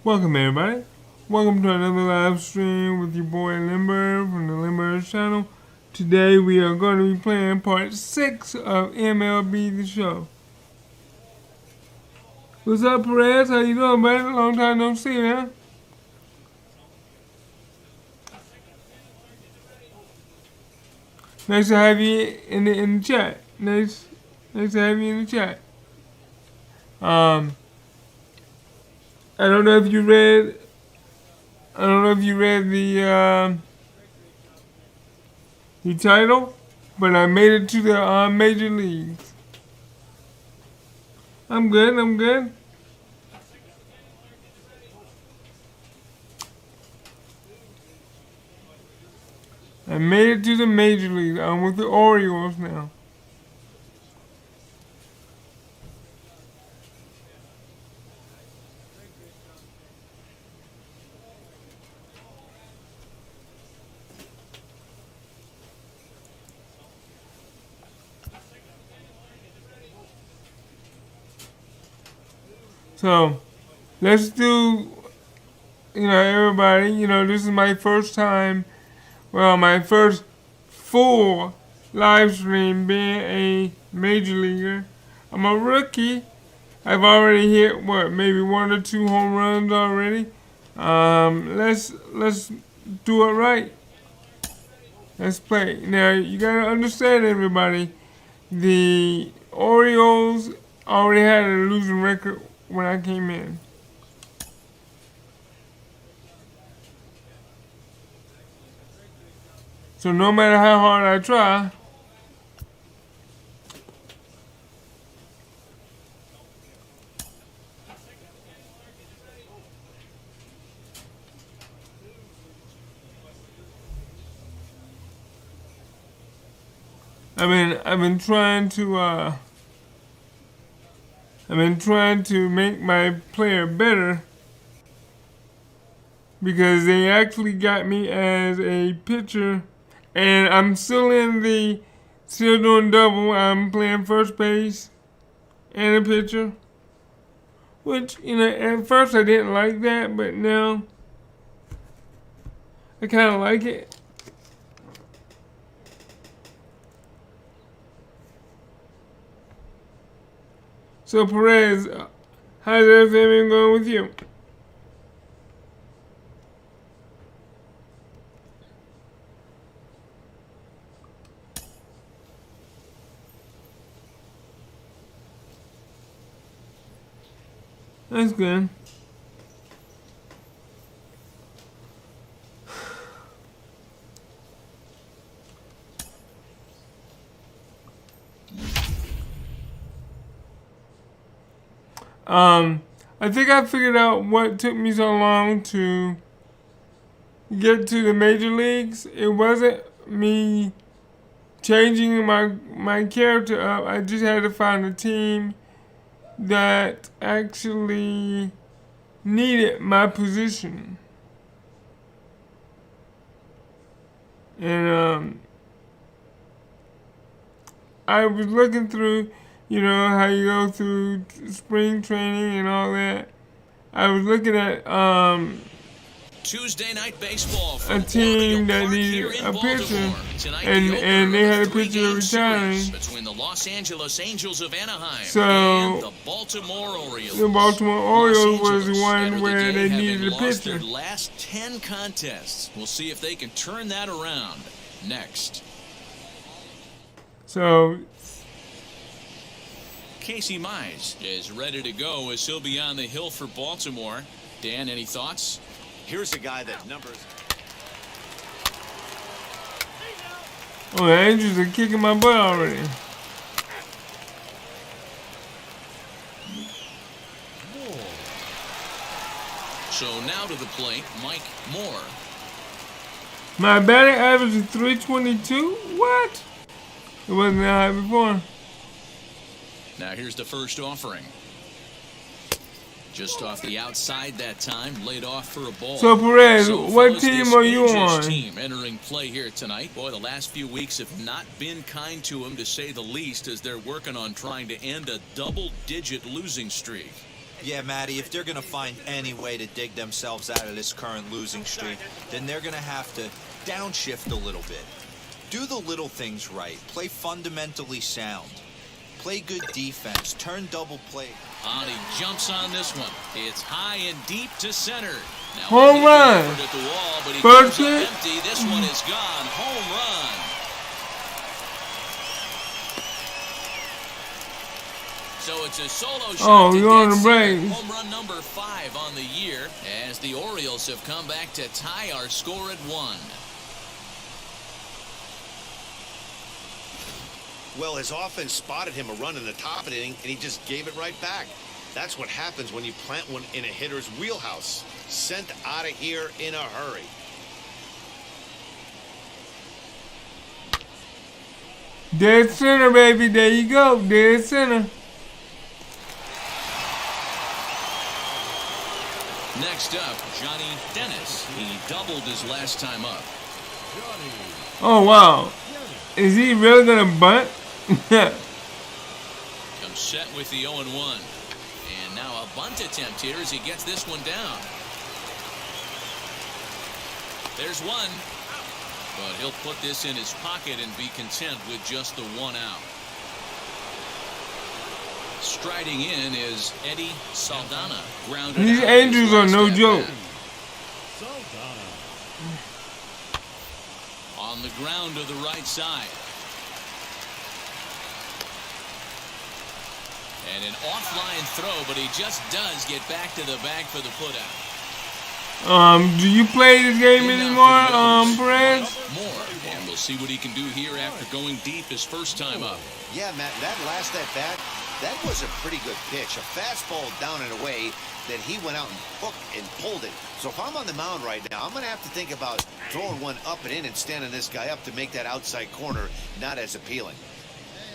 Welcome everybody. Welcome to another live stream with your boy Limber from the Limber channel. Today we are going to be playing part 6 of MLB The Show. What's up, Perez? How you doing, buddy? Long time no see, man. Nice to have you in the chat. Nice to have you in the chat. I don't know if you read the title, but I made it to the major leagues. I'm good. I made it to the major leagues. I'm with the Orioles now. So, let's do, everybody, this is my first time, my first full live stream being a major leaguer. I'm a rookie. I've already hit, maybe 1 or 2 home runs already. Let's do it right. Let's play. Now, you gotta understand, everybody, the Orioles already had a losing record when I came in. So no matter how hard I try, I've been trying to make my player better because they actually got me as a pitcher, and I'm still doing double. I'm playing first base and a pitcher, which, at first I didn't like that, but now I kind of like it. So Perez, how's everything been going with you? That's good. I think I figured out what took me so long to get to the major leagues. It wasn't me changing my character up. I just had to find a team that actually needed my position. And I was looking through, how you go through spring training and all that. I was looking at Tuesday night baseball a team that needed a pitcher, and they had a pitcher retiring. Between the Los Angeles Angels of Anaheim so and the Baltimore Orioles. The Baltimore Orioles was the one where they needed a pitcher. Their last 10 contests. We'll see if they can turn that around next. So Casey Mize is ready to go as he'll be on the hill for Baltimore. Dan, any thoughts? Here's a guy that numbers. Oh, the Angels are kicking my butt already. So now to the plate, Mike Moore. My batting average is 322? What? It wasn't that high before. Now here's the first offering. Just off the outside that time, laid off for a ball. So Perez, what team are you on? Team entering play here tonight. Boy, the last few weeks have not been kind to him, to say the least, as they're working on trying to end a double-digit losing streak. Yeah, Matty, if they're going to find any way to dig themselves out of this current losing streak, then they're going to have to downshift a little bit. Do the little things right. Play fundamentally sound. Play good defense. Turn double play. He jumps on this one. It's high and deep to center. Now, Home run. At the wall, but he First goes up hit. empty. This one is gone. Home run. So it's a solo shot. Oh, to you're on dead the center. Braves. Home run number 5 on the year, as the Orioles have come back to tie our score at 1. Well, his offense spotted him a run in the top of the inning, and he just gave it right back. That's what happens when you plant one in a hitter's wheelhouse. Sent out of here in a hurry. Dead center, baby. There you go. Dead center. Next up, Johnny Dennis. He doubled his last time up. Oh, wow. Is he really going to bunt? Comes set with the 0-1. And now a bunt attempt here as he gets this one down. There's one. But he'll put this in his pocket and be content with just the 1 out. Striding in is Eddie Saldana. Grounded These out Angels his are last no at joke. bat. On the ground to the right side. And an offline throw, but he just does get back to the bag for the putout. Do you play this game anymore, Perez? More, and we'll see what he can do here after going deep his first time up. Yeah, Matt, that last at bat, that was a pretty good pitch. A fastball down and away that he went out and hooked and pulled it. So if I'm on the mound right now, I'm going to have to think about throwing one up and in and standing this guy up to make that outside corner not as appealing.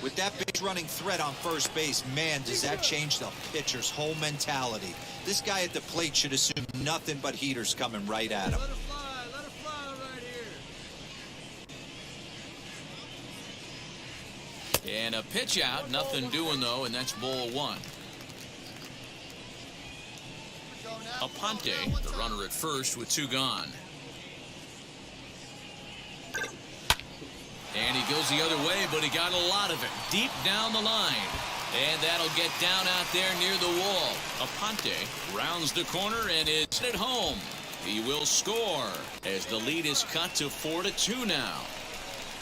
With that big running threat on first base, man, does that change the pitcher's whole mentality. This guy at the plate should assume nothing but heaters coming right at him. Let it fly right here. And a pitch out, nothing doing though, and that's ball 1. Aponte, the runner at first with 2 gone. And he goes the other way, but he got a lot of it deep down the line. And that'll get down out there near the wall. Aponte rounds the corner and is at home. He will score as the lead is cut to 4-2 now.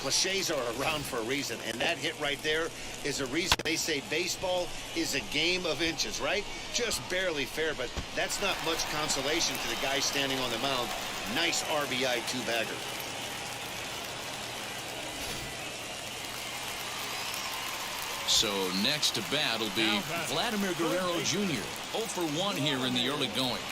Cliches are around for a reason, and that hit right there is a reason they say baseball is a game of inches, right? Just barely fair, but that's not much consolation to the guy standing on the mound. Nice RBI 2-bagger. So next to bat will be Vladimir Guerrero Jr. 0 for 1 here in the early going.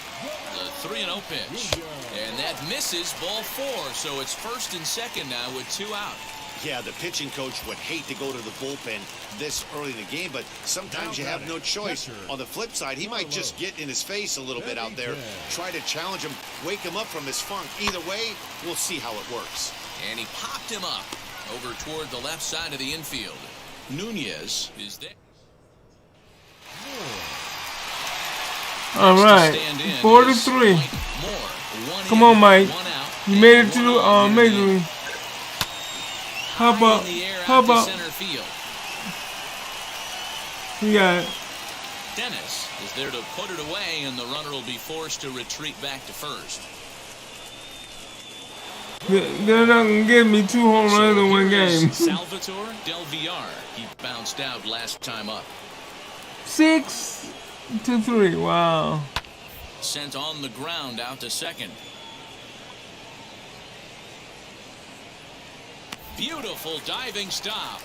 The 3-0 pitch. And that misses ball 4. So it's first and second now with 2 out. Yeah, the pitching coach would hate to go to the bullpen this early in the game, but sometimes you have no choice. On the flip side, he might just get in his face a little bit out there, try to challenge him, wake him up from his funk. Either way, we'll see how it works. And he popped him up over toward the left side of the infield. Nunez is there. All right, 4-3. Come on, Mike. You made it to the Major League. Hop up, hop up. You got it. Dennis is there to put it away, and the runner will be forced to retreat back to first. They're not going to give me 2 home runs in one game. Salvatore Del Villar. He bounced out last time up. 6-3. Wow. Sent on the ground out to second. Beautiful diving stop.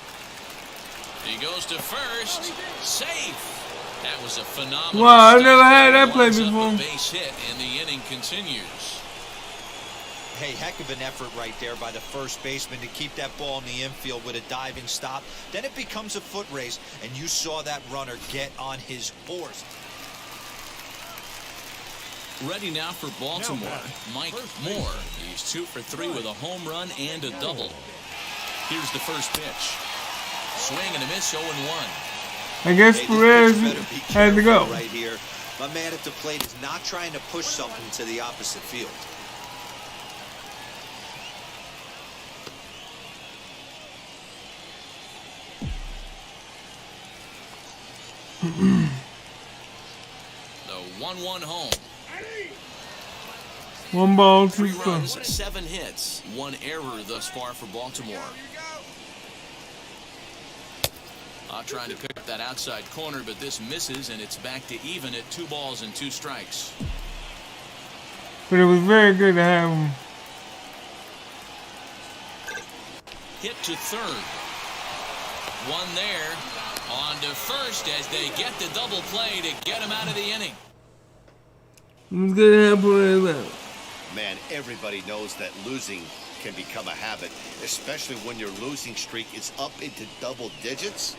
He goes to first. Safe. That was a phenomenal. Wow, I never had that play before. Base hit, and the inning continues. Hey, heck of an effort right there by the first baseman to keep that ball in the infield with a diving stop. Then it becomes a foot race, and you saw that runner get on his horse. Ready now for Baltimore, Mike Moore. He's 2 for 3 with a home run and a double. Here's the first pitch. Swing and a miss, 0-1. I guess Hey, Perez had to go. Right here. My man at the plate is not trying to push something to the opposite field. The 1-1 home. 1 ball, 2 3 strikes. runs, 7 hits, 1 error thus far for Baltimore. Trying to pick up that outside corner, but this misses, and it's back to even at 2 balls and 2 strikes. But it was very good to have him. Hit to third. 1 there. On to first as they get the double play to get him out of the inning. It was good to have him. Man, everybody knows that losing can become a habit, especially when your losing streak is up into double digits.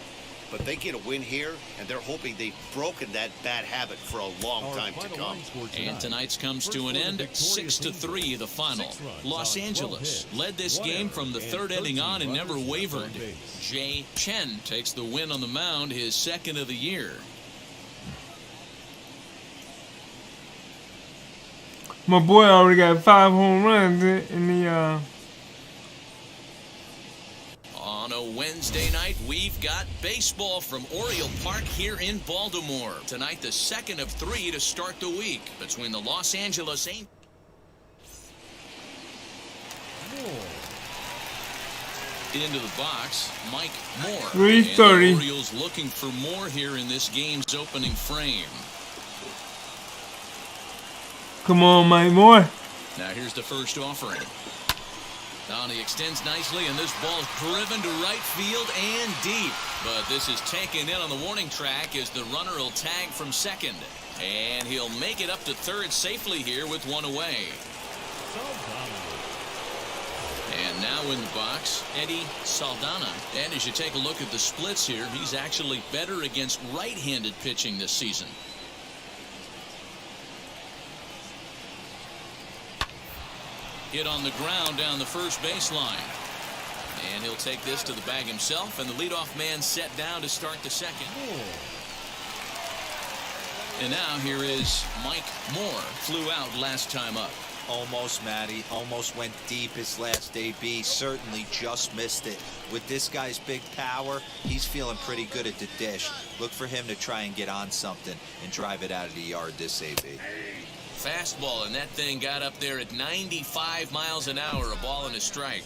But they get a win here, and they're hoping they've broken that bad habit for a long time to come. And tonight's comes to an end, 6-3 the final. Los Angeles led this game from the 3rd inning on and never wavered. Jay Chen takes the win on the mound, his 2nd of the year. My boy already got 5 home runs in the On a Wednesday night, we've got baseball from Oriole Park here in Baltimore. Tonight, the 2nd of 3 to start the week between the Los Angeles Angels. Into the box, Mike Moore. 3:30. And the Orioles looking for more here in this game's opening frame. Come on, Mike Moore. Now here's the first offering. Now he extends nicely, and this ball's driven to right field and deep. But this is taken in on the warning track as the runner will tag from second. And he'll make it up to third safely here with 1 away. And now in the box, Eddie Saldana. And as you take a look at the splits here, he's actually better against right-handed pitching this season. Hit on the ground down the first baseline. And he'll take this to the bag himself, and the leadoff man set down to start the 2nd. And now here is Mike Moore. Flew out last time up. Almost, Matty. Almost went deep his last AB. Certainly just missed it. With this guy's big power, he's feeling pretty good at the dish. Look for him to try and get on something and drive it out of the yard this AB. Fastball, and that thing got up there at 95 miles an hour, a ball and a strike.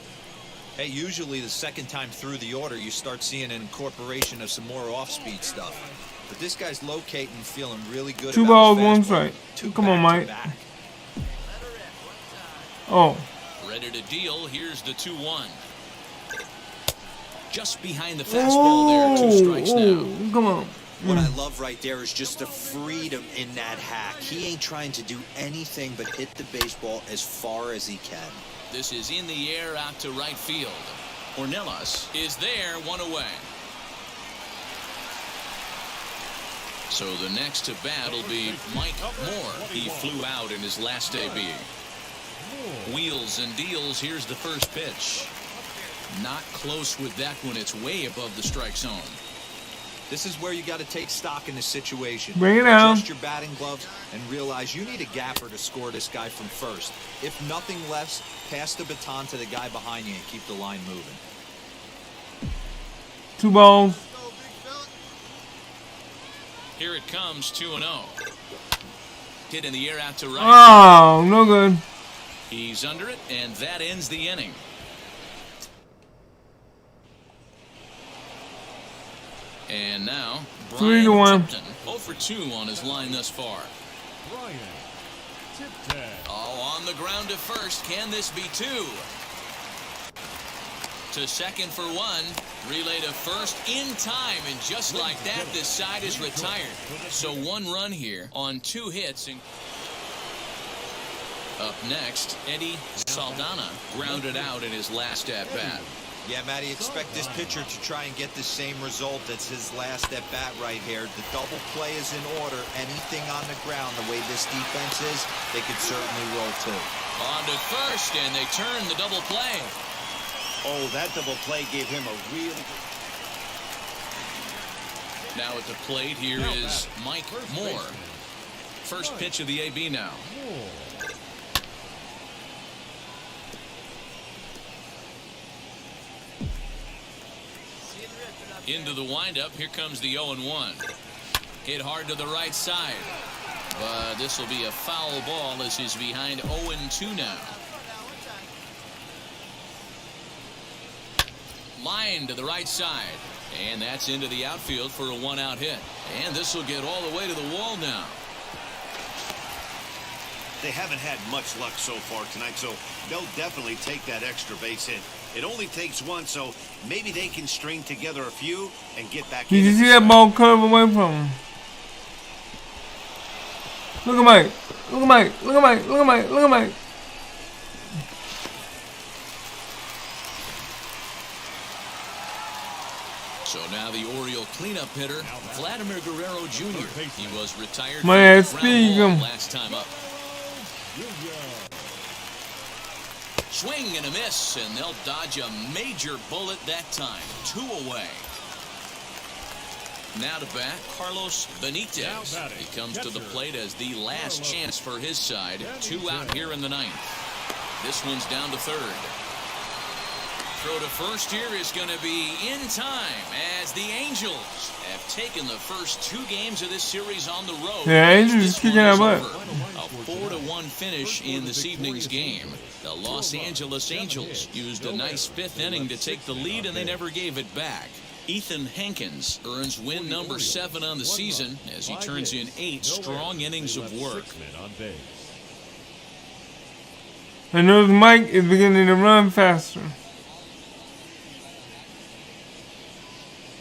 Hey, usually the second time through the order, you start seeing an incorporation of some more off-speed stuff. But this guy's locating, feeling really good. 2 about balls, his 1 fastball. strike. Come on, Mike. back-to-back. Oh. Ready to deal. Here's the 2-1. Just behind the fastball there. 2 strikes now. Come on. What I love right there is just the freedom in that hack. He ain't trying to do anything but hit the baseball as far as he can. This is in the air out to right field. Ornelas is there, 1 away. So the next to bat will be Mike Moore. He flew out in his last AB. Wheels and deals. Here's the first pitch. Not close with that one. It's way above the strike zone. This is where you got to take stock in the situation. Bring it down. Adjust your batting gloves and realize you need a gapper to score this guy from first. If nothing less, pass the baton to the guy behind you and keep the line moving. 2 balls. Here it comes, 2-0. Hit in the air out to right. Oh, no good. He's under it, and that ends the inning. And now, Brian 3-1. Tipton, 0 for 2 on his line thus far. Oh, on the ground to first. Can this be 2? To second for 1. Relay to first in time, and just like that, this side is retired. So 1 run here on 2 hits. Up next, Eddie Saldana grounded out in his last at-bat. Yeah, Matty, expect this pitcher to try and get the same result as his last at-bat right here. The double play is in order. Anything on the ground, the way this defense is, they could certainly roll too. On to first, and they turn the double play. Oh, that double play gave him a really good... Now at the plate, here is Mike Moore. First pitch of the AB now. Into the windup. Here comes the 0-1. Hit hard to the right side. But this will be a foul ball as he's behind 0-2 now. Line to the right side. And that's into the outfield for a 1-out hit. And this will get all the way to the wall now. They haven't had much luck so far tonight, so they'll definitely take that extra base hit. It only takes one, so maybe they can string together a few and get back in. Did you see that ball curve away from him? Look at Mike. Look at Mike. Look at Mike. Look at Mike. Look at Mike. So now the Oriole cleanup hitter, Vladimir Guerrero Jr. He was retired from Man, the ground ball last time up. Swing and a miss, and they'll dodge a major bullet that time. 2 away. Now to bat, Carlos Benitez. He comes to the plate as the last chance for his side. 2 out here in the 9th. This one's down to 3rd. Throw to first here is going to be in time as the Angels have taken the first 2 games of this series on the road. Yeah, Angels is kicking our butt. A 4-1 finish in this evening's game. The Los Angeles Angels used a nice 5th inning to take the lead, and they never gave it back. Ethan Hankins earns win number 7 on the season as he turns in 8 strong innings of work. I know Mike is beginning to run faster.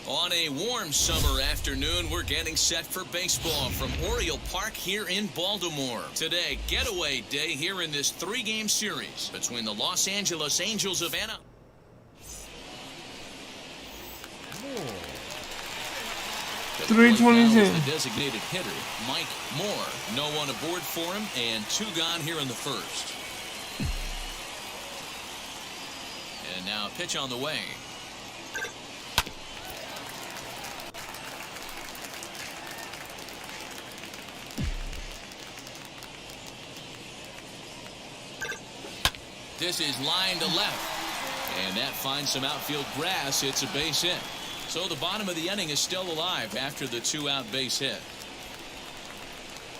On a warm summer afternoon, we're getting set for baseball from Oriole Park here in Baltimore. Today, getaway day here in this 3-game series between the Los Angeles Angels of Anaheim. The 322. the designated hitter, Mike Moore. No one aboard for him, and 2 gone here in the first. And now a pitch on the way. This is line to left, and that finds some outfield grass. It's a base hit. So the bottom of the inning is still alive after the 2-out base hit.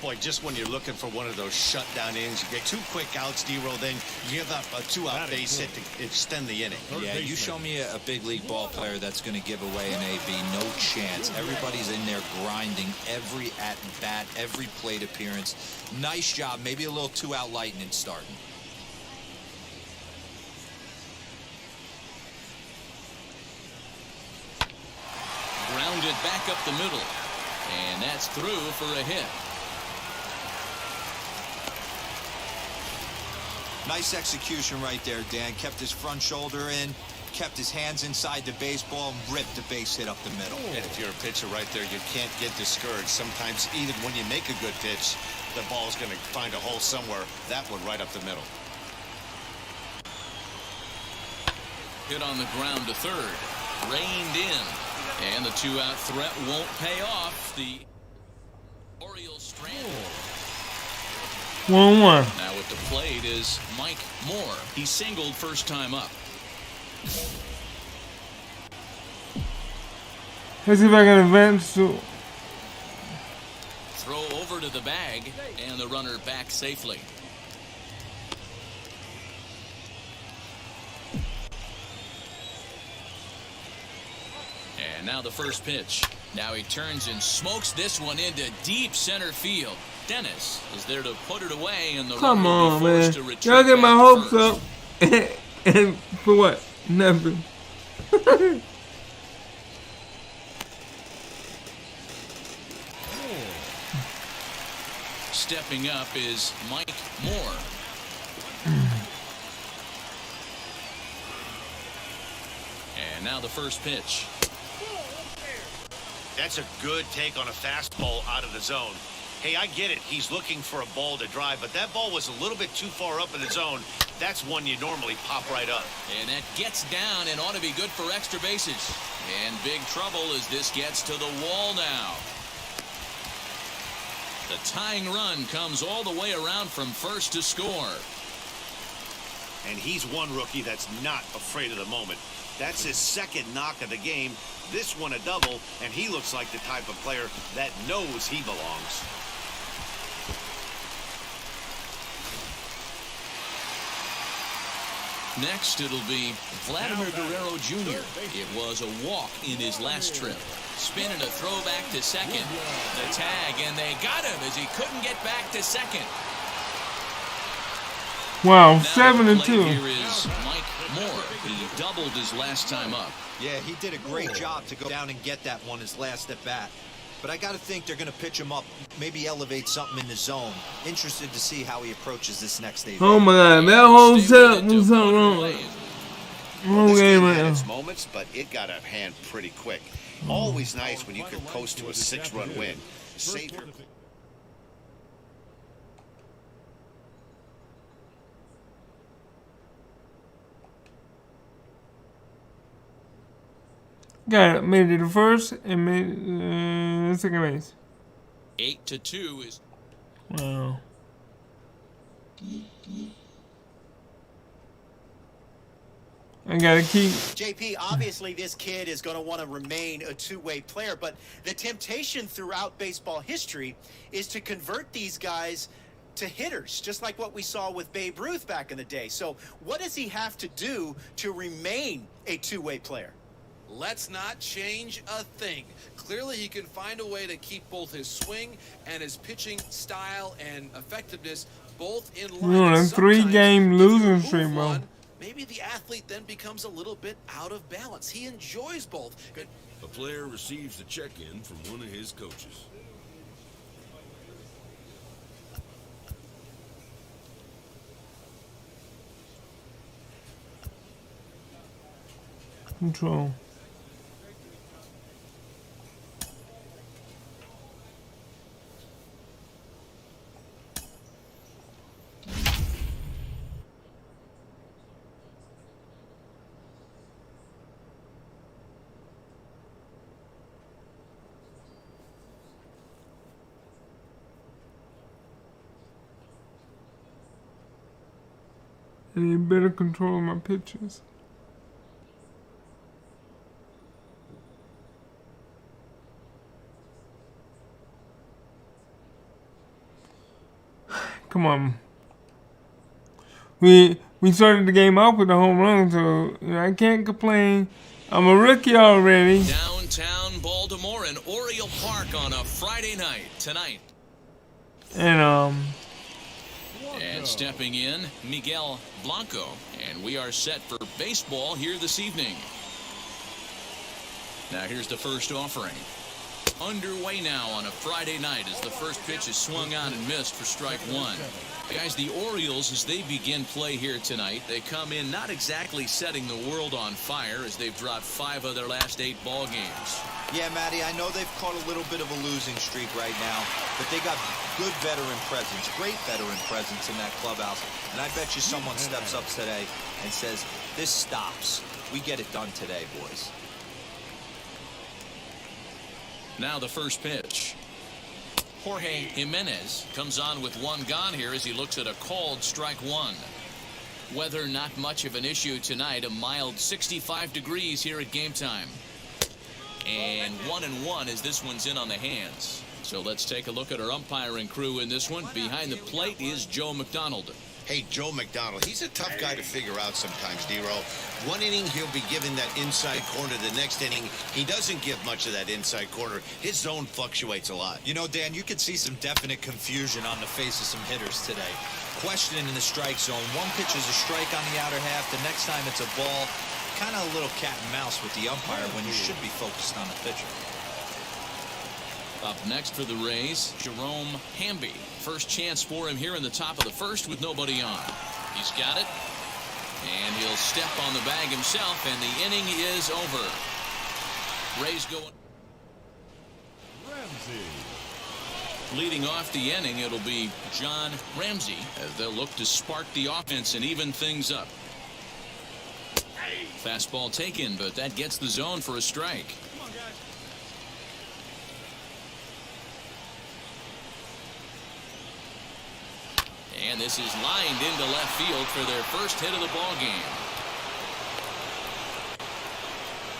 Boy, just when you're looking for one of those shutdown innings, you get 2 quick outs, D-roll, then you give up a 2-out base hit to extend the inning. Yeah, you show me a big league ball player that's going to give away an AB. No chance. Everybody's in there grinding every at-bat, every plate appearance. Nice job. Maybe a little 2-out lightning starting. Grounded back up the middle, and that's through for a hit. Nice execution right there, Dan. Kept his front shoulder in, kept his hands inside the baseball, and ripped the base hit up the middle. And if you're a pitcher right there, you can't get discouraged. Sometimes even when you make a good pitch, the ball's going to find a hole somewhere. That one right up the middle. Hit on the ground to third. Reined in. And the 2-out threat won't pay off. The Orioles stranded. 1-1. Now at the plate is Mike Moore. He singled first time up. Let's see if I can advance to. Throw over to the bag, and the runner back safely. And now the first pitch. Now he turns and smokes this one into deep center field. Dennis is there to put it away, and the Come runner will on, be man. forced to retreat Y'all get back my to hopes first. up. And for what? Nothing. Stepping up is Mike Moore. And now the first pitch. That's a good take on a fastball out of the zone. Hey, I get it. He's looking for a ball to drive, but that ball was a little bit too far up in the zone. That's one you normally pop right up. And that gets down and ought to be good for extra bases. And big trouble as this gets to the wall now. The tying run comes all the way around from first to score. And he's one rookie that's not afraid of the moment. That's his second knock of the game. This one a double, and he looks like the type of player that knows he belongs. Next, it'll be Vladimir Guerrero Jr. It was a walk in his last trip. Spin and a throw back to second. The tag, and they got him as he couldn't get back to second. Wow, Now 7-2. Here is Mike Moore. He doubled his last time up. Yeah, he did a great job to go down and get that one his last at bat. But I got to think they're going to pitch him up, maybe elevate something in the zone. Interested to see how he approaches this next day. Oh my God, that whole setup was something wrong. Wrong This game game right had now. its moments, but it got out of hand pretty quick. Always nice when you can coast to a 6-run win. Save your... Got it. Made it the first and made it second base. 8-2 is. Wow. I gotta keep. JP, obviously this kid is going to want to remain a two-way player, but the temptation throughout baseball history is to convert these guys to hitters, just like what we saw with Babe Ruth back in the day. So what does he have to do to remain a two-way player? Let's not change a thing. Clearly, he can find a way to keep both his swing and his pitching style and effectiveness both in line. We're on a And 3-game sometimes, if you losing remove streak, bro. one, maybe the athlete then becomes a little bit out of balance. He enjoys both. A player receives a check-in from one of his coaches. Control. I need better control of my pitches. Come on. We started the game off with a home run, so you know, I can't complain. I'm a rookie already. Downtown Baltimore and Oriole Park on a Friday night tonight. And And stepping in, Miguel Blanco. And we are set for baseball here this evening. Now here's the first offering. Underway now on a Friday night as the first pitch is swung on and missed for strike one. Guys, the Orioles, as they begin play here tonight, they come in not exactly setting the world on fire as they've dropped 5 of their last 8 ball games. Yeah, Matty, I know they've caught a little bit of a losing streak right now, but they got good veteran presence, great veteran presence in that clubhouse. And I bet you someone steps up today and says, this stops. We get it done today, boys. Now the first pitch. Jorge Jimenez comes on with 1 gone here as he looks at a called strike 1. Weather not much of an issue tonight. A mild 65 degrees here at game time. And 1-1 as this one's in on the hands. So let's take a look at our umpiring crew in this one. Behind the plate is Joe McDonald. Hey, Joe McDonald, he's a tough guy to figure out sometimes, D-Row. One inning, he'll be given that inside corner. The next inning, he doesn't give much of that inside corner. His zone fluctuates a lot. You know, Dan, you could see some definite confusion on the face of some hitters today. Questioning in the strike zone. One pitch is a strike on the outer half. The next time it's a ball. Kind of a little cat and mouse with the umpire when you should be focused on the pitcher. Up next for the Rays, Jerome Hamby. First chance for him here in the top of the first with nobody on. He's got it. And he'll step on the bag himself, and the inning is over. Rays going. Leading off the inning, it'll be John Ramsey as they'll look to spark the offense and even things up. Fastball taken, but that gets the zone for a strike. And this is lined into left field for their first hit of the ball game.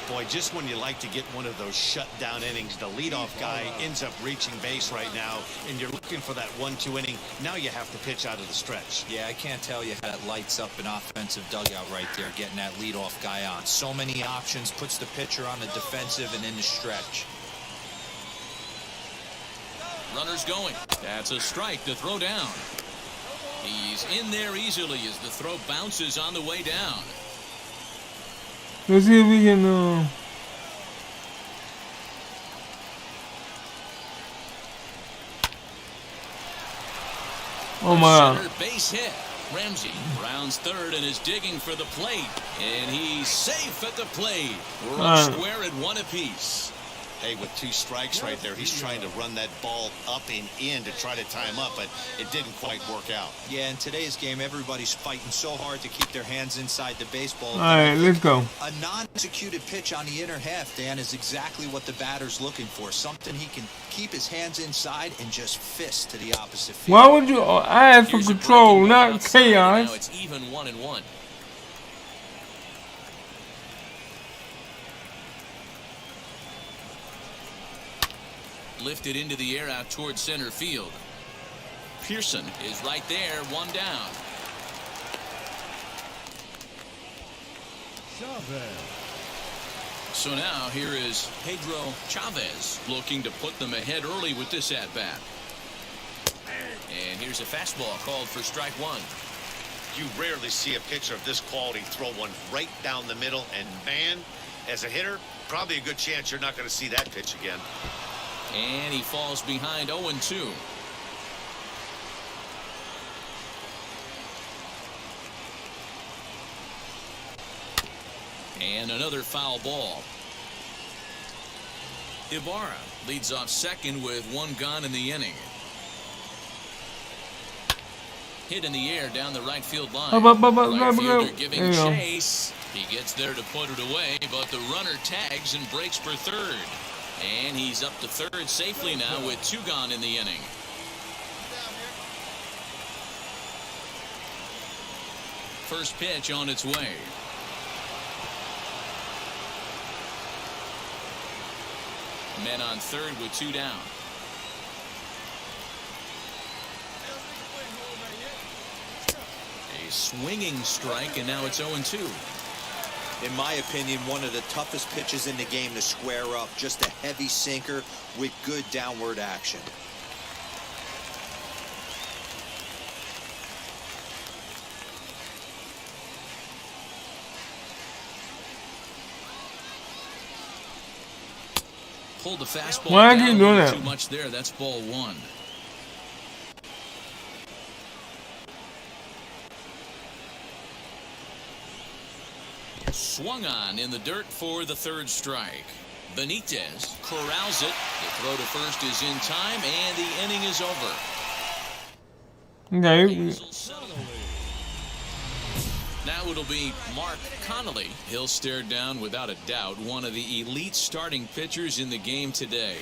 Boy, just when you like to get one of those shutdown innings, the leadoff guy ends up reaching base right now, and you're looking for that 1-2 inning. Now you have to pitch out of the stretch. Yeah, I can't tell you how that lights up an offensive dugout right there, getting that leadoff guy on. So many options, puts the pitcher on the defensive and in the stretch. Runners going. That's a strike to throw down. He's in there easily as the throw bounces on the way down. Let's see if we can. Oh my! Center base hit. Ramsey rounds third and is digging for the plate, and he's safe at the plate. We're up square at one apiece. Hey, with 2 strikes right there, he's trying to run that ball up and in to try to tie him up, but it didn't quite work out. Yeah, in today's game, everybody's fighting so hard to keep their hands inside the baseball. All right, let's go. A non-executed pitch on the inner half, Dan, is exactly what the batter's looking for. Something he can keep his hands inside and just fist to the opposite field. Why would you? I asked for control, not chaos. Now it's even 1-1. Lifted into the air out towards center field. Pearson is right there, 1 down. So now here is Pedro Chavez looking to put them ahead early with this at-bat. And here's a fastball called for strike 1. You rarely see a pitcher of this quality throw one right down the middle, and man, as a hitter, probably a good chance you're not going to see that pitch again. And he falls behind 0-2. And another foul ball. Ibarra leads off second with 1 gone in the inning. Hit in the air down the right field line. Right fielder giving chase. He gets there to put it away, but the runner tags and breaks for third. And he's up to third safely now with 2 gone in the inning. First pitch on its way. Men on third with 2 down. A swinging strike, and now it's 0-2. In my opinion, one of the toughest pitches in the game to square up. Just a heavy sinker with good downward action. Pulled the fastball. Why are down you doing that? Too much there. That's ball 1. Swung on in the dirt for the third strike. Benitez corrals it. The throw to first is in time, and the inning is over. Okay. Now it'll be Mark Connolly. He'll stare down, without a doubt, one of the elite starting pitchers in the game today.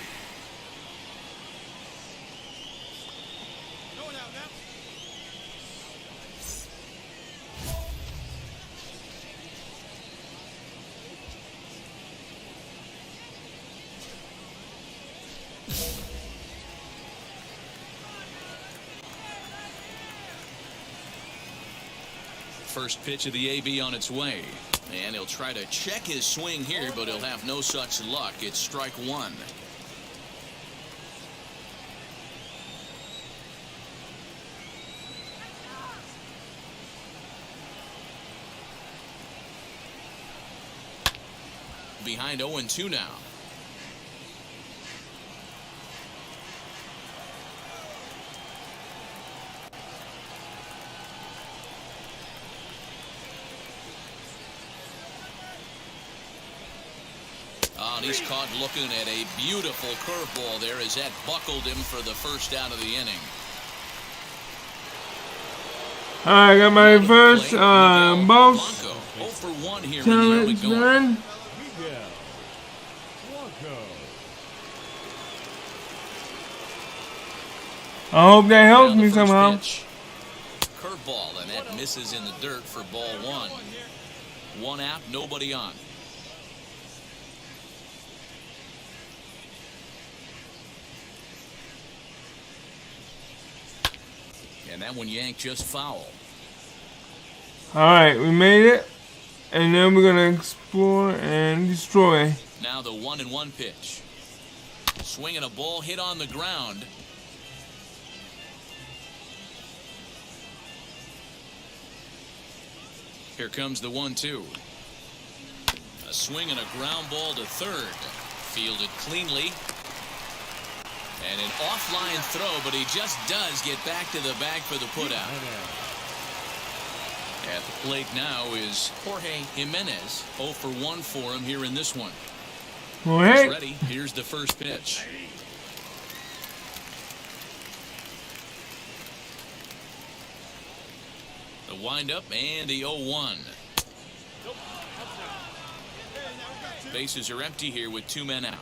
First pitch of the AB on its way. And he'll try to check his swing here, but he'll have no such luck. It's strike 1. Behind 0-2 now. He's caught looking at a beautiful curveball there as that buckled him for the first out of the inning. I got my first boss. 0 for 1 here. Challenge done. I hope that helps me somehow. curveball, and that misses in the dirt for ball one. One out, nobody on. And that one yanked just foul. Alright, we made it. And then we're going to explore and destroy. Now the 1-1 pitch. Swinging a ball hit on the ground. Here comes the 1-2. A swing and a ground ball to third. Fielded cleanly. And an offline throw, but he just does get back to the bag for the putout. At the plate now is Jorge Jimenez. 0 for 1 for him here in this one. Well, hey. He's ready. Here's the first pitch. The windup and the 0-1. Bases are empty here with 2 men out.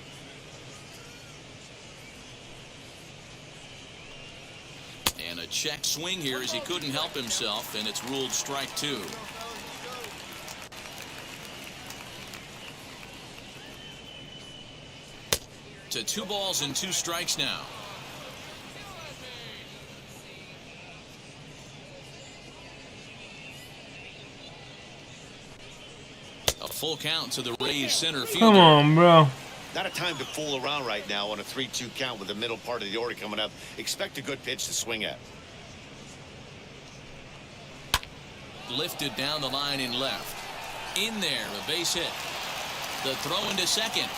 And a check swing here as he couldn't help himself, and it's ruled strike 2. To 2 balls and 2 strikes now. A full count to the Rays center fielder. Come on, bro. Not a time to fool around right now on a 3-2 count with the middle part of the order coming up. Expect a good pitch to swing at. Lifted down the line in left. In there, a base hit. The throw into second.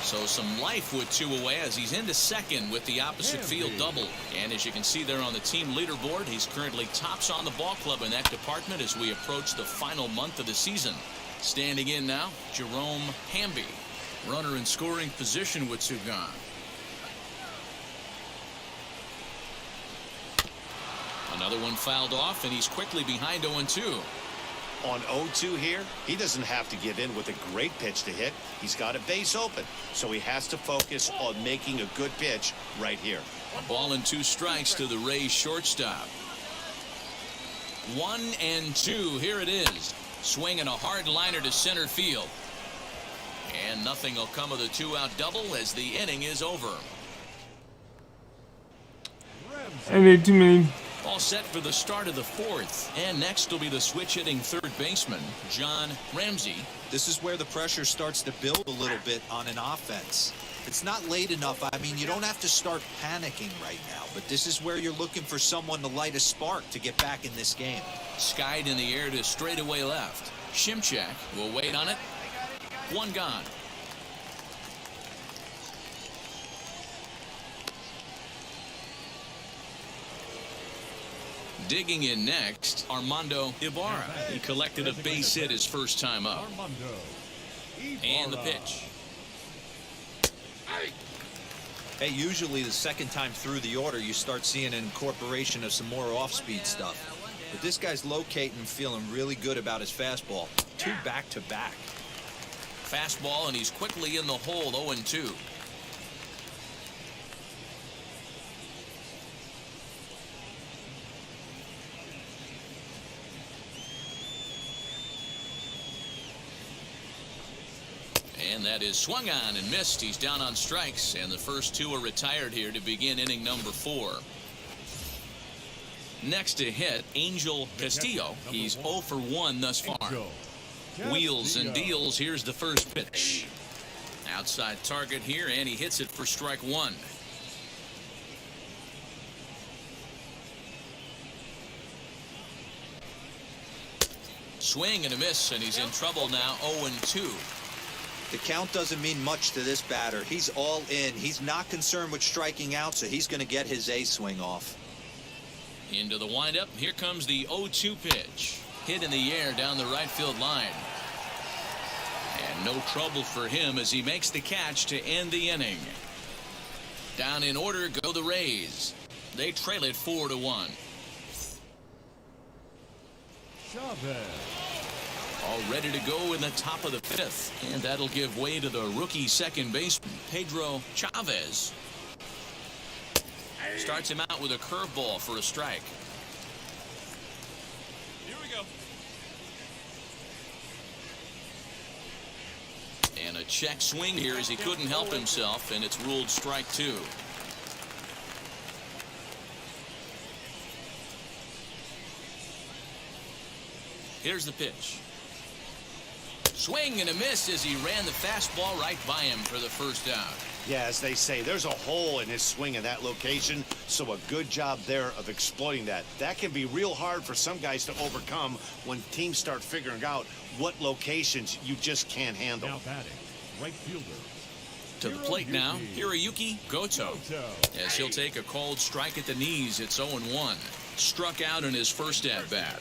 So some life with 2 away as he's into second with the opposite field double. And as you can see there on the team leaderboard, he's currently tops on the ball club in that department as we approach the final month of the season. Standing in now, Jerome Hamby. Runner in scoring position with 2 gone. Another one fouled off, and he's quickly behind 0-2. On 0-2 here, he doesn't have to give in with a great pitch to hit. He's got a base open, so he has to focus on making a good pitch right here. 1 and 2 strikes to the Rays shortstop. 1-2, here it is. Swinging a hard liner to center field. And nothing will come of the 2-out double as the inning is over. I made too many. All set for the start of the 4th. And next will be the switch-hitting third baseman, John Ramsey. This is where the pressure starts to build a little bit on an offense. It's not late enough. I mean, you don't have to start panicking right now, but this is where you're looking for someone to light a spark to get back in this game. Skied in the air to straightaway left. Shimchak will wait on it. 1 gone. Digging in next, Armando Ibarra. He collected a base hit his first time up. And the pitch. Hey, usually the second time through the order, you start seeing an incorporation of some more off-speed stuff. But this guy's locating and feeling really good about his fastball. 2 back-to-back. Fastball, and he's quickly in the hole, 0-2. And that is swung on and missed. He's down on strikes, and the first 2 are retired here to begin inning number 4. Next to hit, Angel Castillo. He's 0 for 1 thus far. Wheels and deals. Here's the first pitch. Outside target here, and he hits it for strike 1. Swing and a miss, and he's in trouble now, 0-2. The count doesn't mean much to this batter. He's all in. He's not concerned with striking out, so he's going to get his A swing off. Into the windup. Here comes the 0-2 pitch. Hit in the air down the right field line. And no trouble for him as he makes the catch to end the inning. Down in order go the Rays. They trail it 4-1. All ready to go in the top of the 5th. And that'll give way to the rookie second baseman, Pedro Chavez. Starts him out with a curveball for a strike. Check swing here as he couldn't help himself, and it's ruled strike 2. Here's the pitch. Swing and a miss as he ran the fastball right by him for the first out. Yeah, as they say, there's a hole in his swing in that location, so a good job there of exploiting that. That can be real hard for some guys to overcome when teams start figuring out what locations you just can't handle. Now batting, right fielder. To the plate now, Hiroyuki Goto. As he'll take a called strike at the knees, it's 0-1. Struck out in his first at-bat.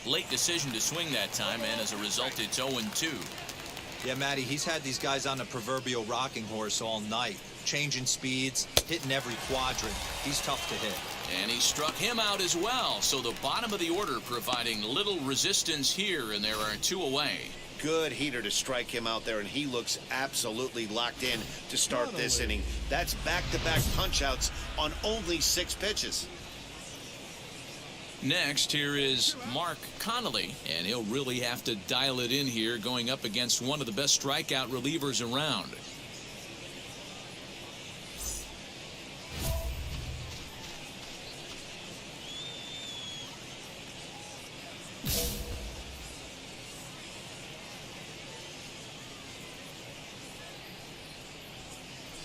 Late decision to swing that time, and as a result, it's 0-2. Yeah, Matty, he's had these guys on the proverbial rocking horse all night. Changing speeds, hitting every quadrant. He's tough to hit. And he struck him out as well. So the bottom of the order providing little resistance here, and there are 2 away. Good heater to strike him out there, and he looks absolutely locked in to start this inning. That's back-to-back punch-outs on only 6 pitches. Next, here is Mark Connolly, and he'll really have to dial it in here going up against one of the best strikeout relievers around.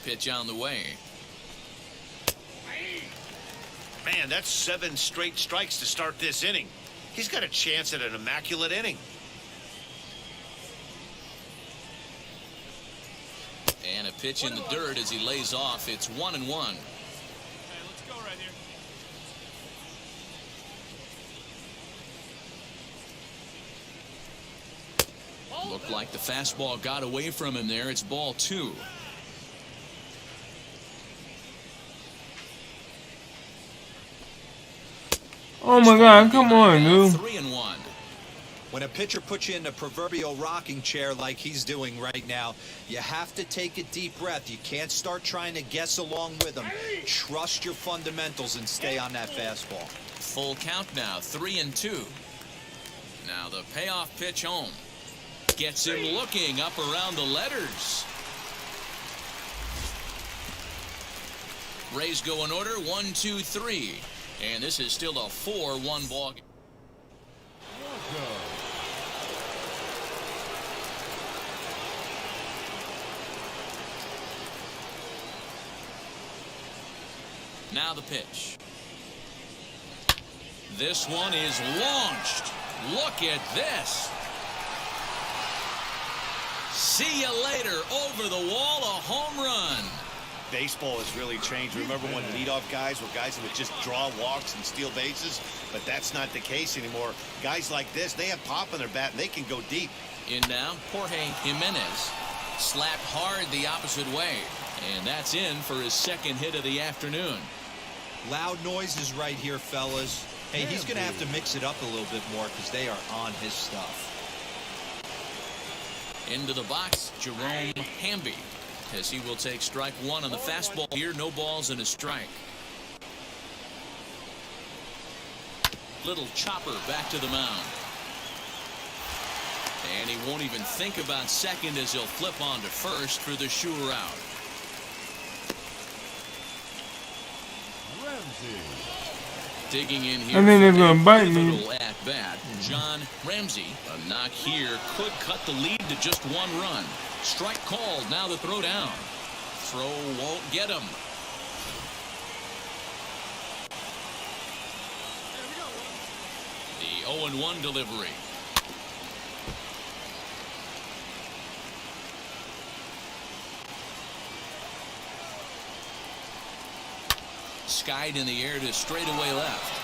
Pitch on the way. Man, that's 7 straight strikes to start this inning. He's got a chance at an immaculate inning. And a pitch in the dirt as he lays off. It's 1-1. Okay, let's go right here. Looked like the fastball got away from him there. It's ball 2. Oh my God, come on, dude. 3-1. When a pitcher puts you in the proverbial rocking chair like he's doing right now, you have to take a deep breath. You can't start trying to guess along with him. Trust your fundamentals and stay on that fastball. Full count now, 3-2. Now the payoff pitch home. Gets him looking up around the letters. Rays go in order, 1, 2, 3. And this is still a 4-1 ball game. Now the pitch. This one is launched. Look at this. See you later. Over the wall, a home run. Baseball has really changed. Remember when leadoff guys were guys that would just draw walks and steal bases? But that's not the case anymore. Guys like this, they have pop in their bat and they can go deep. In now, Jorge Jimenez. Slapped hard the opposite way. And that's in for his second hit of the afternoon. Loud noises right here, fellas. Hey, he's going to have to mix it up a little bit more because they are on his stuff. Into the box, Jerome Hamby, as he will take strike 1 on the fastball here. No balls and a strike. Little chopper back to the mound. And he won't even think about second as he'll flip on to first for the sure out. Digging in here. I think they're gonna bite me. Little at bat. John Ramsey. A knock here could cut the lead to just 1 run. Strike called. Now the throw down. Throw won't get him. The 0-1 delivery. Skied in the air to straightaway left.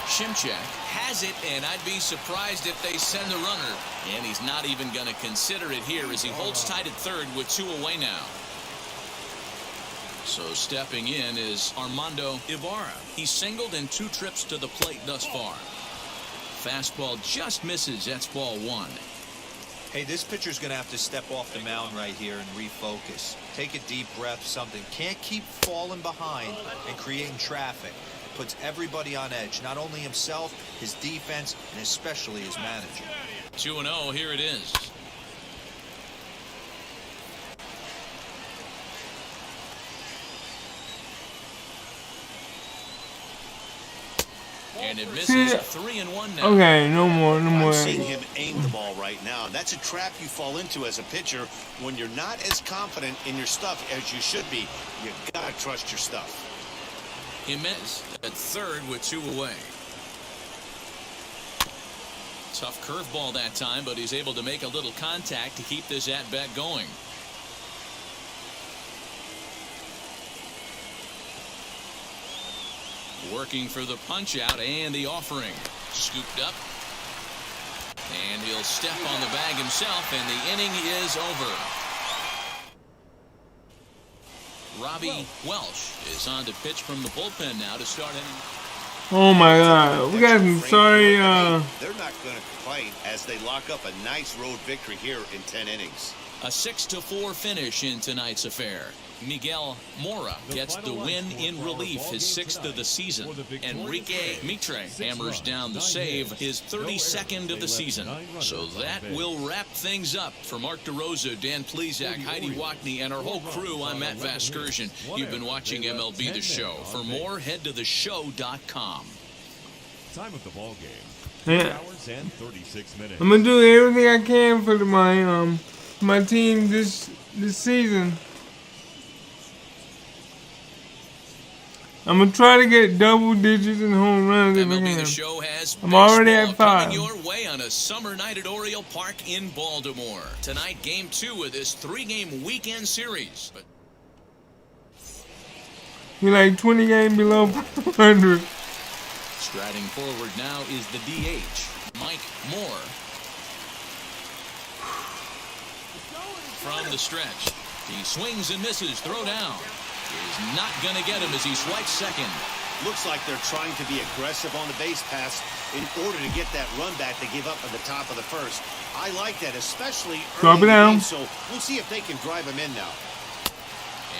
Shimchak has it, and I'd be surprised if they send the runner. And he's not even going to consider it here as he holds tight at third with 2 away now. So stepping in is Armando Ibarra. He's singled in 2 trips to the plate thus far. Fastball just misses. That's ball 1. Hey, this pitcher's going to have to step off the mound right here and refocus. Take a deep breath, something. Can't keep falling behind and creating traffic. puts everybody on edge, not only himself, his defense, and especially his manager. 2-0, here it is. And it misses. 3-1 now. Okay, no more. I'm seeing him aim the ball right now. And that's a trap you fall into as a pitcher when you're not as confident in your stuff as you should be. You gotta trust your stuff. He missed at third with 2 away. Tough curveball that time, but he's able to make a little contact to keep this at-bat going. Working for the punch-out and the offering. Scooped up. And he'll step on the bag himself, and the inning is over. Robbie Welsh is on to pitch from the bullpen now to start inning. Oh my God, we got some sorry. They're not going to complain as they lock up a nice road victory here in 10 innings. A 6-4 finish in tonight's affair. Miguel Mora gets the win in relief, his 6th of the season. Enrique Mitre hammers down the save, his 32nd of the season. So that will wrap things up. For Mark DeRosa, Dan Plesac, Heidi Wackney, and our whole crew, I'm Matt Vasgersian. You've been watching MLB The Show. For more, head to theshow.com. Time of the ball game. Yeah. 3 hours and 36 minutes. I'm gonna do everything I can for my team this season. I'm gonna try to get double digits in home runs if I MLB The can. Show has I'm already at baseball 5. coming your way on a summer night at Oriole Park in Baltimore. Tonight, Game 2 of this 3-game weekend series. But We're like 20 games below 500. striding forward now is the DH, Mike Moore. From the stretch, he swings and misses. Throw down. He's not going to get him as he swipes second. Looks like they're trying to be aggressive on the base pass in order to get that run back they give up at the top of the first. I like that, especially Drop early it down. in the game, so we'll see if they can drive him in now.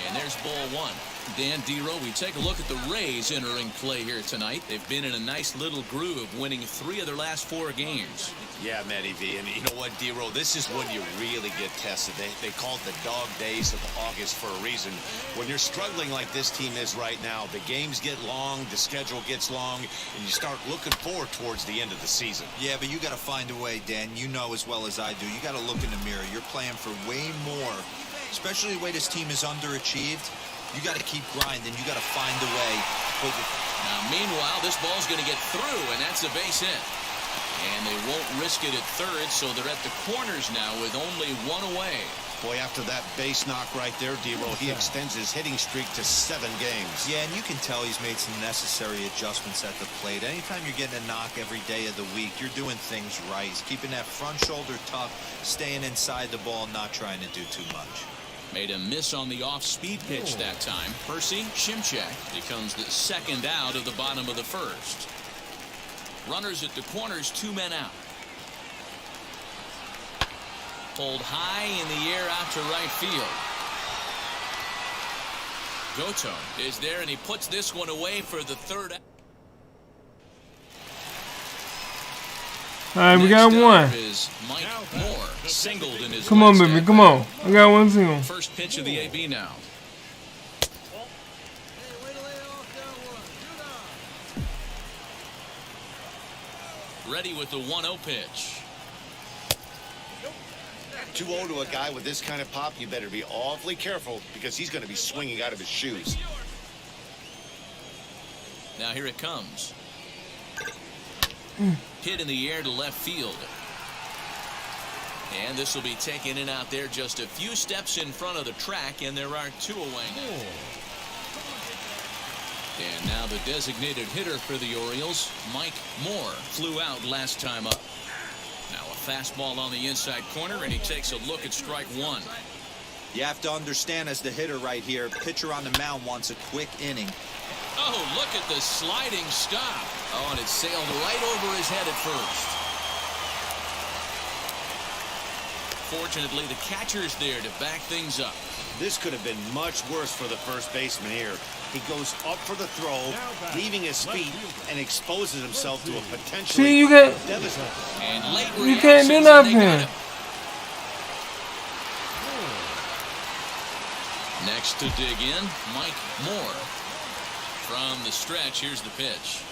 And there's ball 1. Dan Dero, we take a look at the Rays entering play here tonight. They've been in a nice little groove, winning 3 of their last 4 games. Yeah, Matty V, and you know what, Dero, this is when you really get tested. They call it the dog days of August for a reason. When you're struggling like this team is right now, the games get long, the schedule gets long, and you start looking forward towards the end of the season. Yeah, but you got to find a way, Dan. You know as well as I do. You got to look in the mirror. You're playing for way more, especially the way this team is underachieved. You got to keep grinding. You got to find a way. Now, meanwhile, this ball's going to get through, and that's a base hit. And they won't risk it at third, so they're at the corners now with only 1 away. Boy, after that base knock right there, Dero, he extends his hitting streak to 7 games. Yeah, and you can tell he's made some necessary adjustments at the plate. Anytime you're getting a knock every day of the week, you're doing things right. He's keeping that front shoulder tough, staying inside the ball, not trying to do too much. Made a miss on the off-speed pitch that time. Percy Shimchak becomes the 2nd out of the bottom of the 1st. Runners at the corners, 2 men out. Pulled high in the air out to right field. Goto is there, and he puts this one away for the 3rd out. All right, we got 1. Is Mike Moore singled in his Come on, last baby, at come bat. on. I got 1 single. First pitch of the AB now. Ready with the 1-0 pitch. 2-0 to a guy with this kind of pop, you better be awfully careful because he's going to be swinging out of his shoes. Now here it comes. Hit in the air to left field. And this will be taken in out there just a few steps in front of the track, and there are 2 away now. And now the designated hitter for the Orioles, Mike Moore, flew out last time up. Now a fastball on the inside corner, and he takes a look at strike 1. You have to understand as the hitter right here, pitcher on the mound wants a quick inning. Oh, look at the sliding stop. Oh, and it sailed right over his head at first. Fortunately, the catcher's there to back things up. This could have been much worse for the first baseman here. He goes up for the throw, leaving his feet, and exposes himself to a potentially See, you can't, devastating. And late you can't do reactions, and they got nothing. him. Next to dig in, Mike Moore. From the stretch, here's the pitch.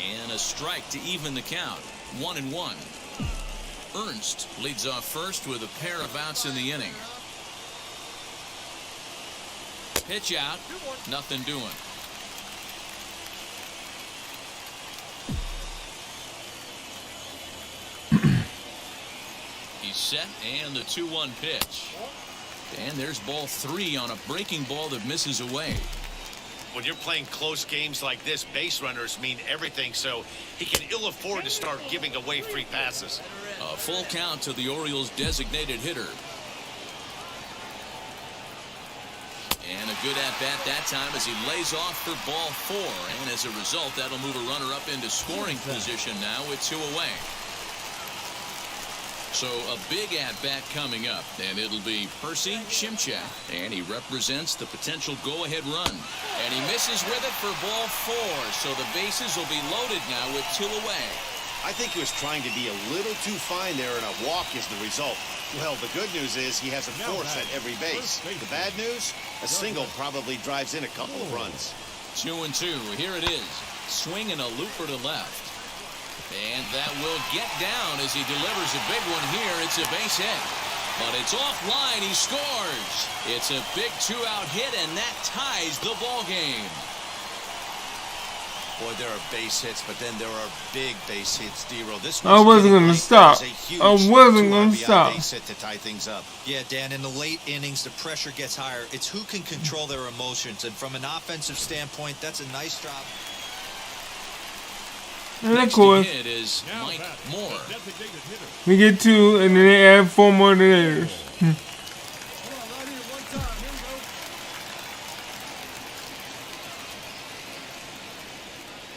And a strike to even the count. 1-1. Ernst leads off first with a pair of outs in the inning. Pitch out. Nothing doing. He's set, and the 2-1 pitch. And there's ball 3 on a breaking ball that misses away. When you're playing close games like this, base runners mean everything, so he can ill afford to start giving away free passes. A full count to the Orioles' designated hitter. And a good at-bat that time as he lays off for ball 4. And as a result, that'll move a runner up into scoring position now with 2 away. So a big at-bat coming up, and it'll be Percy Shimchak, and he represents the potential go-ahead run. And he misses with it for ball 4, so the bases will be loaded now with 2 away. I think he was trying to be a little too fine there, and a walk is the result. Well, the good news is he has a force at every base. The bad news? A single probably drives in a couple of runs. 2-2. Here it is. Swing and a looper to left. And that will get down as he delivers a big one here. It's a base hit. But it's offline. He scores. It's a big 2-out hit, and that ties the ball game. Boy, there are base hits, but then there are big base hits, D-Roll. This I wasn't going to stop. I wasn't going to stop. Base hit to tie things up. Yeah, Dan, in the late innings, the pressure gets higher. It's who can control their emotions. And from an offensive standpoint, that's a nice job. And of Next course, hit is Mike Moore. we get 2, and then they add 4 more later.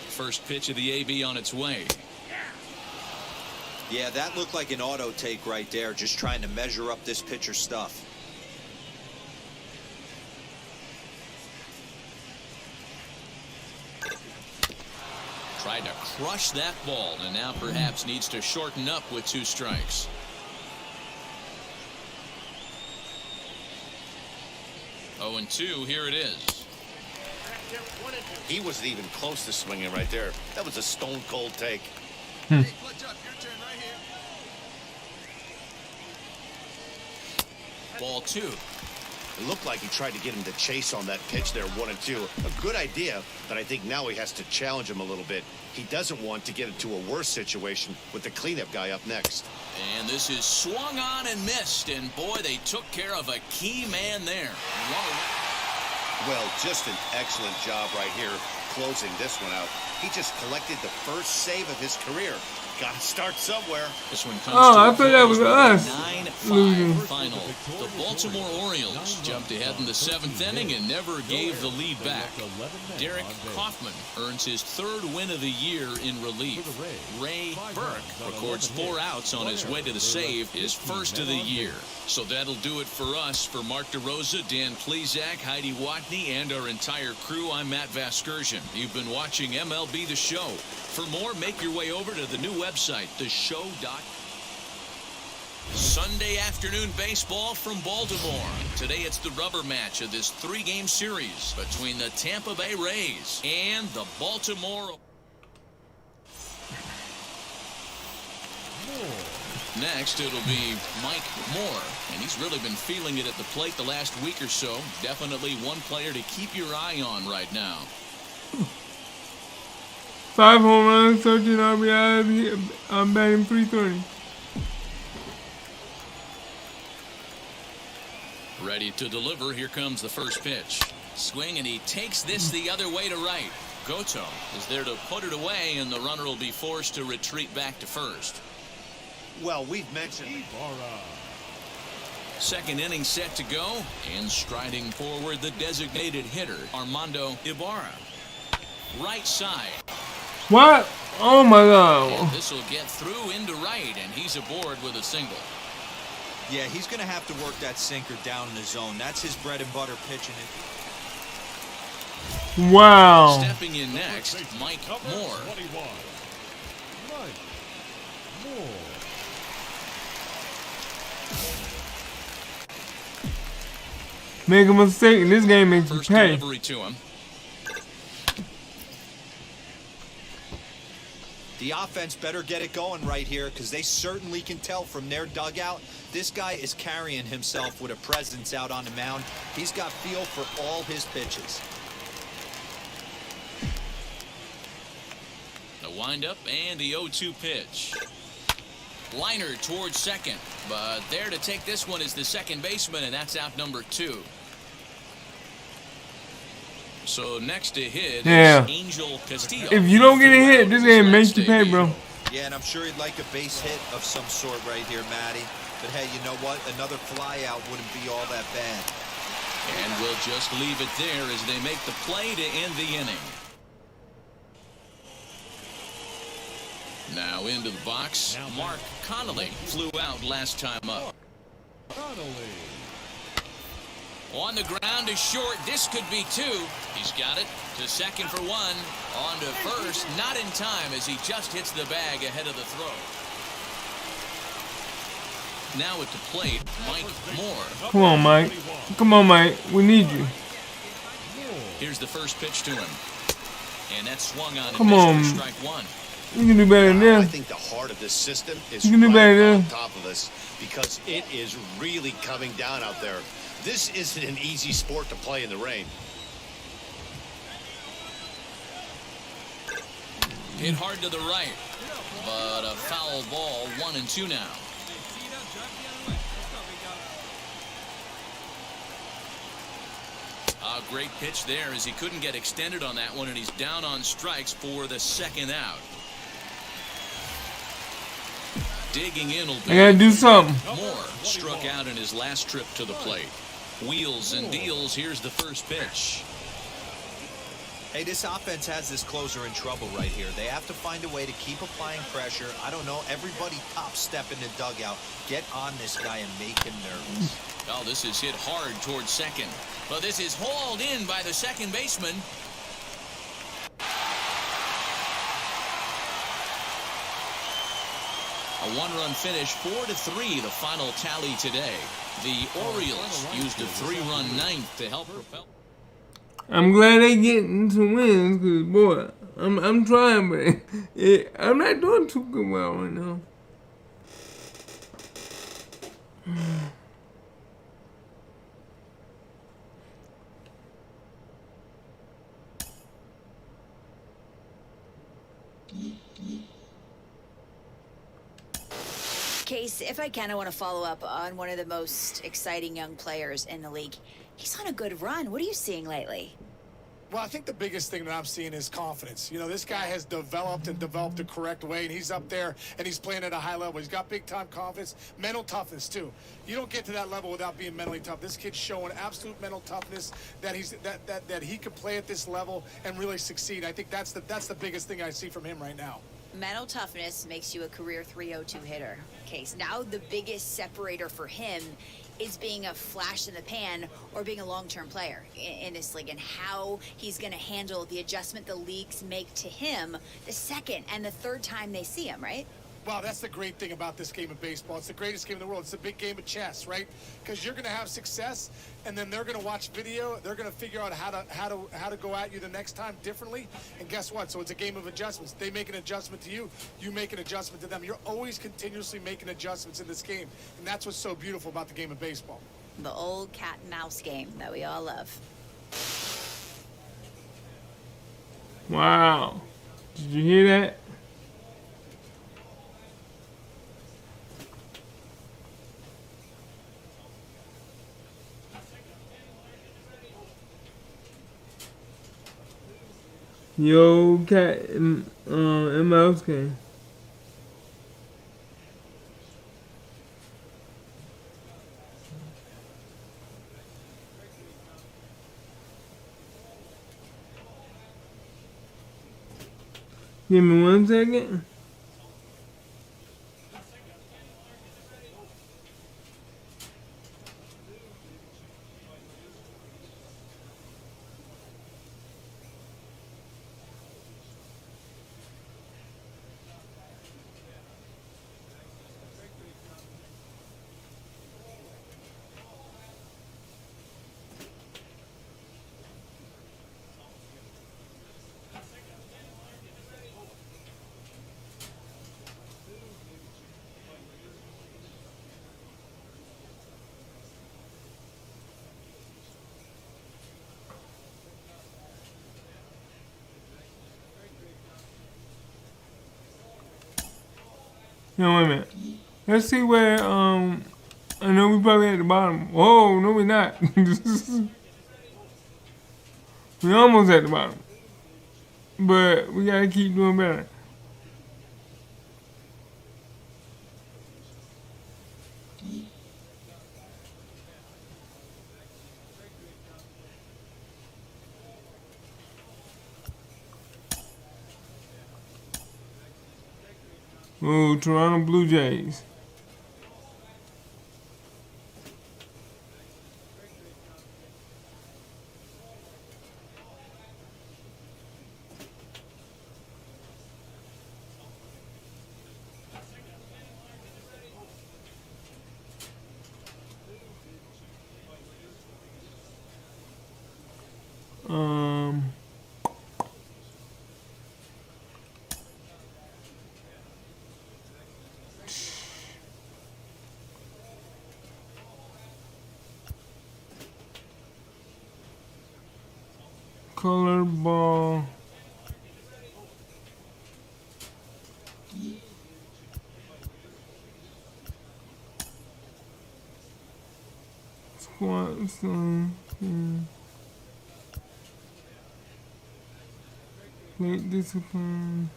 First pitch of the AB on its way. Yeah, that looked like an auto take right there, just trying to measure up this pitcher's stuff. Tried to crush that ball, and now perhaps needs to shorten up with 2 strikes. Oh, and 2, here it is. He wasn't even close to swinging right there. That was a stone-cold take. Ball 2. It looked like he tried to get him to chase on that pitch there, 1-2. A good idea, but I think now he has to challenge him a little bit. He doesn't want to get into a worse situation with the cleanup guy up next. And this is swung on and missed, and boy, they took care of a key man there. Well, just an excellent job right here closing this one out. He just collected the first save of his career. Got to start somewhere. This one comes Oh, to I a thought that was close us. with a 9-5 final. The Baltimore Orioles jumped ahead in the 7th inning and never gave the lead back. Derek Kaufman earns his 3rd win of the year in relief. Ray Burke records 4 outs on his way to the save, his first of the year. So that'll do it for us. For Mark DeRosa, Dan Plezak, Heidi Watney, and our entire crew, I'm Matt Vasgersian. You've been watching MLB The Show. For more, make your way over to the new website, theshow.com. Sunday afternoon baseball from Baltimore. Today it's the rubber match of this 3-game series between the Tampa Bay Rays and the Baltimore. Next, it'll be Mike Moore, and he's really been feeling it at the plate the last week or so. Definitely one player to keep your eye on right now. 5 home runs, 13 RBIs. I'm batting .330. Ready to deliver. Here comes the first pitch. Swing, and he takes this the other way to right. Goto is there to put it away, and the runner will be forced to retreat back to first. Well, we've mentioned Second inning set to go, and striding forward the designated hitter, Armando Ibarra. Right side. What? Oh my God. This will get through into right, and he's aboard with a single. Yeah, he's going to have to work that sinker down in the zone. That's his bread and butter pitching. Wow. Stepping in next, Mike Moore. 21. Mike Moore. Make a mistake and this game makes you First pay. delivery to him. The offense better get it going right here because they certainly can tell from their dugout this guy is carrying himself with a presence out on the mound. He's got feel for all his pitches. The windup and the 0-2 pitch. Liner towards second, but there to take this one is the second baseman, and that's out number 2. So next to hit Yeah. is Angel Castillo. If you don't get a hit, this game makes you pay, bro. Yeah, and I'm sure he'd like a base hit of some sort right here, Matty. But hey, you know what? Another fly out wouldn't be all that bad. And we'll just leave it there as they make the play to end the inning. Now into the box, Mark Connolly flew out last time up. Connolly. On the ground is short. This could be 2. He's got it to second for 1. On to first, not in time as he just hits the bag ahead of the throw. Now at the plate, Mike Moore. Come on, Mike. Come on, Mike. We need you. Here's the first pitch to him. And that's swung on. Come on. Strike 1. You can do better than I this. think the heart of this system is You can do better right than on this. top of us because it is really coming down out there. This isn't an easy sport to play in the rain. Hit hard to the right, but a foul ball. 1-2 now. A great pitch there as he couldn't get extended on that one, and he's down on strikes for the second out. Digging in will be. I gotta do something. Moore struck out in his last trip to the plate. Wheels and deals. Here's the first pitch. Hey, this offense has this closer in trouble right here. They have to find a way to keep applying pressure. I don't know. Everybody top step in the dugout. Get on this guy and make him nervous. Oh, this is hit hard towards second. But this is hauled in by the second baseman. A one-run finish, 4-3, the final tally today. The Orioles used a 3-run ninth to help propel. I'm glad they getting some wins, cause boy, I'm trying, but I'm not doing too good well right now. Case, if I can, I want to follow up on one of the most exciting young players in the league. He's on a good run. What are you seeing lately? Well, I think the biggest thing that I'm seeing is confidence. You know, this guy has developed the correct way, and he's up there, and he's playing at a high level. He's got big-time confidence, mental toughness, too. You don't get to that level without being mentally tough. This kid's showing absolute mental toughness that he can play at this level and really succeed. I think that's the biggest thing I see from him right now. Mental toughness makes you a career 302 hitter. Case, now the biggest separator for him is being a flash in the pan or being a long-term player in this league, and how he's going to handle the adjustment the leagues make to him the second and the third time they see him, right? Well, that's the great thing about this game of baseball. It's the greatest game in the world. It's a big game of chess, right? Because you're going to have success, and then they're going to watch video. They're going to figure out how to go at you the next time differently. And guess what? So it's a game of adjustments. They make an adjustment to you. You make an adjustment to them. You're always continuously making adjustments in this game, and that's what's so beautiful about the game of baseball. The old cat and mouse game that we all love. Wow. Did you hear that? Yo, cat and mouse game. Give me 1 second. No, wait a minute. Let's see where, I know we probably at the bottom. Whoa, no, we're not. We almost at the bottom. But we gotta keep doing better. Ooh, Toronto Blue Jays. Color ball. Squat, plate discipline.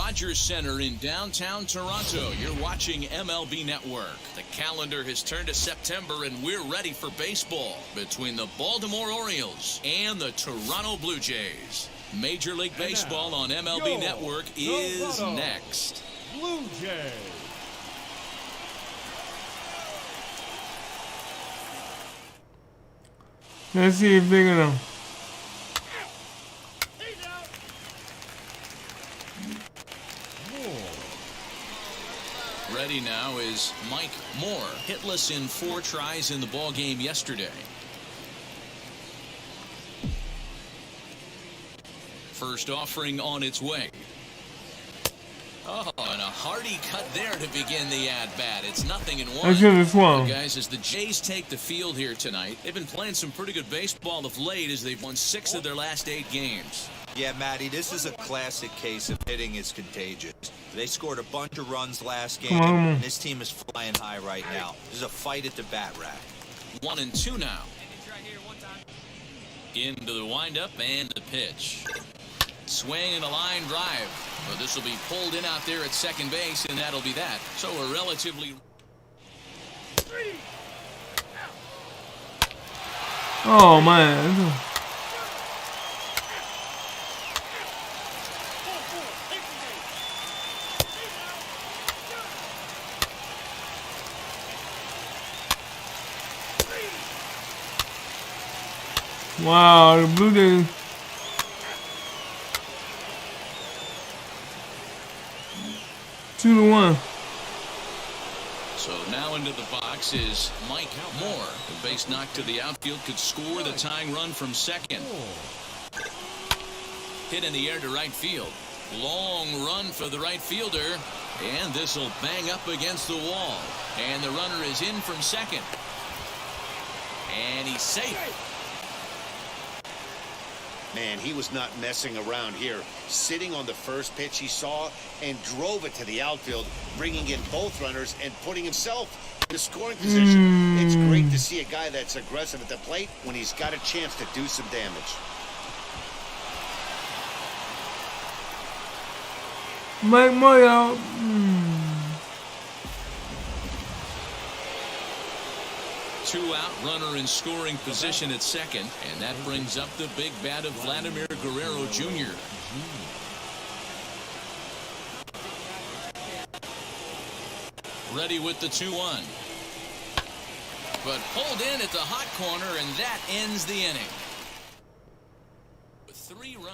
Rogers Center in downtown Toronto. You're watching MLB Network. The calendar has turned to September, and we're ready for baseball between the Baltimore Orioles and the Toronto Blue Jays. Major League Baseball on MLB Network is next. Blue Jays. Let's see if they're gonna. Ready now is Mike Moore, hitless in 4 tries in the ball game yesterday. First offering on its way. Oh, and a hearty cut there to begin the at-bat. It's 0-1. I should have swung. Guys, as the Jays take the field here tonight, they've been playing some pretty good baseball of late as they've won 6 of their last 8 games. Yeah, Matty, this is a classic case of hitting is contagious. They scored a bunch of runs last game, and this team is flying high right now. This is a fight at the bat rack. 1-2 now. Into the windup and the pitch. Swing and a line drive. But this will be pulled in out there at second base, and that'll be that. So a relatively... Oh, man. Wow, the Blue Jays. Two to one. So now into the box is Mike Moore. The base knock to the outfield could score the tying run from second. Hit in the air to right field. Long run for the right fielder. And this will bang up against the wall. And the runner is in from second. And he's safe. Man, he was not messing around here. Sitting on the first pitch he saw and drove it to the outfield, bringing in both runners and putting himself in a scoring position. It's great to see a guy that's aggressive at the plate when he's got a chance to do some damage. Mike Moore. 2 out, runner in scoring position at second, and that brings up the big bat of Vladimir Guerrero Jr. Ready with the 2-1. But pulled in at the hot corner, and that ends the inning. With 3 runs.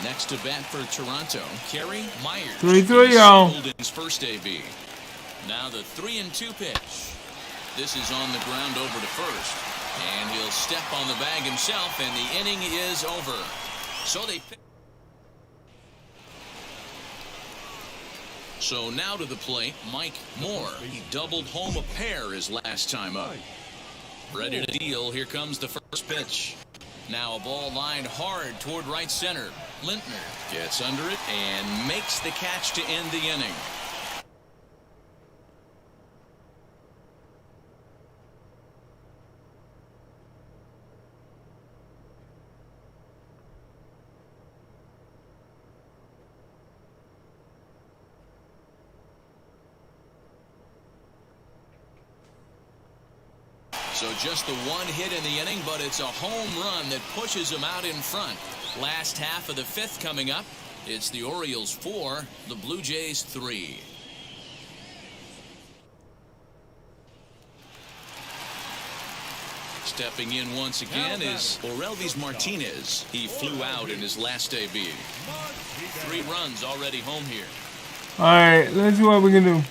Next to bat for Toronto, Kerry Myers. 3-3, y'all. In his first AB. Now the 3-2 pitch. This is on the ground over to first. And he'll step on the bag himself, and the inning is over. So they pick. So now to the plate, Mike Moore. He doubled home a pair his last time up. Ready to deal. Here comes the first pitch. Now a ball lined hard toward right center. Lintner gets under it and makes the catch to end the inning. So just the 1 hit in the inning, but it's a home run that pushes him out in front. Last half of the 5th coming up. It's the Orioles 4, the Blue Jays 3. Stepping in once again is Orelvis Martinez. He flew out in his last AB. 3 runs already home here. All right, let's see what we can do.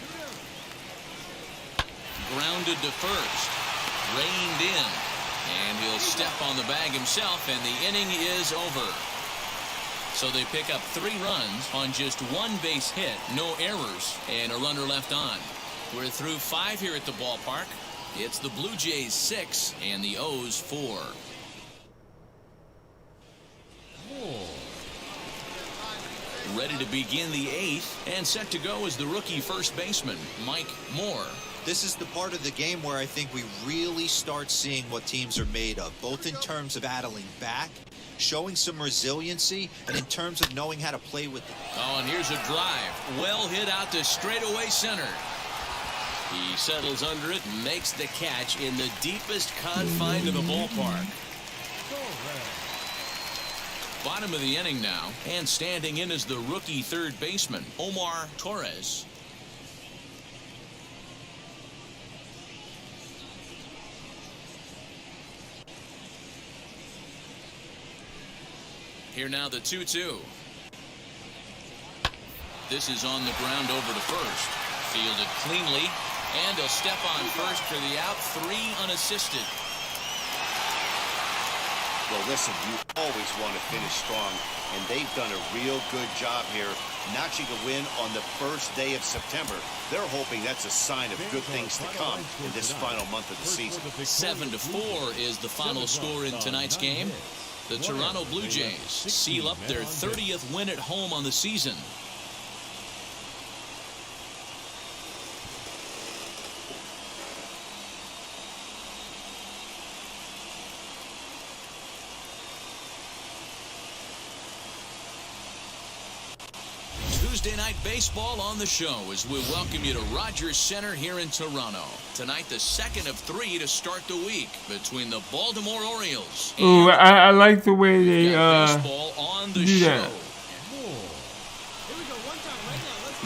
Grounded to first. Reined in, and he'll step on the bag himself, and the inning is over. So they pick up 3 runs on just 1 base hit, no errors, and a runner left on. We're through 5 here at the ballpark. It's the Blue Jays 6 and the O's 4. Ready to begin the 8th, and set to go is the rookie first baseman, Mike Moore. This is the part of the game where I think we really start seeing what teams are made of, both in terms of battling back, showing some resiliency, and in terms of knowing how to play with it. Oh, and here's a drive. Well hit out to straightaway center. He settles under it and makes the catch in the deepest confine of the ballpark. Bottom of the inning now, and standing in is the rookie third baseman, Omar Torres. Here now the 2-2. This is on the ground over to first. Fielded cleanly, and a step on first for the out. 3 unassisted. Well, listen, you always want to finish strong, and they've done a real good job here, notching a win on the first day of September. They're hoping that's a sign of good things to come in this final month of the season. 7-4 is the final score in tonight's game. The Toronto Blue Jays seal up their 30th win at home on the season. Tuesday night baseball on the show as we welcome you to Rogers Center here in Toronto. Tonight, the second of 3 to start the week between the Baltimore Orioles. Ooh, I like the way they baseball on the do show. that.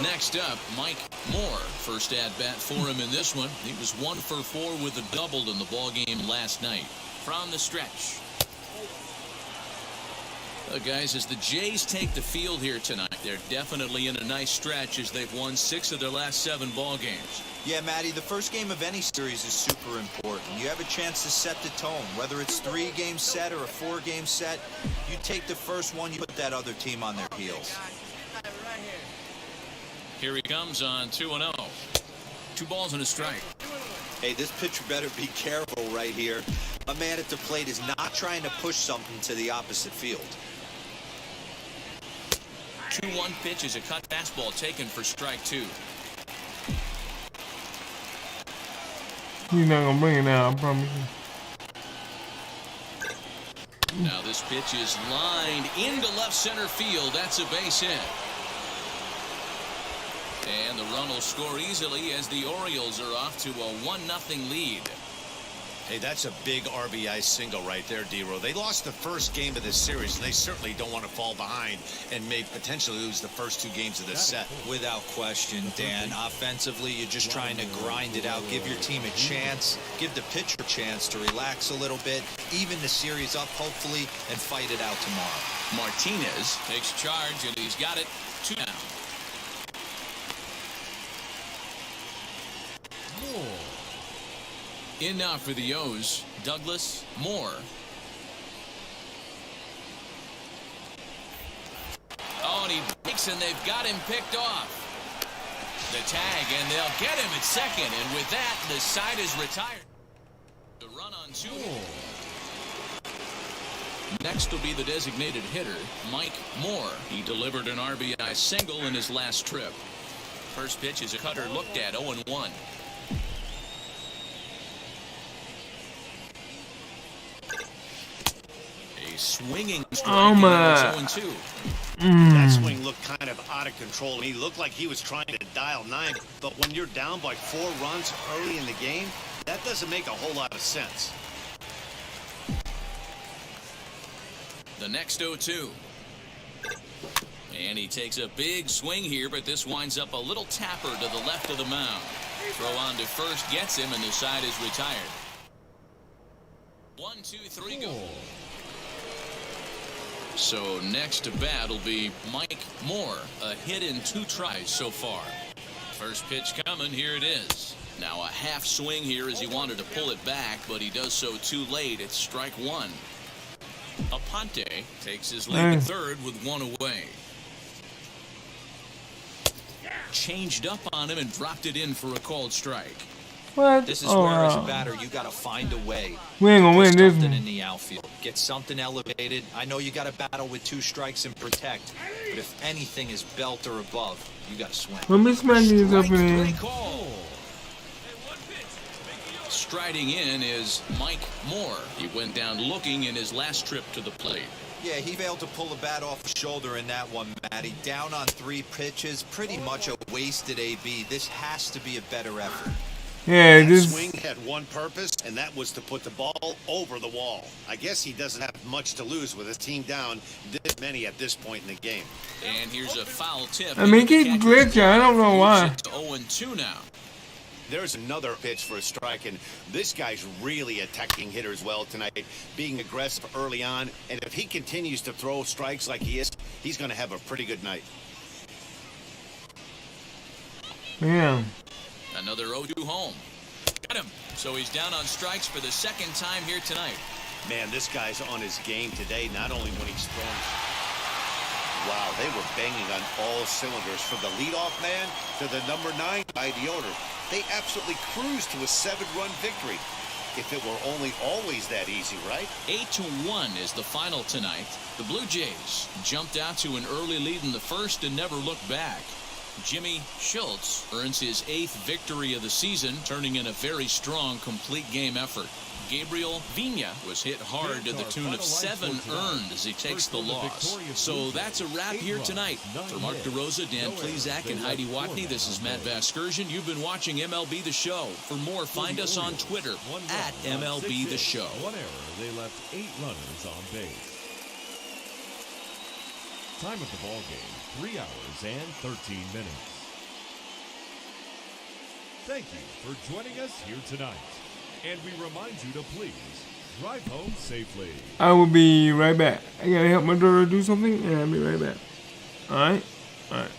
Next up, Mike Moore. First at bat for him in this one. He was 1 for 4 with a double in the ball game last night. From the stretch. Guys, as the Jays take the field here tonight, they're definitely in a nice stretch as they've won 6 of their last 7 ball games. Yeah, Matty, the first game of any series is super important. You have a chance to set the tone. Whether it's 3-game set or a 4-game set, you take the first one, you put that other team on their heels. Here he comes on 2-0. 2 balls and a strike. Hey, this pitcher better be careful right here. A man at the plate is not trying to push something to the opposite field. 2-1 pitch is a cut fastball taken for strike 2. He's not gonna bring it down, I promise you. Now this pitch is lined into left center field. That's a base hit. And the run will score easily as the Orioles are off to a 1-0 lead. Hey, that's a big RBI single right there, D-Row. They lost the first game of this series, and they certainly don't want to fall behind and may potentially lose the first 2 games of this set. Without question, Dan. Offensively, you're just trying to grind it out, give your team a chance, give the pitcher a chance to relax a little bit, even the series up, hopefully, and fight it out tomorrow. Martinez takes charge, and he's got it 2 down. In now for the O's, Douglas Moore. Oh, and he breaks, and they've got him picked off. The tag, and they'll get him at second, and with that, the side is retired. The run on 2. Next will be the designated hitter, Mike Moore. He delivered an RBI single in his last trip. First pitch is a cutter looked at, 0-1. Swinging strike. Oh my. 0-2. That swing looked kind of out of control. He looked like he was trying to dial 9, but when you're down by 4 runs early in the game, that doesn't make a whole lot of sense. The next 0-2. And he takes a big swing here, but this winds up a little tapper to the left of the mound. Throw on to first gets him, and the side is retired. 1, 2, 3, go. So next to bat will be Mike Moore. A hit in 2 tries so far. First pitch coming. Here it is. Now a half swing here as he wanted to pull it back, but he does so too late. It's strike 1. Aponte takes his lead at third with 1 away. Changed up on him and dropped it in for a called strike. What? This is where, as a batter, you got to find a way. We ain't gonna win this something one. in the outfield. Get something elevated. I know you got to battle with 2 strikes and protect, but if anything is belt or above, you got to swing. Let me smack these up in Strike here. 3 call. striding in is Mike Moore. He went down looking in his last trip to the plate. Yeah, he failed to pull the bat off his shoulder in that one, Matty. Down on 3 pitches, pretty much a wasted AB. This has to be a better effort. Yeah, That this swing had one purpose, and that was to put the ball over the wall. I guess he doesn't have much to lose with his team down this many at this point in the game. And here's a foul tip. I mean, he keeps glitching. I don't know why. It's 0-2 now. There's another pitch for a strike, and this guy's really attacking hitters well tonight, being aggressive early on, and if he continues to throw strikes like he is, he's going to have a pretty good night. Yeah. Another 0-2 home. Got him. So he's down on strikes for the second time here tonight. Man, this guy's on his game today, not only when he's throwing. Wow, they were banging on all cylinders, from the leadoff man to the number 9 guy, the owner. They absolutely cruised to a 7-run victory. If it were only always that easy, right? 8-1 is the final tonight. The Blue Jays jumped out to an early lead in the first and never looked back. Jimmy Schultz earns his 8th victory of the season, turning in a very strong complete game effort. Gabriel Vina was hit hard to the tune of 7 earned as he takes the loss. So that's a wrap here tonight. For Mark DeRosa, Dan Plezak, and Heidi Watney, this is Matt Vasgersian. You've been watching MLB The Show. For more, find us on Twitter at MLB The Show. One error, they left 8 runners on base. Time of the ball game, 3 hours and 13 minutes. Thank you for joining us here tonight. And we remind you to please drive home safely. I will be right back. I gotta help my daughter do something, and I'll be right back. Alright? Alright.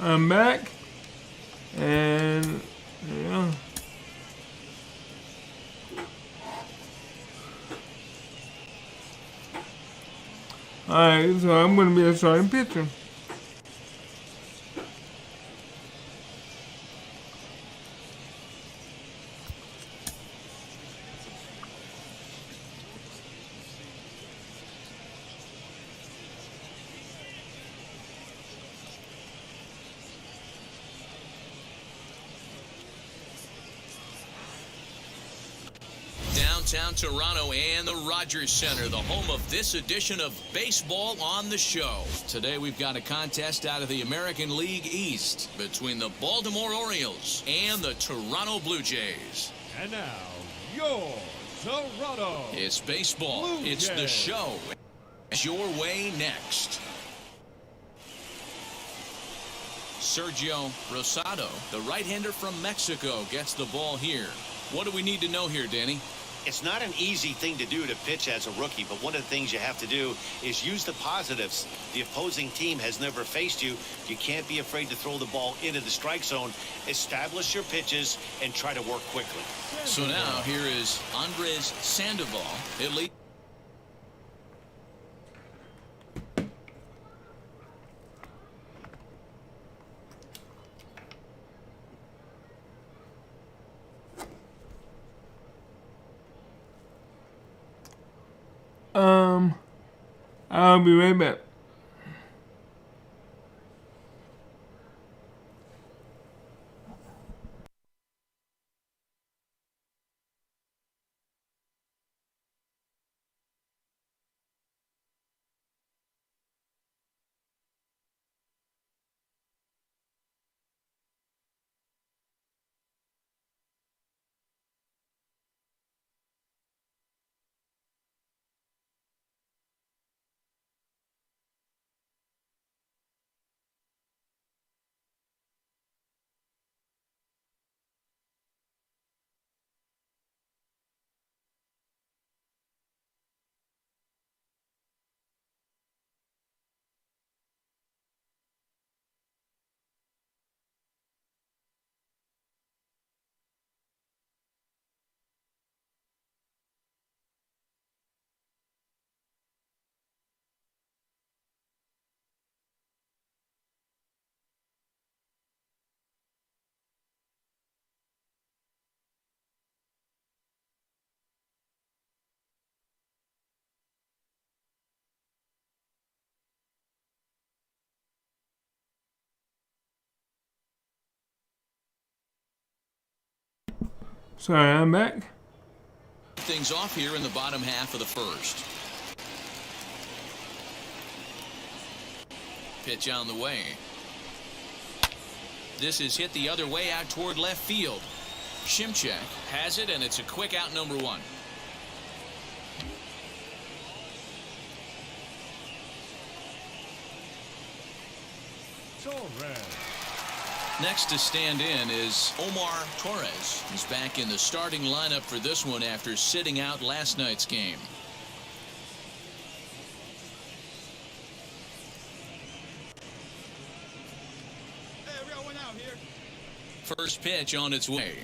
I'm back. And yeah. Alright, so I'm going to be a starting pitcher. Downtown Toronto and the Rogers Center, the home of this edition of Baseball on the Show. Today we've got a contest out of the American League East between the Baltimore Orioles and the Toronto Blue Jays. And now, your Toronto. It's baseball. Blue It's the Jays. show. It's your way next. Sergio Rosado, the right-hander from Mexico, gets the ball here. What do we need to know here, Danny? It's not an easy thing to do to pitch as a rookie, but one of the things you have to do is use the positives. The opposing team has never faced you. You can't be afraid to throw the ball into the strike zone. Establish your pitches and try to work quickly. So now here is Andres Sandoval. It leads. I'll be right back. Sorry, I'm back. Things off here in the bottom half of the first. Pitch on the way. This is hit the other way out toward left field. Shimchak has it, and it's a quick out, number one. Torres. Next to stand in is Omar Torres. He's back in the starting lineup for this one after sitting out last night's game. First pitch on its way.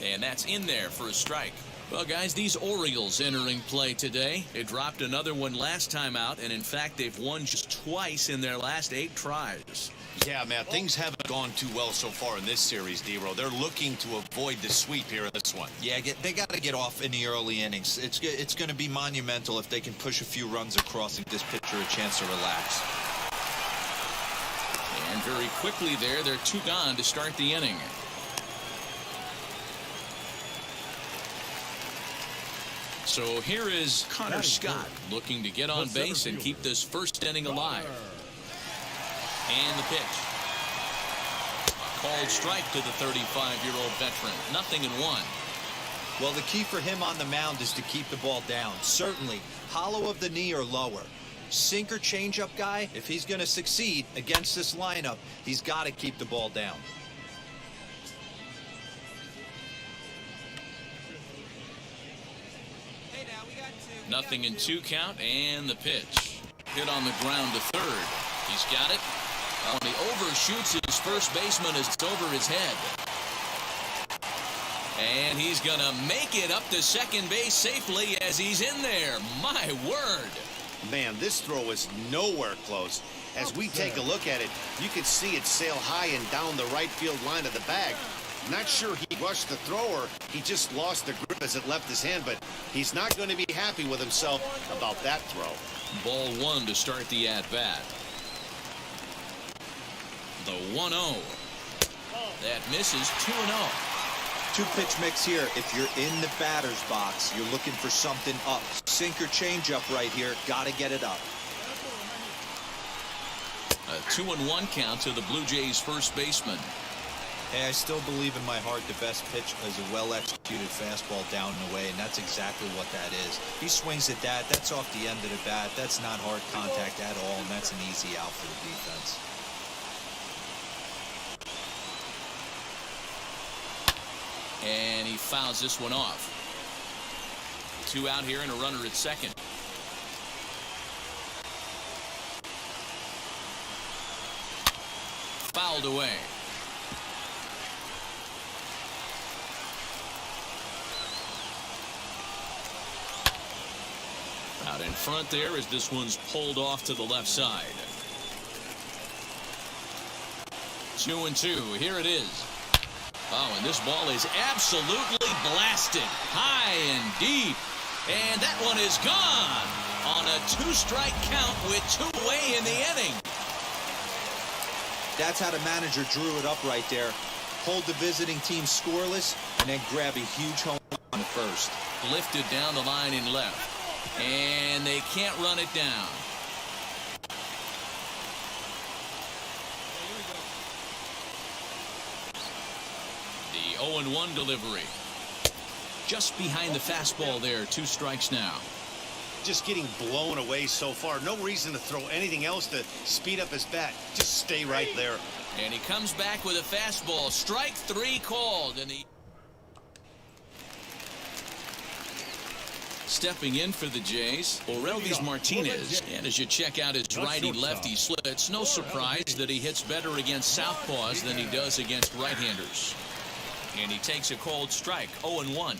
And that's in there for a strike. Well, guys, these Orioles entering play today. They dropped another one last time out, and in fact, they've won just twice in their last 8 tries. Yeah, man, things haven't gone too well so far in this series, D-Row. They're looking to avoid the sweep here in this one. Yeah, they got to get off in the early innings. It's going to be monumental if they can push a few runs across and give this pitcher a chance to relax. And very quickly there, they're 2 gone to start the inning. So here is Connor Scott looking to get on base and keep this first inning alive. And the pitch. Called strike to the 35-year-old veteran. 0-1. Well, the key for him on the mound is to keep the ball down. Certainly, hollow of the knee or lower. Sinker changeup guy, if he's going to succeed against this lineup, he's got to keep the ball down. Nothing in 2 count, and the pitch. Hit on the ground to third. He's got it. When he overshoots his first baseman, it's over his head. And he's going to make it up to second base safely as he's in there. My word. Man, this throw is nowhere close. As we take a look at it, you can see it sail high and down the right field line of the bag. Not sure he rushed the throw or he just lost the grip as it left his hand, but he's not going to be happy with himself about that throw. Ball one to start the at-bat. The 1-0. That misses 2-0. Two-pitch mix here. If you're in the batter's box, you're looking for something up. Sinker changeup right here. Got to get it up. A 2-1 count to the Blue Jays' first baseman. Hey, I still believe in my heart the best pitch is a well-executed fastball down and away, and that's exactly what that is. He swings at that. That's off the end of the bat. That's not hard contact at all, and that's an easy out for the defense. And he fouls this one off. 2 out here and a runner at second. Fouled away. Out in front there as this one's pulled off to the left side. 2-2. Here it is. Oh, and this ball is absolutely blasted. High and deep. And that one is gone on a 2-strike count with 2 away in the inning. That's how the manager drew it up right there. Hold the visiting team scoreless and then grab a huge home run on the first. Lifted down the line in left. And they can't run it down. The 0-1 delivery. Just behind the fastball there. 2 strikes now. Just getting blown away so far. No reason to throw anything else to speed up his bat. Just stay right there. And he comes back with a fastball. Strike 3 called. And stepping in for the Jays, Orioles Martinez. And as you check out his righty-lefty split, it's no surprise that he hits better against southpaws than he does against right-handers. And he takes a cold strike. 0-1.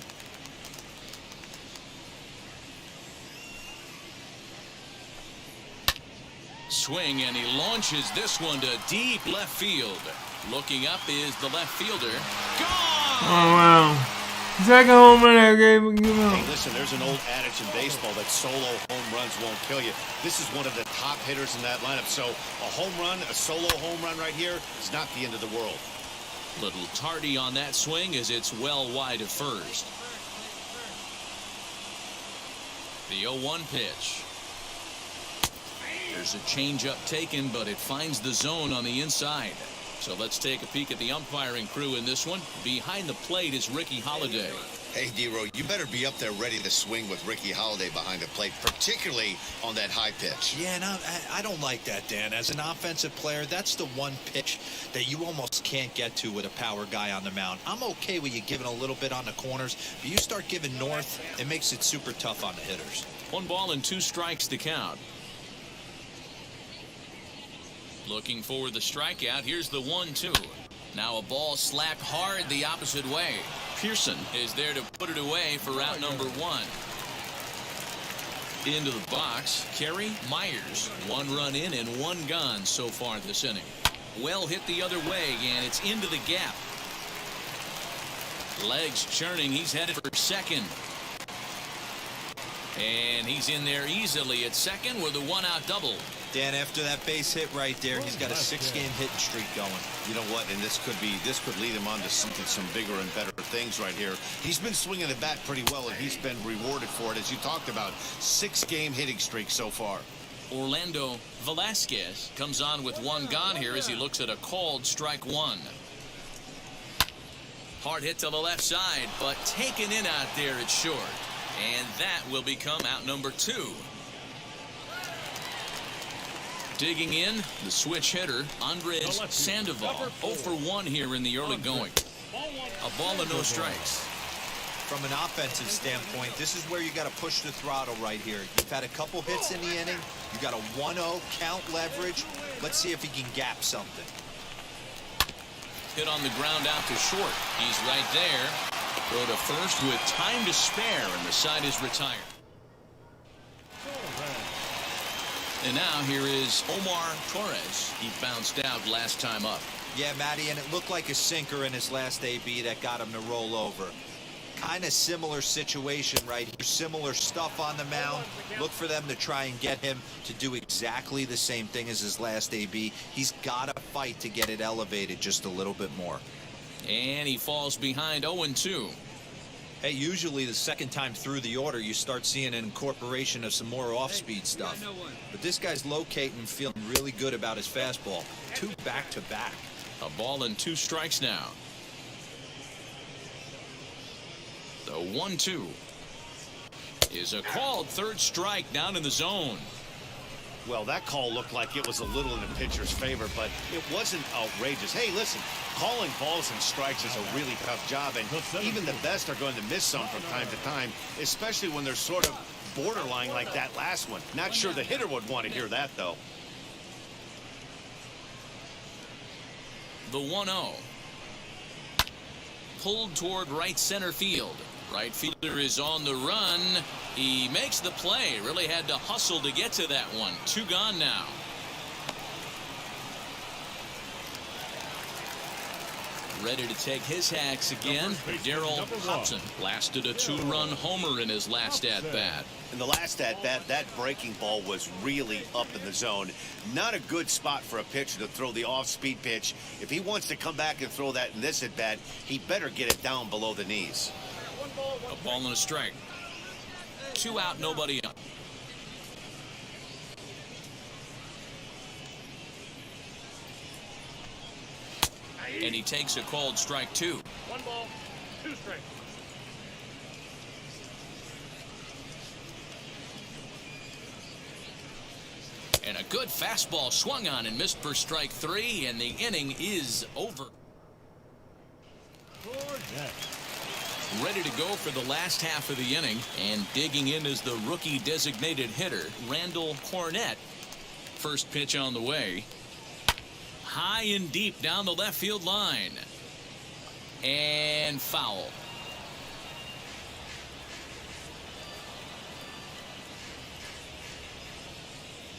Swing, and he launches this one to deep left field. Looking up is the left fielder. Gone! Oh, wow. Second home run I gave him. Hey, listen, there's an old adage in baseball that solo home runs won't kill you. This is one of the top hitters in that lineup. So a home run, a solo home run right here is not the end of the world. Little tardy on that swing as it's well wide of first. The 0-1 pitch. There's a changeup taken, but it finds the zone on the inside. So let's take a peek at the umpiring crew in this one. Behind the plate is Ricky Holiday. Hey, D-Row, you better be up there ready to swing with Ricky Holiday behind the plate, particularly on that high pitch. Yeah, and I don't like that, Dan. As an offensive player, that's the one pitch that you almost can't get to with a power guy on the mound. I'm okay with you giving a little bit on the corners, but you start giving north, it makes it super tough on the hitters. 1 ball and 2 strikes to count. Looking for the strikeout. Here's the 1-2. Now a ball slapped hard the opposite way. Pearson is there to put it away for out number 1. Into the box, Kerry Myers. 1 run in and 1 gone so far this inning. Well hit the other way, and it's into the gap. Legs churning. He's headed for second. And he's in there easily at second with a 1-out double. Dan, after that base hit right there, he's got a 6-game hitting streak going. You know what? And this could lead him on to some bigger and better things right here. He's been swinging the bat pretty well, and he's been rewarded for it, as you talked about. 6-game hitting streak so far. Orlando Velasquez comes on with 1 gone here as he looks at a called strike 1. Hard hit to the left side, but taken in out there at short. And that will become out number 2. Digging in, the switch hitter, Andres Sandoval. 0 for 1 here in the early going. A ball and no strikes. From an offensive standpoint, this is where you got to push the throttle right here. You've had a couple hits in the inning. You got a 1-0 count leverage. Let's see if he can gap something. Hit on the ground out to short. He's right there. Throw to first with time to spare, and the side is retired. And now here is Omar Torres. He bounced out last time up. Yeah, Matty, and it looked like a sinker in his last AB that got him to roll over. Kind of similar situation right here. Similar stuff on the mound. Look for them to try and get him to do exactly the same thing as his last AB. He's got to fight to get it elevated just a little bit more. And he falls behind 0-2. Hey, usually the second time through the order, you start seeing an incorporation of some more off-speed stuff. But this guy's locating, feeling really good about his fastball. 2 back-to-back. A ball and 2 strikes now. The 1-2 is a called third strike down in the zone. Well, that call looked like it was a little in the pitcher's favor, but it wasn't outrageous. Hey, listen, calling balls and strikes is a really tough job, and even the best are going to miss some from time to time, especially when they're sort of borderline like that last one. Not sure the hitter would want to hear that, though. The 1-0. Pulled toward right center field. Right fielder is on the run. He makes the play. Really had to hustle to get to that one. 2 gone now. Ready to take his hacks again. Daryl Hobson blasted a 2-run homer in his last at-bat. In the last at-bat, that breaking ball was really up in the zone. Not a good spot for a pitcher to throw the off-speed pitch. If he wants to come back and throw that in this at-bat, he better get it down below the knees. A ball and a strike. 2 out, nobody up. And he takes a called strike 2. 1 ball, 2 strikes. And a good fastball swung on and missed for strike 3, and the inning is over. Ready to go for the last half of the inning, and digging in is the rookie designated hitter, Randall Cornett. First pitch on the way. High and deep down the left field line. And foul.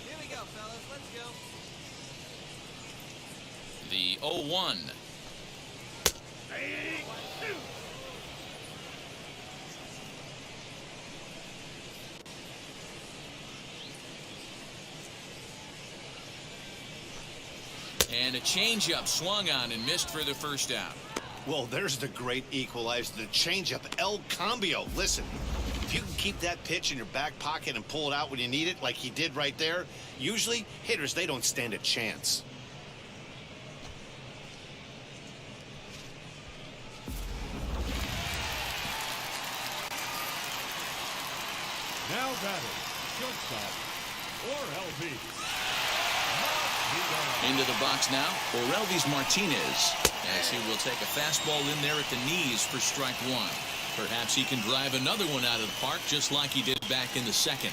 Here we go, fellas. Let's go. The 0-1. And a changeup swung on and missed for the first out. Well, there's the great equalizer, the changeup, El Cambio. Listen, if you can keep that pitch in your back pocket and pull it out when you need it, like he did right there, usually hitters, they don't stand a chance. Now batting, shortstop, Orioles. Into the box now, Orioles Martinez, as he will take a fastball in there at the knees for strike 1. Perhaps he can drive another one out of the park just like he did back in the second.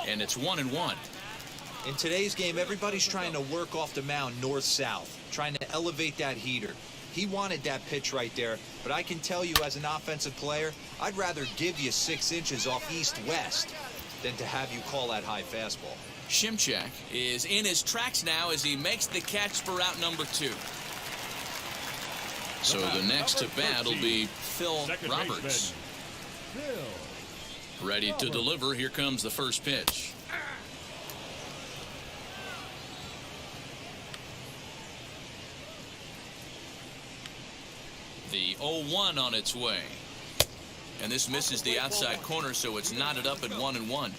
And it's 1-1. In today's game, everybody's trying to work off the mound north-south, trying to elevate that heater. He wanted that pitch right there, but I can tell you as an offensive player, I'd rather give you 6 inches off east-west than to have you call that high fastball. Shimchak is in his tracks now as he makes the catch for out number 2. So the next to bat will be Phil Roberts. Ready to deliver. Here comes the first pitch. The 0-1 on its way. And this misses the outside corner, so it's knotted up at 1-1.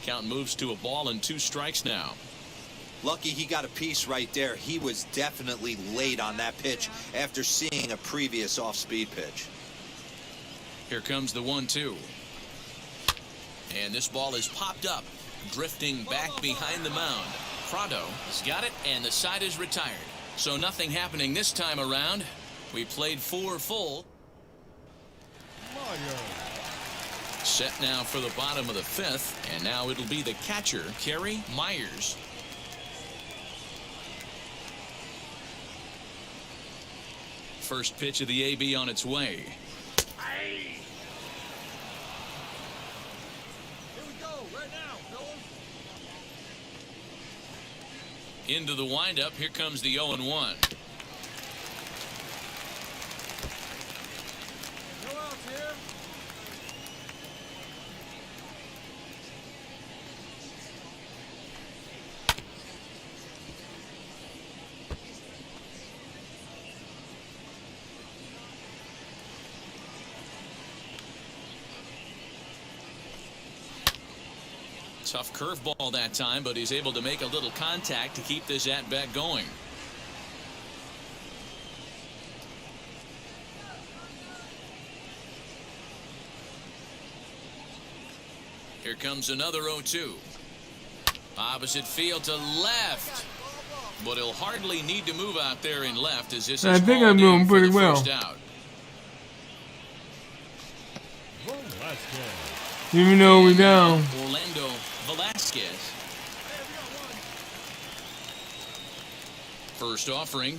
Count moves to a ball and 2 strikes now. Lucky he got a piece right there. He was definitely late on that pitch after seeing a previous off-speed pitch. Here comes the 1-2. And this ball is popped up, drifting back behind the mound. Prado has got it, and the side is retired. So nothing happening this time around. We played 4 full. Set now for the bottom of the 5th, and now it'll be the catcher, Kerry Myers. First pitch of the AB on its way. Into the windup. Here comes the 0-1. Tough curveball that time, but he's able to make a little contact to keep this at-bat going. Here comes another 0-2. Opposite field to left. But he'll hardly need to move out there in left as this is I think I'm doing pretty well. Out. Even though we're down. Orlando Velasquez. First offering.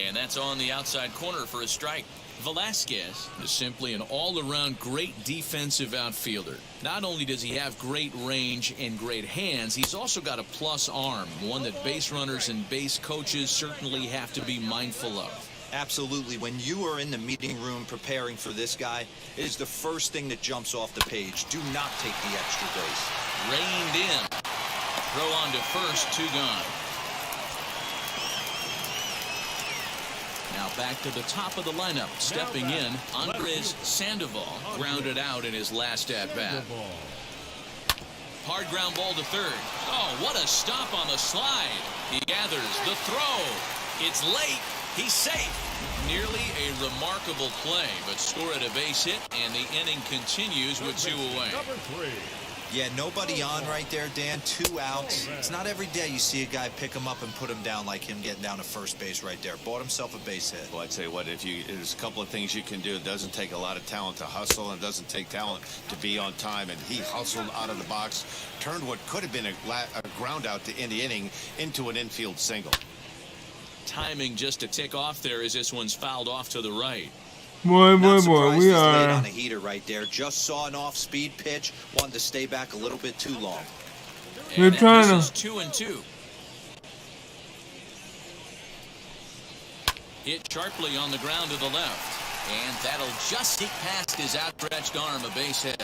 And that's on the outside corner for a strike. Velasquez is simply an all-around great defensive outfielder. Not only does he have great range and great hands, he's also got a plus arm, one that base runners and base coaches certainly have to be mindful of. Absolutely. When you are in the meeting room preparing for this guy, it is the first thing that jumps off the page. Do not take the extra base. Reined in. Throw on to first, 2 gone. Now back to the top of the lineup. Stepping in, Andres Sandoval grounded out in his last at-bat. Hard ground ball to third. Oh, what a stop on the slide. He gathers the throw. It's late. He's safe. Nearly a remarkable play, but score at a base hit, and the inning continues with 2 away. Yeah, nobody on right there, Dan. 2 outs. It's not every day you see a guy pick him up and put him down like him getting down to first base right there. Bought himself a base hit. Well, I'd say what, there's a couple of things you can do. It doesn't take a lot of talent to hustle, and it doesn't take talent to be on time. And he hustled out of the box, turned what could have been a ground out to end the inning into an infield single. Timing just to tick off there as this one's fouled off to the right. Boy, we are on a heater right there. Just saw an off-speed pitch. Wanted to stay back a little bit too long. We're trying to 2-2. Hit sharply on the ground to the left, and that'll just sneak past his outstretched arm, a base hit.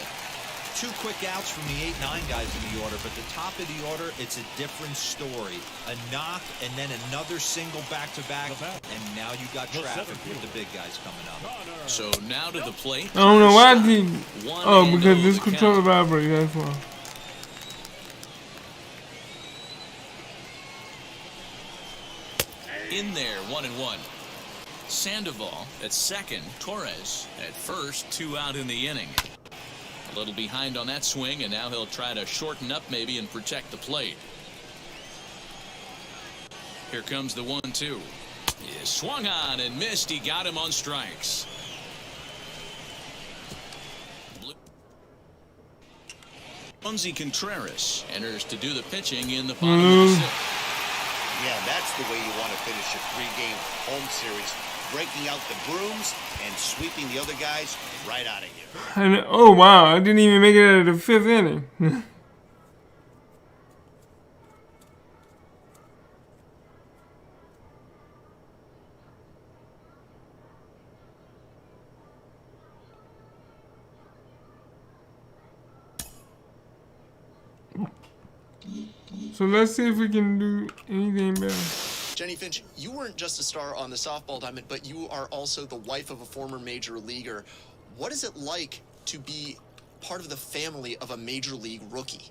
2 quick outs from the 8-9 guys in the order, but the top of the order, it's a different story. A knock and then another single back-to-back, and now you got traffic with the big guys coming up. So now to the plate. I don't know why I did. Oh, because this controller vibrates, that's why. In there, 1-1. Sandoval at second, Torres at first, 2 out in the inning. A little behind on that swing, and now he'll try to shorten up maybe and protect the plate. Here comes the 1-2. He swung on and missed. He got him on strikes. Bunzi Contreras enters to do the pitching in the bottom of the 6th. Yeah, that's the way you want to finish a 3-game home series. Breaking out the brooms and sweeping the other guys right out of here. And, oh, wow. I didn't even make it out of the 5th inning. So let's see if we can do anything better. Jenny Finch, you weren't just a star on the softball diamond, but you are also the wife of a former major leaguer. What is it like to be part of the family of a major league rookie?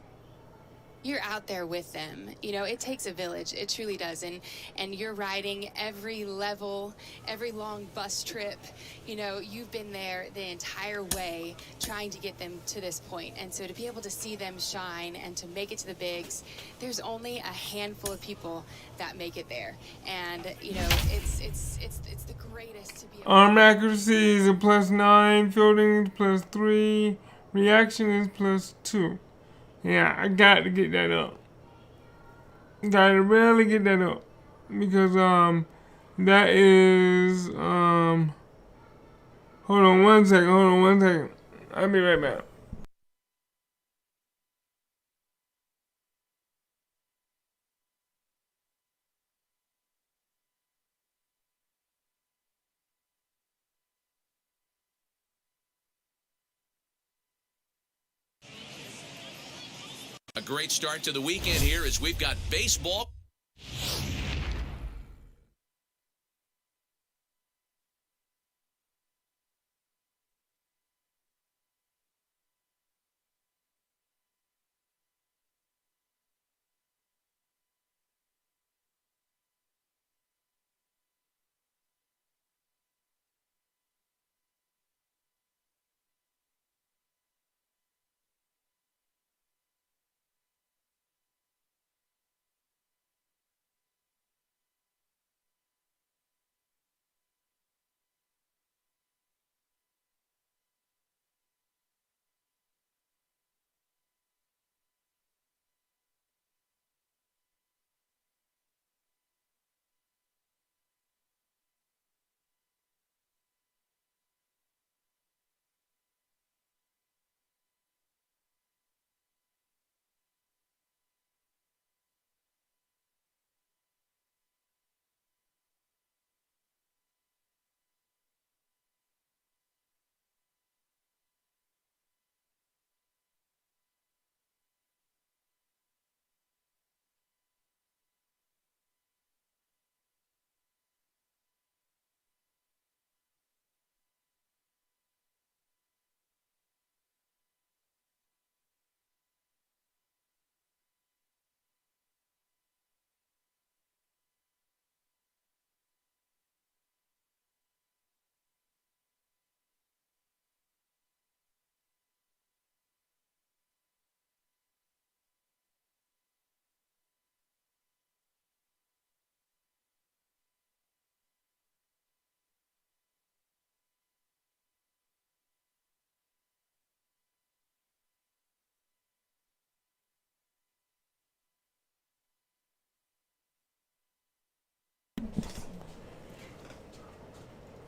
you're out there with them. You know, it takes a village. It truly does. And you're riding every level, every long bus trip. You know, you've been there the entire way trying to get them to this point. And so to be able to see them shine and to make it to the bigs, there's only a handful of people that make it there. And, you know, it's the greatest to be able Arm accuracy is a +9, fielding is +3, reaction is +2. Yeah, I got to get that up. Got to really get that up. Because, that is, hold on one second. I'll be right back. A great start to the weekend here as we've got baseball.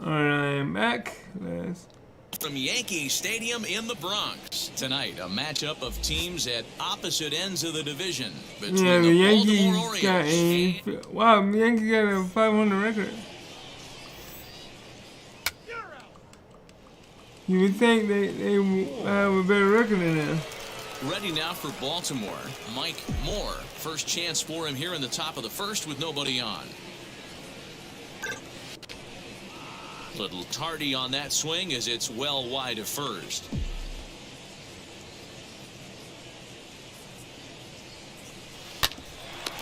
Alright, I'm back. From Yankee Stadium in the Bronx. Tonight, a matchup of teams at opposite ends of the division. Between the Baltimore Yankees got the Yankees got a 500 record. You would think they have a better record than that. Ready now for Baltimore. Mike Moore. First chance for him here in the top of the first with nobody on. Little tardy on that swing as it's well wide of first.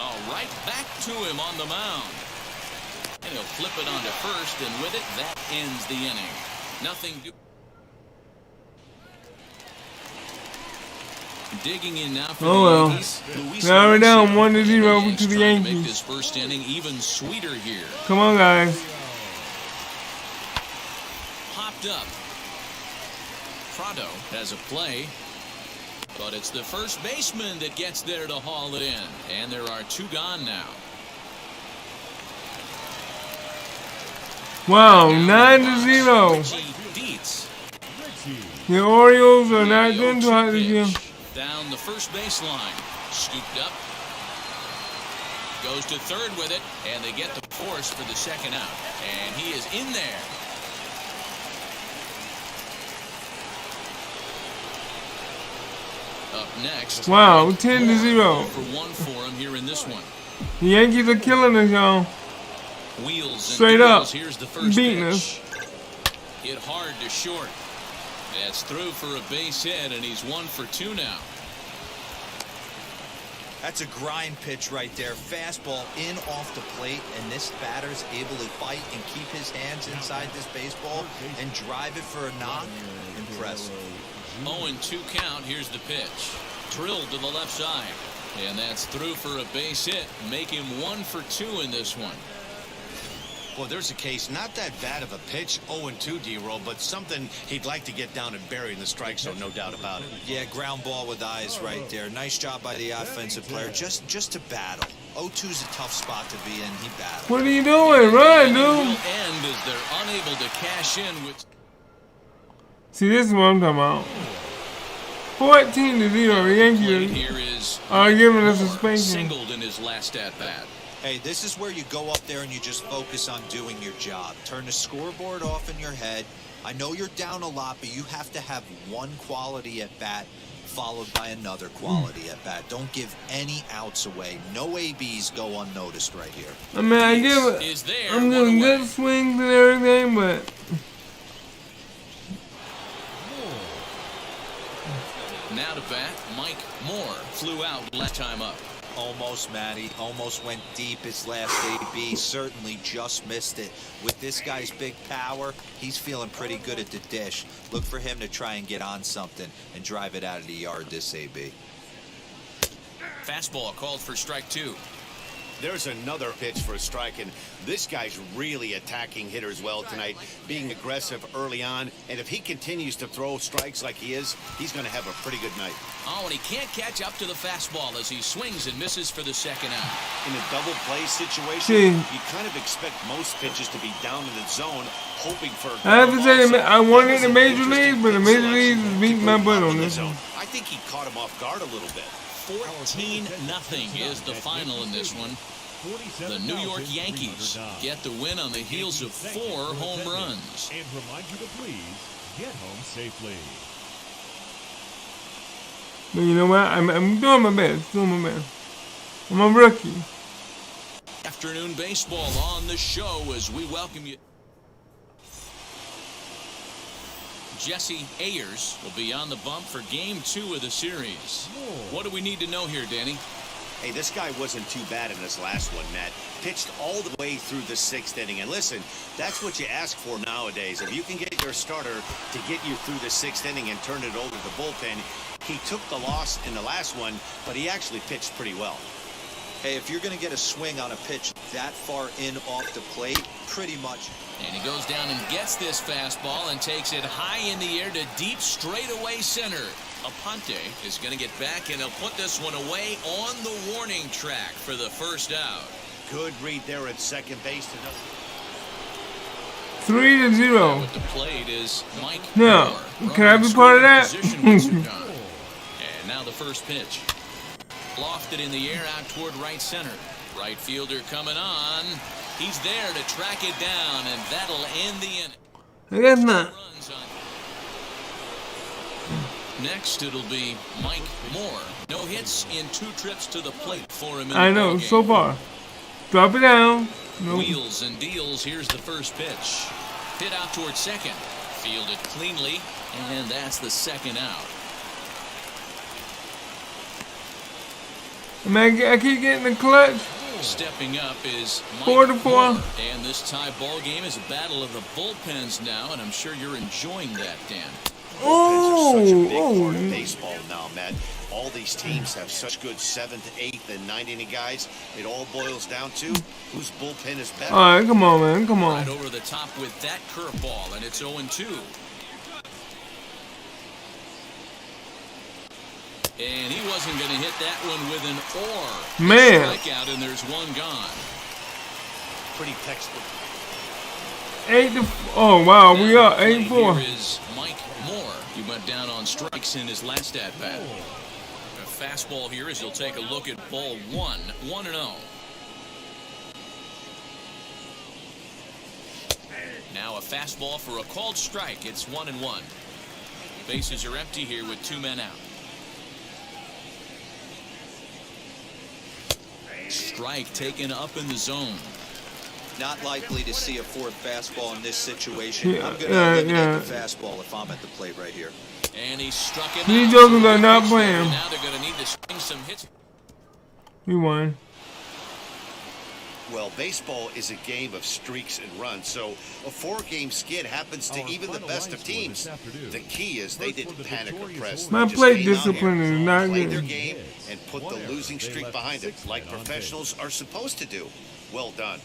All right, back to him on the mound. And he'll flip it onto first, and with it, that ends the inning. Nothing to... Digging in now for the Yankees. Now we're down 1-0 to the Yankees. Make this first inning even sweeter here. Come on, guys. Popped up. Prado has a play, but it's the first baseman that gets there to haul it in, and there are two gone now. Wow, 9-0. The Orioles are not doing too hot this year. Down the first baseline, scooped up, goes to third with it, and they get the force for the second out, and he is in there. Up next. Wow, 10-0. For one for him here in this one. The Yankees are killing us, y'all. Wheels straight up, here's the first beating pitch. us. Hit hard to short. That's through for a base hit, and he's 1 for 2 now. That's a grind pitch right there. Fastball in off the plate, and this batter's able to fight and keep his hands inside this baseball and drive it for a knock. Impressive. 0-2 count. Here's the pitch. Drilled to the left side. And that's through for a base hit. Make him 1 for 2 in this one. Well, there's a case, not that bad of a pitch, 0-2, D-Roll, but something he'd like to get down and bury in the strike zone, no doubt about it. Yeah, ground ball with eyes right there. Nice job by the offensive player, just to battle. 0-2's a tough spot to be in. He battled. What are you doing? Run, dude. Will end as they're unable to cash in with. See, this is what I'm talking about. 14-0. The Yankees are giving us a spanking. Singled in his last at bat. Hey, this is where you go up there and you just focus on doing your job. Turn the scoreboard off in your head. I know you're down a lot, but you have to have one quality at bat followed by another quality at bat. Don't give any outs away. No ABs go unnoticed right here. I mean, I give it. I'm doing good swings and everything, but. Now to bat, Mike Moore flew out last time up. Almost, Matty. Almost went deep his last AB. Certainly just missed it. With this guy's big power, he's feeling pretty good at the dish. Look for him to try and get on something and drive it out of the yard this AB. Fastball called for strike 2. There's another pitch for a strike, and this guy's really attacking hitters well tonight, being aggressive early on, and if he continues to throw strikes like he is, he's going to have a pretty good night. Oh, and he can't catch up to the fastball as he swings and misses for the second out. In a double play situation, you kind of expect most pitches to be down in the zone, hoping for. I have to say, I wanted the major leagues, but the major leagues is beating my butt on this one. I think he caught him off guard a little bit. 14-0 is the final in this one. The New York Yankees get the win on the heels of 4 home runs. And remind you to please get home safely. But you know what? I'm doing my best. I'm a rookie. Afternoon baseball on the show as we welcome you. Jesse Ayers will be on the bump for Game 2 of the series. What do we need to know here, Danny? Hey, this guy wasn't too bad in this last one, Matt. Pitched all the way through the 6th inning. And listen, that's what you ask for nowadays. If you can get your starter to get you through the 6th inning and turn it over to the bullpen, he took the loss in the last one, but he actually pitched pretty well. Hey, if you're going to get a swing on a pitch that far in off the plate, pretty much. And he goes down and gets this fastball and takes it high in the air to deep straightaway center. Aponte is going to get back, and he'll put this one away on the warning track for the first out. Good read there at second base. 3-0. With the plate is Mike Now, Moore. can I be part of that? And now the first pitch. Lofted in the air out toward right center. Right fielder coming on. He's there to track it down, and that'll end the inning. I guess not. Next, it'll be Mike Moore. No hits in 2 trips to the plate for him. I know, so far. Drop it down. Nope. Wheels and deals. Here's the first pitch. Hit out towards second. Fielded cleanly, and that's the second out. Man, I keep getting the clutch. Stepping up is Mike 4-4. Moore. And this tie ball game is a battle of the bullpens now, and I'm sure you're enjoying that, Dan. Bullpens are such a big part of baseball now, Matt. All these teams have such good 7th, 8th, and 9th inning guys. It all boils down to whose bullpen is better. All right, come on, man, come on. Right over the top with that curveball, and it's 0-2. And he wasn't going to hit that one with an or. Man. Strikeout, and there's one gone. Pretty textbook. 8-4. Oh, wow, we are 8-4. Here is Mike Moore. He went down on strikes in his last at-bat. A fastball here as he'll take a look at ball 1. 1-0. Now a fastball for a called strike. It's 1-1. Bases are empty here with 2 men out. Strike taken up in the zone. Not likely to see a 4th fastball in this situation. I'm going to eliminate the fastball if I'm at the plate right here. And he struck him These out. jokers are not playing. Now they're going to need to swing some hits. We won. Well, baseball is a game of streaks and runs, so a 4-game skid happens to even the best of teams. The key is they didn't panic or press. My They just plate came out discipline here, is not played their good. game, and put the losing streak behind it, like professionals are supposed to do. Well done.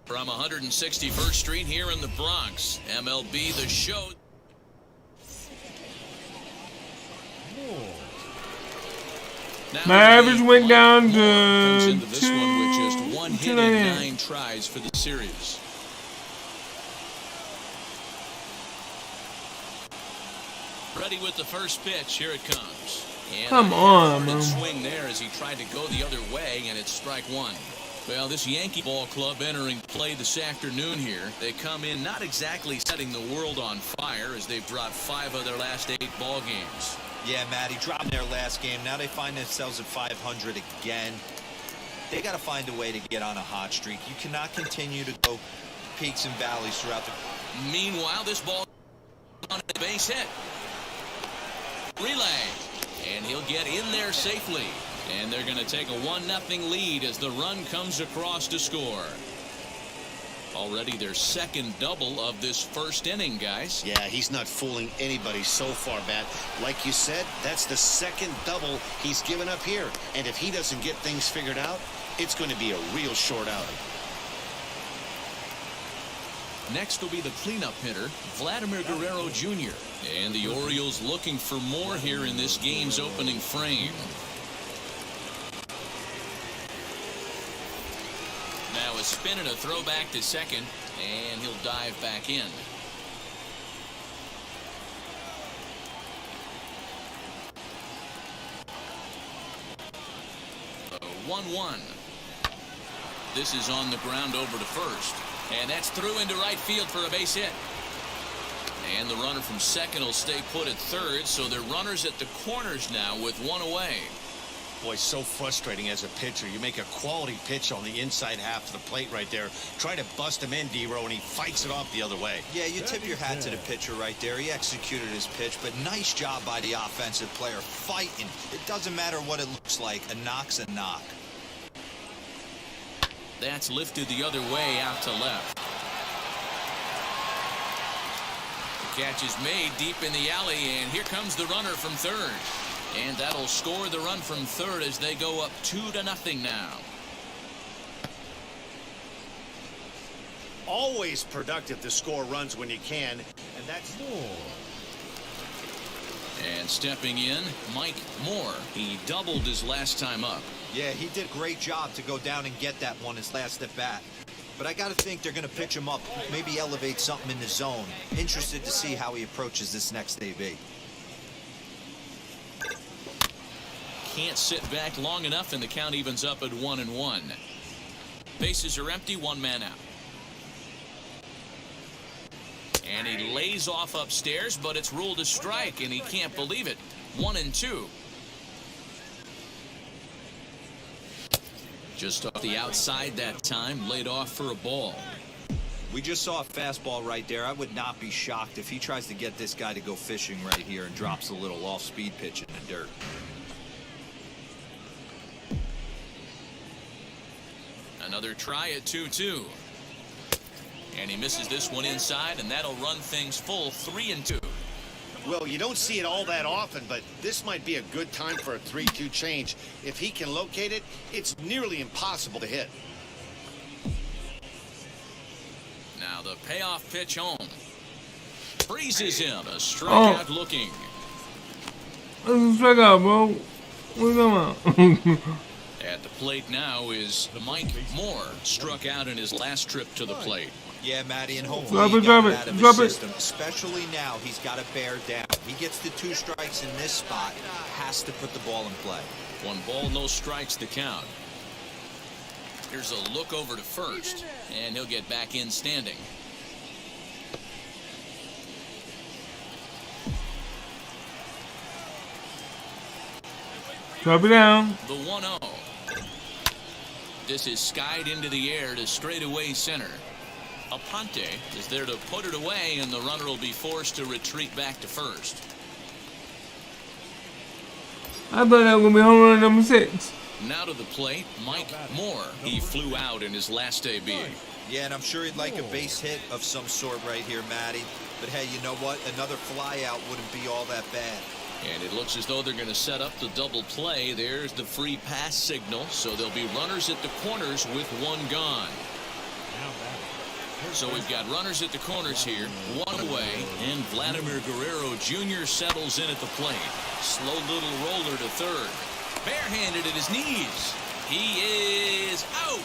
From 161st Street here in the Bronx, MLB The Show. Now My average went down comes to into this one with just 1 hit and 2. 9 tries for the series. Ready with the first pitch. Here it comes. And Come on, a man. swing there as he tried to go the other way, and it's strike one. Well, this Yankee ball club entering play this afternoon here. They come in not exactly setting the world on fire as they've dropped 5 of their last 8 ball games. Yeah, Matty, dropping their last game. Now they find themselves at 500 again. They got to find a way to get on a hot streak. You cannot continue to go peaks and valleys throughout the... Meanwhile, this ball on a base hit. Relay. And he'll get in there safely. And they're going to take a 1-0 lead as the run comes across to score. Already their second double of this first inning, guys. Yeah, he's not fooling anybody so far, Matt. Like you said, that's the second double he's given up here. And if he doesn't get things figured out, it's going to be a real short outing. Next will be the cleanup hitter, Vladimir Guerrero Jr. And the Orioles looking for more here in this game's opening frame. Now a spin and a throw back to second, and he'll dive back in. A 1-1. This is on the ground over to first. And that's through into right field for a base hit. And the runner from second will stay put at third, so they're runners at the corners now with 1 away. Boy, so frustrating as a pitcher. You make a quality pitch on the inside half of the plate right there. Try to bust him in, D-Row, and he fights it off the other way. Yeah, you tip your hat to the pitcher right there. He executed his pitch, but nice job by the offensive player fighting. It doesn't matter what it looks like. A knock's a knock. That's lifted the other way out to left. The catch is made deep in the alley, and here comes the runner from third. And that'll score the run from third as they go up 2-0 now. Always productive to score runs when you can, and that's more. And stepping in, Mike Moore. He doubled his last time up. Yeah, he did a great job to go down and get that one his last at bat. But I got to think they're going to pitch him up, maybe elevate something in the zone. Interested to see how he approaches this next AB. Can't sit back long enough, and the count evens up at 1-1. Bases are empty, 1 man out. And he lays off upstairs, but it's ruled a strike, and he can't believe it. 1-2. Just off the outside that time, laid off for a ball. We just saw a fastball right there. I would not be shocked if he tries to get this guy to go fishing right here and drops a little off-speed pitch in the dirt. Another try at 2-2. And he misses this one inside, and that'll run things full 3-2. Well, you don't see it all that often, but this might be a good time for a 3-2 change. If he can locate it, it's nearly impossible to hit. Now the payoff pitch home. Freezes him. A strikeout looking. That's a strikeout, bro. What are you talking about? At the plate now is Mike Moore. Struck out in his last trip to the plate. Yeah, Matty, and hopefully he got it out of his system. Especially now, he's got to bear down. He gets the 2 strikes in this spot, has to put the ball in play. 1 ball, no strikes to count. Here's a look over to first, and he'll get back in standing. Drop it down. The 1-0. This is skied into the air to straightaway center. Aponte is there to put it away, and the runner will be forced to retreat back to first. I thought that was going to be home run number 6. Now to the plate, Mike Moore. He flew out in his last debut. Yeah, and I'm sure he'd like a base hit of some sort right here, Matty. But hey, you know what? Another fly out wouldn't be all that bad. And it looks as though they're going to set up the double play. There's the free pass signal. So there'll be runners at the corners with one gone. So we've got runners at the corners here, one away, and Vladimir Guerrero Jr. settles in at the plate. Slow little roller to third. Barehanded at his knees. He is out.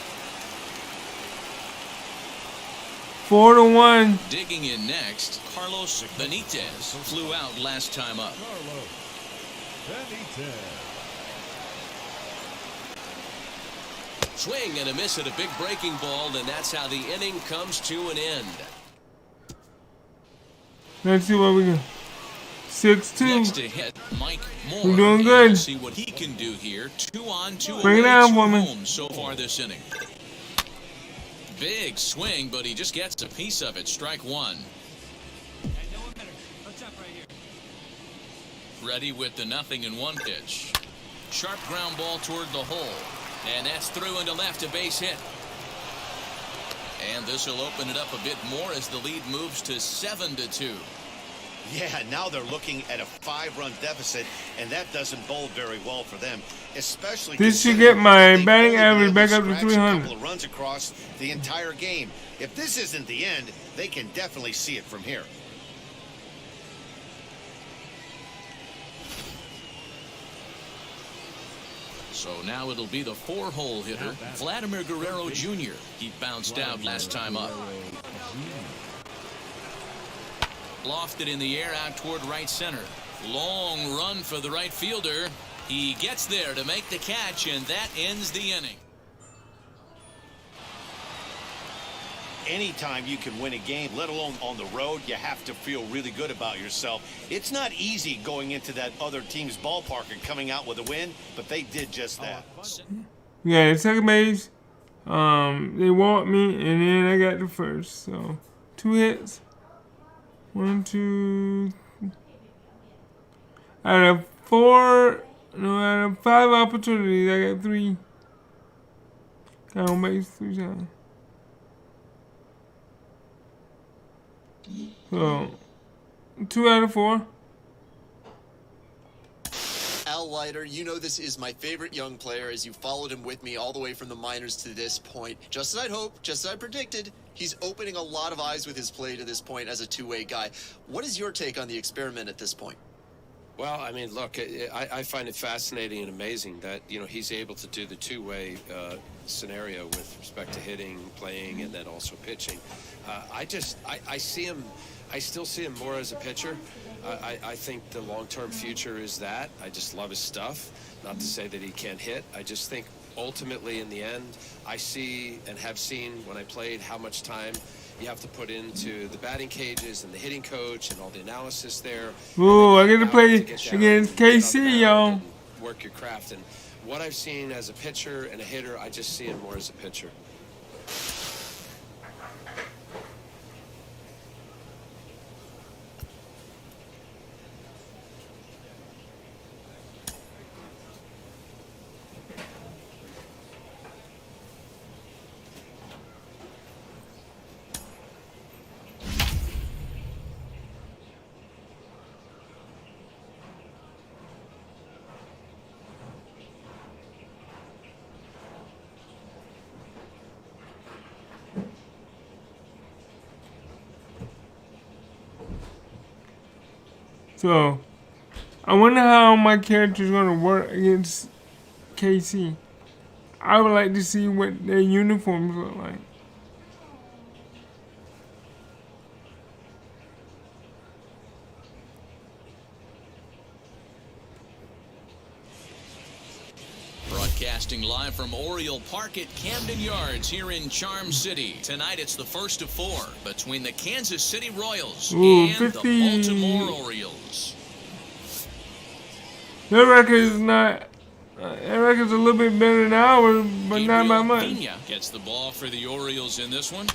4-1. Digging in next, Carlos Benitez flew out last time up. Carlos Benitez. Swing and a miss at a big breaking ball, and that's how the inning comes to an end. Let's see what we got. 6-2. Next to hit, Mike Moore. We're doing good. We'll see what he can do here. 2 on, 2 Bring it away, down 2 for me. home so far this inning. Big swing, but he just gets a piece of it. Strike 1. Ready with the 0-1 pitch. Sharp ground ball toward the hole. And that's through into left, a base hit. And this will open it up a bit more as the lead moves to 7-2. Yeah, now they're looking at a 5-run deficit, and that doesn't bode very well for them, especially. This should get my batting average back up to 300. A couple of runs across the entire game. If this isn't the end, they can definitely see it from here. So now it'll be the 4-hole hitter, Vladimir Guerrero Jr. He bounced out last time up. Lofted in the air out toward right center. Long run for the right fielder. He gets there to make the catch, and that ends the inning. Anytime you can win a game, let alone on the road, you have to feel really good about yourself. It's not easy going into that other team's ballpark and coming out with a win, but they did just that. Yeah, second base. They walked me, and then I got the first. So 2 hits. 1, 2. Out of 5 opportunities, I got 3. Got on base 3 times. So 2 out of 4. Al Leiter, you know this is my favorite young player as you followed him with me all the way from the minors to this point. Just as I'd hoped, just as I predicted, he's opening a lot of eyes with his play to this point as a two-way guy. What is your take on the experiment at this point? Well, I mean, look, I find it fascinating and amazing that, you know, he's able to do the two-way scenario with respect to hitting, playing, and then also pitching. I see him, I still see him more as a pitcher. I think the long-term future is that. I just love his stuff. Not to say that he can't hit. I just think ultimately in the end, I see and have seen when I played how much time you have to put into the batting cages and the hitting coach and all the analysis there. Ooh, I get to play against KC, y'all. Work your craft. And what I've seen as a pitcher and a hitter, I just see him more as a pitcher. So, I wonder how my character is going to work against KC. I would like to see what their uniforms look like. Broadcasting live from Oriole Park at Camden Yards here in Charm City. Tonight it's the first of 4 between the Kansas City Royals and 50. the Baltimore Orioles. Their record is not. Their record's a little bit better than ours, but not by much. Pena gets the ball for the Orioles in this one.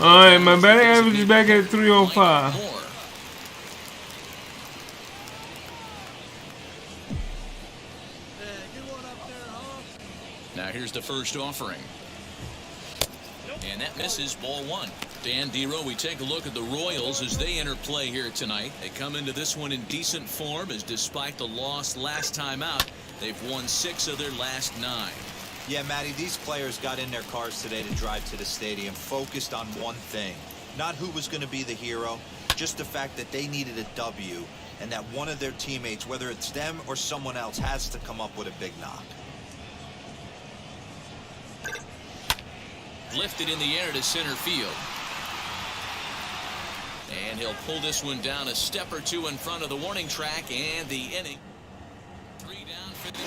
Alright, my batting average is back at 305. Now here's the first offering. And that misses, ball one. Dan Dero, we take a look at the Royals as they enter play here tonight. They come into this one in decent form, as despite the loss last time out, they've won 6 of their last 9. Yeah, Matty, these players got in their cars today to drive to the stadium focused on one thing. Not who was going to be the hero, just the fact that they needed a W and that one of their teammates, whether it's them or someone else, has to come up with a big knock. Lifted in the air to center field. And he'll pull this one down a step or two in front of the warning track, and the inning. 3 down for the...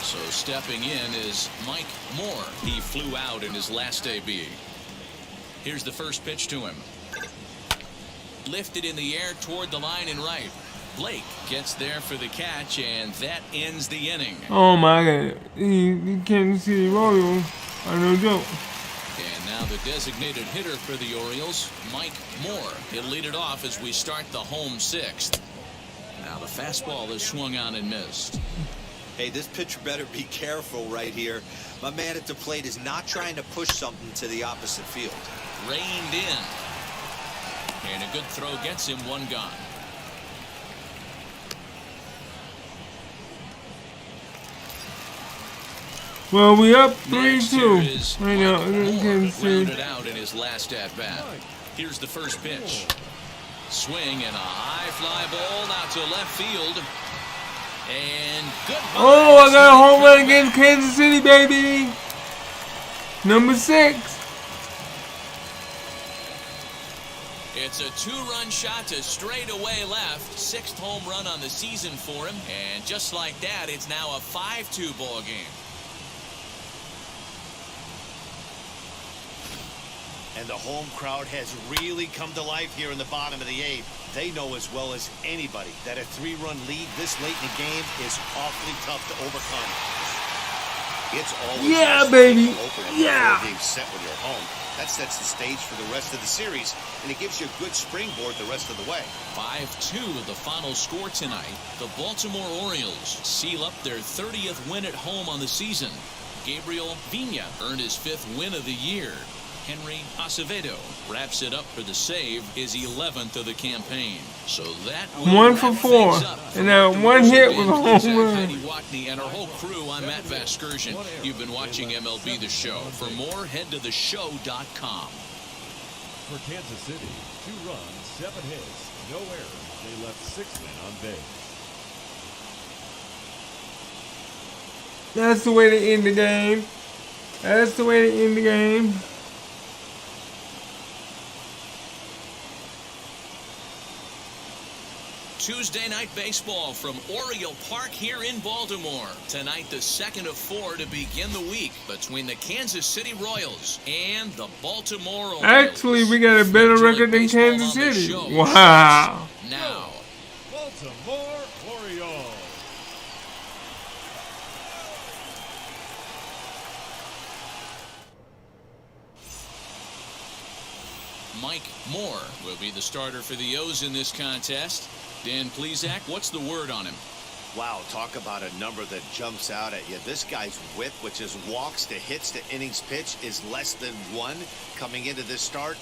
So stepping in is Mike Moore. He flew out in his last AB. Here's the first pitch to him. Lifted in the air toward the line and right. Blake gets there for the catch, and that ends the inning. Oh my God, the Kansas City Royals are no joke. And now the designated hitter for the Orioles, Mike Moore. He'll lead it off as we start the home 6th. Now the fastball is swung on and missed. Hey, this pitcher better be careful right here. My man at the plate is not trying to push something to the opposite field. Reined in. And a good throw gets him 1 gone. Well, we up 3-2 right now. Rounded out in his last at bat. Here's the first pitch. Swing and a high fly ball out to left field. And good. Oh, I got a home run against Kansas City, baby. Number 6. It's a 2-run shot to straightaway left. 6th home run on the season for him. And just like that, it's now a 5-2 ball game. And the home crowd has really come to life here in the bottom of the 8th. They know as well as anybody that a 3-run lead this late in the game is awfully tough to overcome. It's always baby. Being set when you're home. That sets the stage for the rest of the series, and it gives you a good springboard the rest of the way. 5-2 the final score tonight. The Baltimore Orioles seal up their 30th win at home on the season. Gabriel Vigna earned his 5th win of the year. Henry Acevedo wraps it up for the save, his 11th of the campaign. So that 1 for 4, and that 1 hit was a home run. Heidi Watney and our whole crew. I'm Matt Vasgersian. You've been watching MLB The Show. For more, head to theshow.com. For Kansas City, 2 runs, 7 hits, no errors. They left 6 men on base. That's the way to end the game. That's the way to end the game. Tuesday night baseball from Oriole Park here in Baltimore. Tonight, the 2nd of 4 to begin the week between the Kansas City Royals and the Baltimore Orioles. Actually, we got a better record than Kansas City. Wow. Now, Baltimore Orioles. Mike Moore will be the starter for the O's in this contest. Dan Plesac, what's the word on him? Wow, talk about a number that jumps out at you. This guy's whip, which is walks to hits to innings pitch, is less than 1 coming into this start.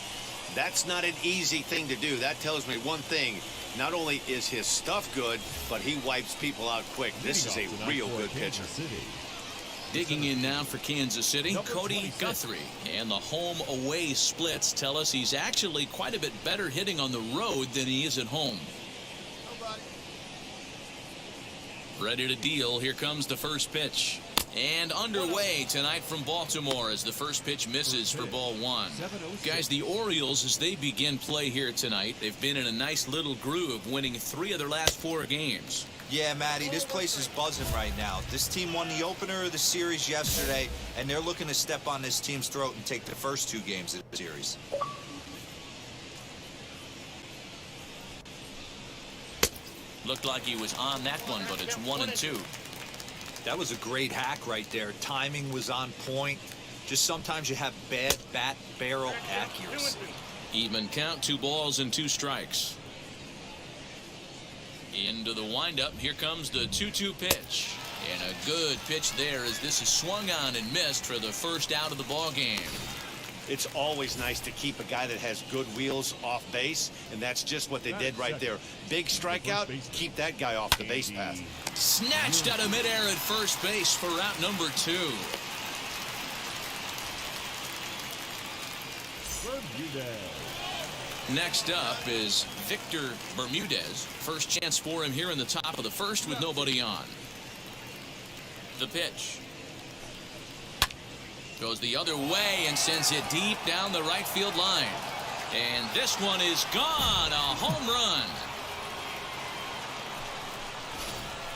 That's not an easy thing to do. That tells me one thing. Not only is his stuff good, but he wipes people out quick. This is a real good pitcher. Digging in now for Kansas City, Cody Guthrie. And the home-away splits tell us he's actually quite a bit better hitting on the road than he is at home. Ready to deal. Here comes the first pitch. And underway tonight from Baltimore as the first pitch misses for ball 1. Guys, the Orioles, as they begin play here tonight, they've been in a nice little groove, winning 3 of their last 4 games. Yeah, Matty, this place is buzzing right now. This team won the opener of the series yesterday, and they're looking to step on this team's throat and take the first 2 games of the series. Looked like he was on that one, but it's 1-2. That was a great hack right there. Timing was on point. Just sometimes you have bad bat barrel accuracy. Even count, 2 balls and 2 strikes. Into the windup. Here comes the 2-2 pitch. And a good pitch there as this is swung on and missed for the first out of the ball game. It's always nice to keep a guy that has good wheels off base, and that's just what they did right there. Big strikeout, keep that guy off the base path. Snatched out of midair at first base for out number 2. Next up is Victor Bermudez. First chance for him here in the top of the first with nobody on. The pitch goes the other way and sends it deep down the right field line. And this one is gone. A home run.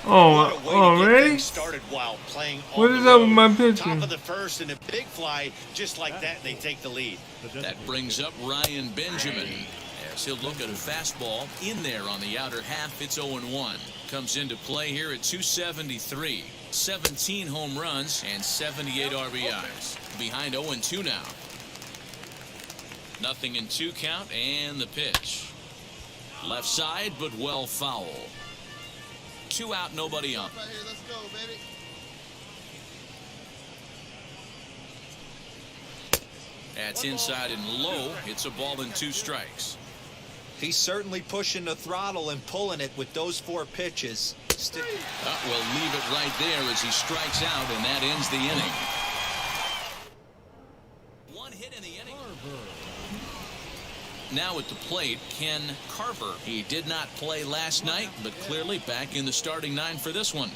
Really? Started while playing what is up with my pitching? Top of the first and a big fly, just like that, they take the lead. That brings up Ryan Benjamin as he'll look at a fastball in there on the outer half. It's 0-1. Comes into play here at 273. 17 home runs and 78 RBIs. Behind 0-2 now. 0-2 count and the pitch. Left side, but well foul. 2 out, nobody on. Right here, let's go, baby. That's inside and low. It's a ball and 2 strikes. He's certainly pushing the throttle and pulling it with those 4 pitches. We'll leave it right there as he strikes out, and that ends the inning. 1 hit in the inning. Now at the plate, Ken Carver. He did not play last night, but clearly back in the starting 9 for this one.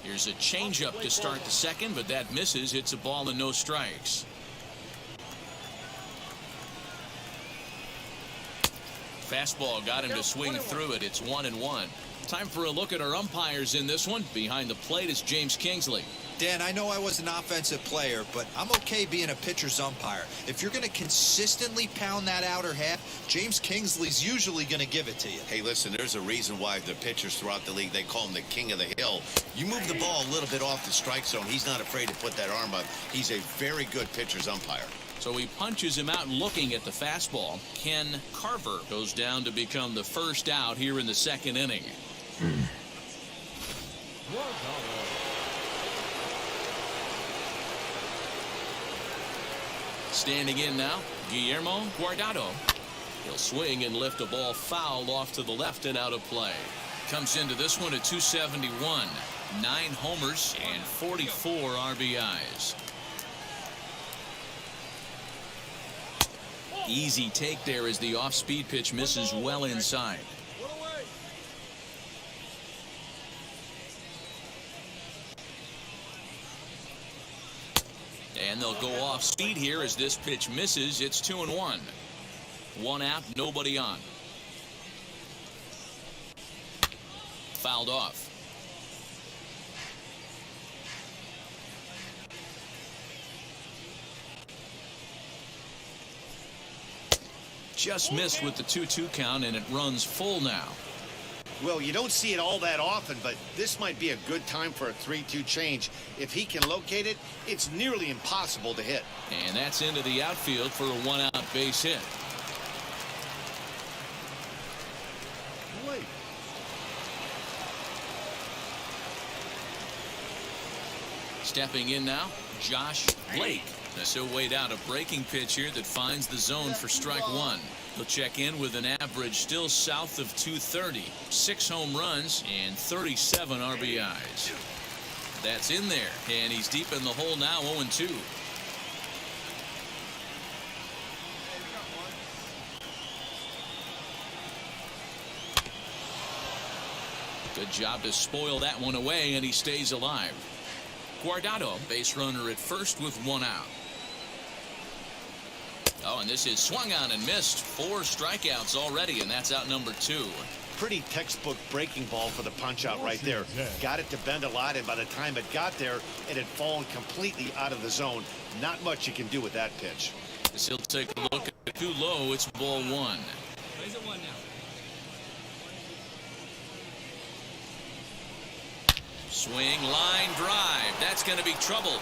Here's a changeup to start the second, but that misses. It's a ball and no strikes. Fastball got him to swing through it. It's 1-1. Time for a look at our umpires in this one. Behind the plate is James Kingsley. Dan, I know I was an offensive player, but I'm okay being a pitcher's umpire. If you're going to consistently pound that outer half, James Kingsley's usually going to give it to you. Hey, listen, there's a reason why the pitchers throughout the league, they call him the king of the hill. You move the ball a little bit off the strike zone, he's not afraid to put that arm up. He's a very good pitcher's umpire. So he punches him out looking at the fastball. Ken Carver goes down to become the first out here in the second inning. Standing in now, Guillermo Guardado. He'll swing and lift a ball foul off to the left and out of play. Comes into this one at 271. 9 homers and 44 RBIs. Easy take there as the off-speed pitch misses well inside. And they'll go off speed here as this pitch misses. It's 2-1. 1 out, nobody on. Fouled off. Just missed with the 2-2 count, and it runs full now. Well, you don't see it all that often, but this might be a good time for a 3-2 change. If he can locate it, it's nearly impossible to hit. And that's into the outfield for a 1-out base hit. Stepping in now, Josh Blake. So weighed out a breaking pitch here that finds the zone for strike 1. He'll check in with an average still south of 230. 6 home runs and 37 RBIs. That's in there, and he's deep in the hole now, 0-2. Good job to spoil that one away, and he stays alive. Guardado, base runner at first with 1 out. Oh, and this is swung on and missed. 4 strikeouts already, and that's out number 2. Pretty textbook breaking ball for the punch out right there. Got it to bend a lot, and by the time it got there, it had fallen completely out of the zone. Not much you can do with that pitch. As he'll take a look at too low, it's ball 1. Plays at 1 now. Swing, line drive. That's going to be trouble.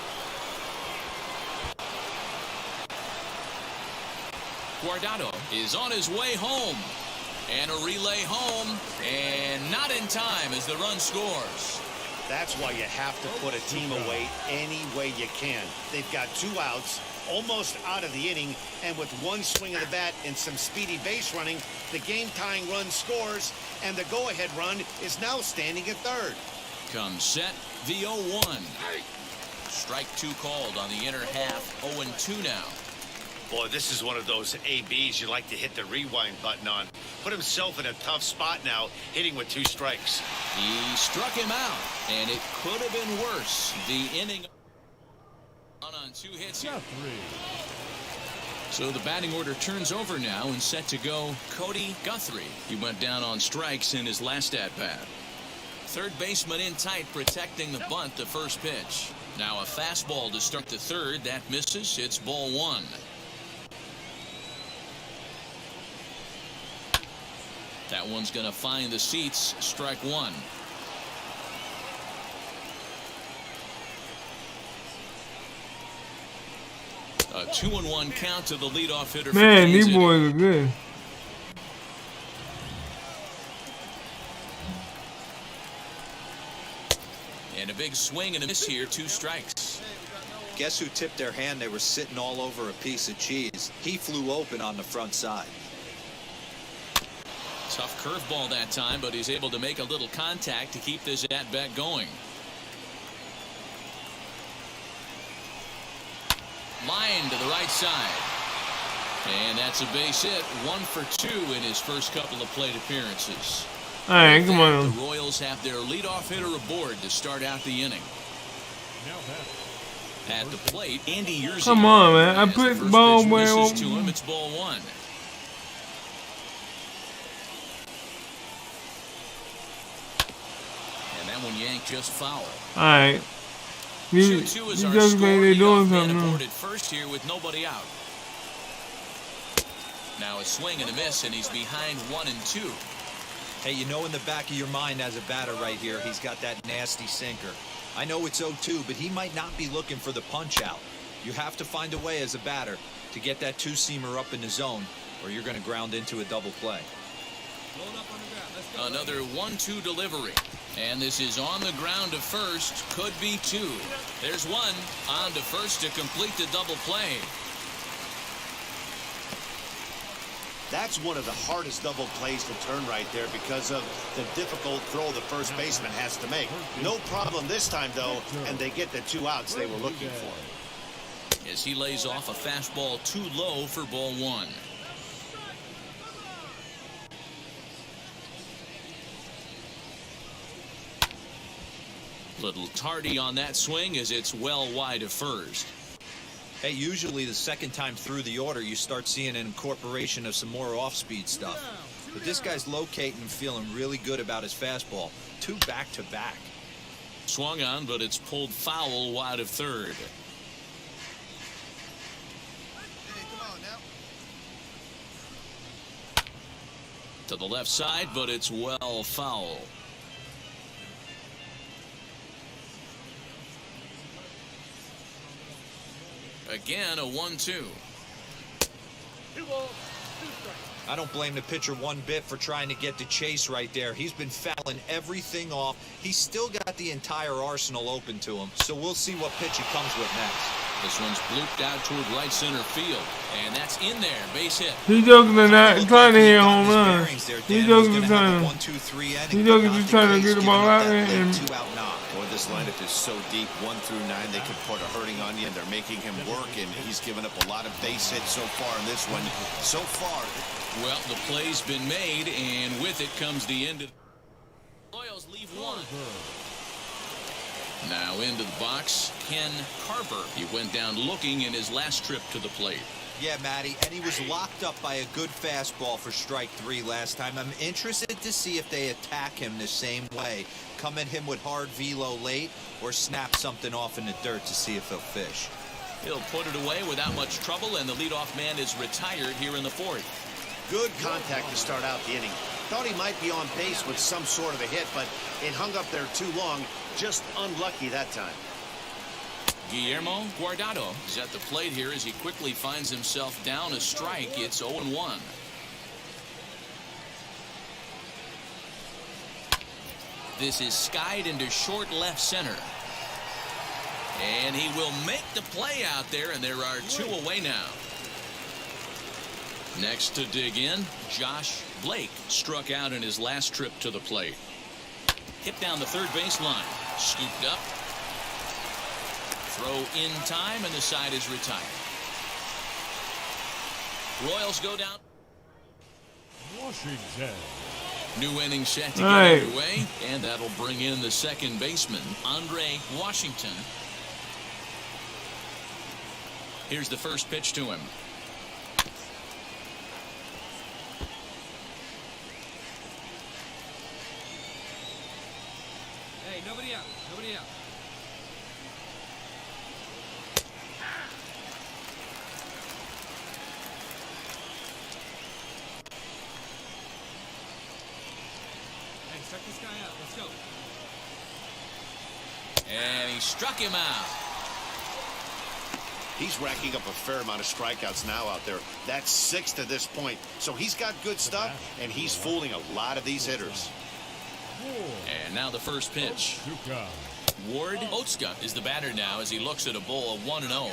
Guardado is on his way home. And a relay home, and not in time as the run scores. That's why you have to put a team away any way you can. They've got 2 outs, almost out of the inning, and with one swing of the bat and some speedy base running, the game-tying run scores, and the go-ahead run is now standing at third. Comes set, the 0-1. Strike 2 called on the inner half, 0-2 now. Boy, this is one of those ABs you like to hit the rewind button on. Put himself in a tough spot now, hitting with 2 strikes. He struck him out, and it could have been worse. The inning on 2 hits. So the batting order turns over now and set to go Cody Guthrie. He went down on strikes in his last at-bat. Third baseman in tight, protecting the bunt, the first pitch. Now a fastball to start the third. That misses. It's ball 1. That one's going to find the seats. Strike 1. A 2-1 count to the leadoff hitter. Man, these boys are good. And a big swing and a miss here. 2 strikes. Guess who tipped their hand? They were sitting all over a piece of cheese. He flew open on the front side. Tough curveball that time, but he's able to make a little contact to keep this at-bat going. Line to the right side. And that's a base hit. 1 for 2 in his first couple of plate appearances. All right, come on. The Royals have their leadoff hitter aboard to start out the inning. At the plate, Andy Yerzi. Come on, man. I put the ball where to him. It's ball 1. One yank just foul. All right. You just think they're doing something. At first here with nobody out. Now a swing and a miss, and he's behind 1 and 2. Hey, you know in the back of your mind as a batter right here, he's got that nasty sinker. I know it's 0-2, but he might not be looking for the punch out. You have to find a way as a batter to get that 2-seamer up in the zone, or you're going to ground into a double play. Another 1-2 delivery. And this is on the ground to first. Could be 2. There's 1 on to first to complete the double play. That's one of the hardest double plays to turn right there because of the difficult throw the first baseman has to make. No problem this time, though, and they get the 2 outs they were looking for. As he lays off a fastball too low for ball 1. Little tardy on that swing as it's well wide of first. Hey, usually the second time through the order you start seeing an incorporation of some more off-speed stuff. But this guy's locating and feeling really good about his fastball. 2 back-to-back. Swung on, but it's pulled foul wide of third. To the left side, but it's well foul. Again, a 1-2. I don't blame the pitcher one bit for trying to get the chase right there. He's been fouling everything off. He's still got the entire arsenal open to him. So we'll see what pitch he comes with next. This one's blooped out toward right center field. And that's in there. Base hit. He's joking to not trying to hit home run. He's joking to trying to. He's joking to trying to get the ball out there. And boy, this lineup is so deep. 1 through 9, they could put a hurting on you, and they're making him work. And he's given up a lot of base hits so far in this one. So far. Well, the play's been made, and with it comes the end of. Royals leave 1. Now into the box, Ken Carver. He went down looking in his last trip to the plate. Yeah, Matty, and he was locked up by a good fastball for strike 3 last time. I'm interested to see if they attack him the same way. Come at him with hard velo late or snap something off in the dirt to see if he'll fish. He'll put it away without much trouble, and the leadoff man is retired here in the 4th. Good contact to start out the inning. Thought he might be on base with some sort of a hit, but it hung up there too long. Just unlucky that time. Guillermo Guardado is at the plate here as he quickly finds himself down a strike. It's 0-1. This is skied into short left center. And he will make the play out there, and there are 2 away now. Next to dig in, Josh Blake struck out in his last trip to the plate. Hit down the third baseline. Scooped up. Throw in time, and the side is retired. Royals go down. Washington. New inning set to get underway, and that'll bring in the second baseman, Andre Washington. Here's the first pitch to him. Hey, nobody out. Nobody out. Hey, check this guy out. Let's go. And he struck him out. He's racking up a fair amount of strikeouts now out there. That's 6 to this point. So he's got good stuff, and he's fooling a lot of these hitters. And now the first pitch. Ward Otsuka is the batter now as he looks at a ball of 1-0.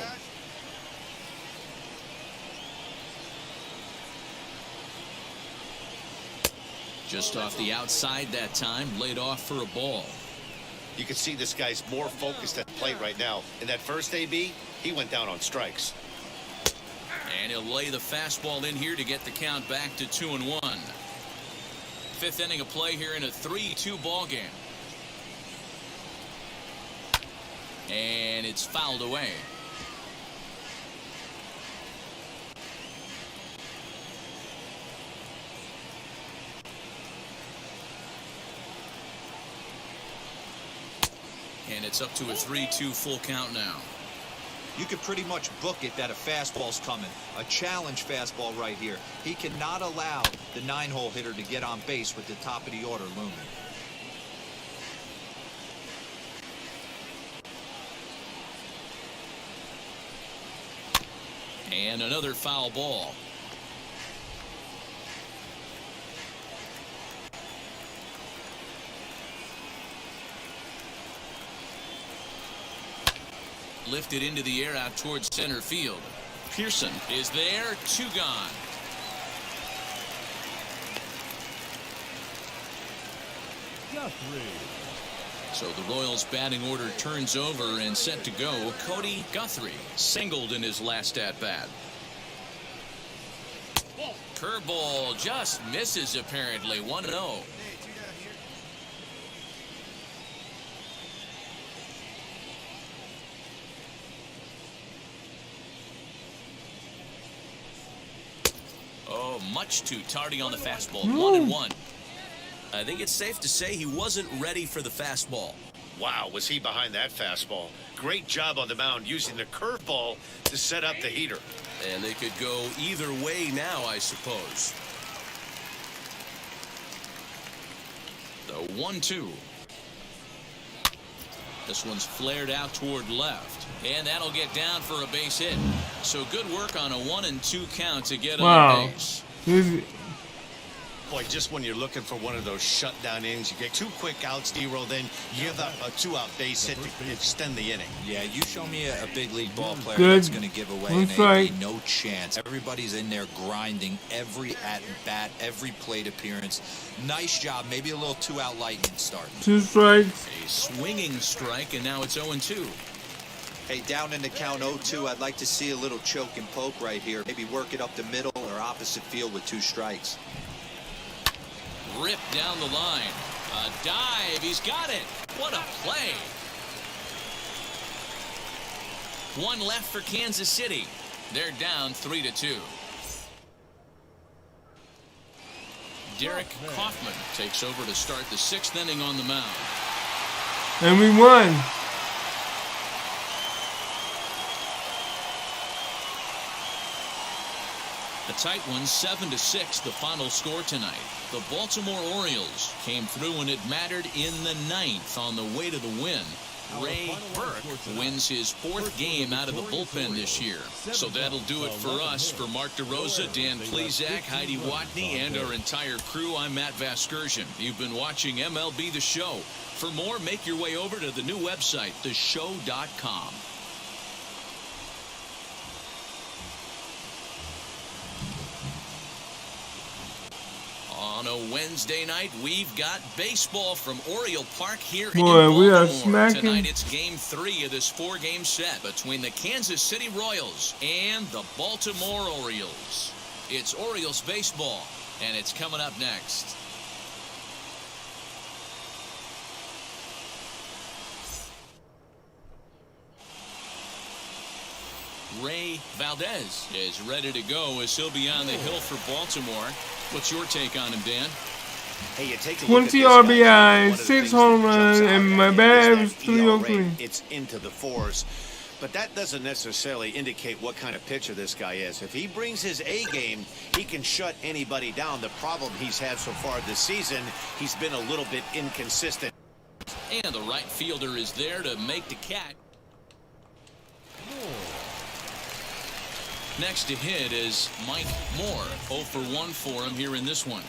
Just off the outside that time, laid off for a ball. You can see this guy's more focused at the plate right now. In that first AB, he went down on strikes. And he'll lay the fastball in here to get the count back to 2-1. Fifth inning of play here in a 3-2 ball game. And it's fouled away. And it's up to a 3-2 full count now. You could pretty much book it that a fastball's coming. A challenge fastball right here. He cannot allow the 9-hole hitter to get on base with the top of the order looming. And another foul ball. Lifted into the air out towards center field. Pearson is there, 2 gone. Guthrie. So the Royals batting order turns over and set to go. Cody Guthrie singled in his last at bat. Curveball just misses apparently. 1-0. Oh, much too tardy on the fastball. 1-1. I think it's safe to say he wasn't ready for the fastball. Wow, was he behind that fastball. Great job on the mound using the curveball to set up the heater. And they could go either way now, I suppose. The 1-2. This one's flared out toward left. And that'll get down for a base hit. So good work on a 1-2 count to get on base. Boy, just when you're looking for one of those shutdown innings, you get 2 quick outs, D-roll, then you give up a 2-out base hit to extend the inning. Yeah, you show me a big league ball player Good. that's going to give away an AB, no chance. Everybody's in there grinding every at-bat, every plate appearance. Nice job. Maybe a little 2-out lightning start. 2 strikes. A swinging strike, and now it's 0-2. Hey, down in the count 0-2, I'd like to see a little choke and poke right here. Maybe work it up the middle or opposite field with 2 strikes. Ripped down the line. A dive. He's got it. What a play. 1 left for Kansas City. They're down 3-2. Derek Kaufman takes over to start the 6th inning on the mound. And we won. A tight one, 7-6, the final score tonight. The Baltimore Orioles came through and it mattered in the 9th on the way to the win. Ray Burke wins his 4th game out of the bullpen this year. So that'll do it for us. For Mark DeRosa, Dan Plezak, Heidi Watney, and our entire crew, I'm Matt Vasgersian. You've been watching MLB The Show. For more, make your way over to the new website, theshow.com. On a Wednesday night, we've got baseball from Oriole Park here in Baltimore. We are smacking. Tonight, it's Game 3 of this 4-game set between the Kansas City Royals and the Baltimore Orioles. It's Orioles Baseball, and it's coming up next. Ray Valdez is ready to go as he'll be on the hill for Baltimore. What's your take on him, Dan? Hey, you take a 20 look at this guy. RBI, 6 home runs, and my bad average 303. It's into the 4s. But that doesn't necessarily indicate what kind of pitcher this guy is. If he brings his A game, he can shut anybody down. The problem he's had so far this season, he's been a little bit inconsistent. And the right fielder is there to make the catch. Next to hit is Mike Moore. 0 for 1 for him here in this one.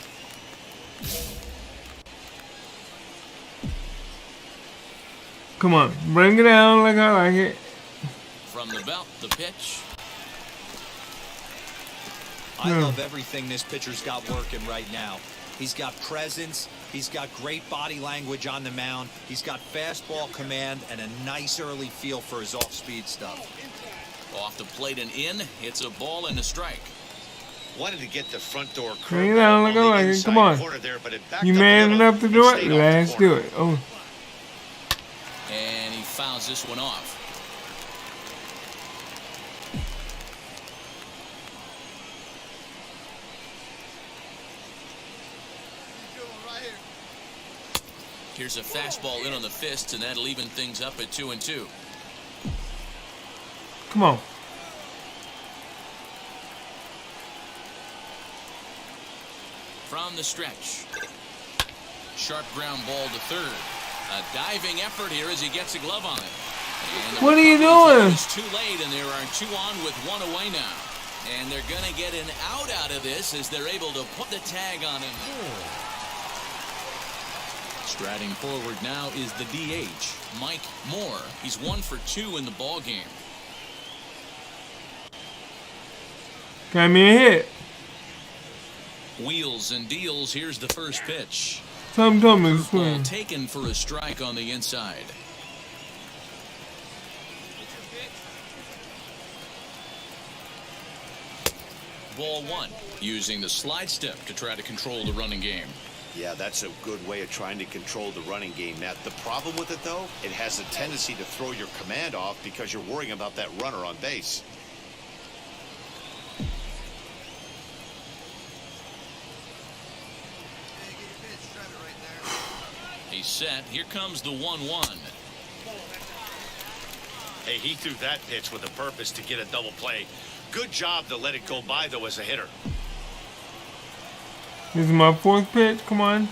Come on, bring it down like I like it. From the belt, the pitch. I love everything this pitcher's got working right now. He's got presence. He's got great body language on the mound. He's got fastball command and a nice early feel for his off-speed stuff. Off the plate and in. It's a ball and a strike. Wanted to get the front door Bring it down like I like it. Come on. You man enough to do it? Let's do it. Oh. And he fouls this one off. Here's a fastball in on the fist, and that'll even things up at 2-2. Come on. From the stretch. Sharp ground ball to third. A diving effort here as he gets a glove on it. What are you doing? It's too late, and there are 2 on with 1 away now. And they're going to get an out of this as they're able to put the tag on him. Striding forward now is the DH, Mike Moore. He's 1 for 2 in the ball game. Got me a hit. Wheels and deals. Here's the first pitch. Something told me to swing. Taken for a strike on the inside. Ball 1. Using the slide step to try to control the running game. Yeah, that's a good way of trying to control the running game, Matt. The problem with it, though, it has a tendency to throw your command off because you're worrying about that runner on base. He's set. Here comes the 1-1. Hey, he threw that pitch with a purpose to get a double play. Good job to let it go by, though, as a hitter. This is my 4th pitch. Come on.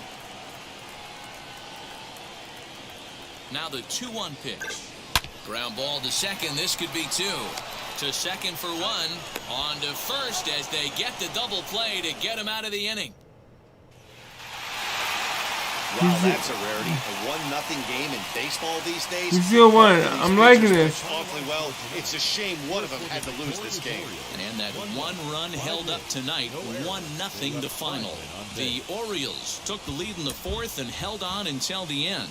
Now the 2-1 pitch. Ground ball to second. This could be 2. To second for 1. On to first as they get the double play to get him out of the inning. Wow, that's a rarity. A 1-0 game in baseball these days. You still won. I'm liking this. Awfully well. It's a shame one of them had to lose this game. And that 1 run held up tonight. 1-0 the final. The Orioles took the lead in the 4th and held on until the end.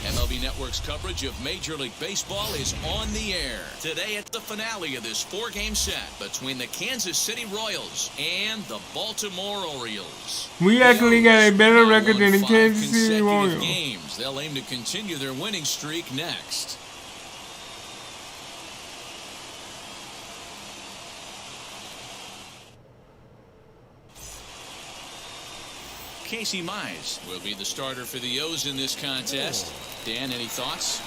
MLB Network's coverage of Major League Baseball is on the air. Today at the finale of this 4-game set between the Kansas City Royals and the Baltimore Orioles. We actually got a better record than the Kansas City Royals. Games. They'll aim to continue their winning streak next. Casey Mize will be the starter for the O's in this contest. Dan, any thoughts?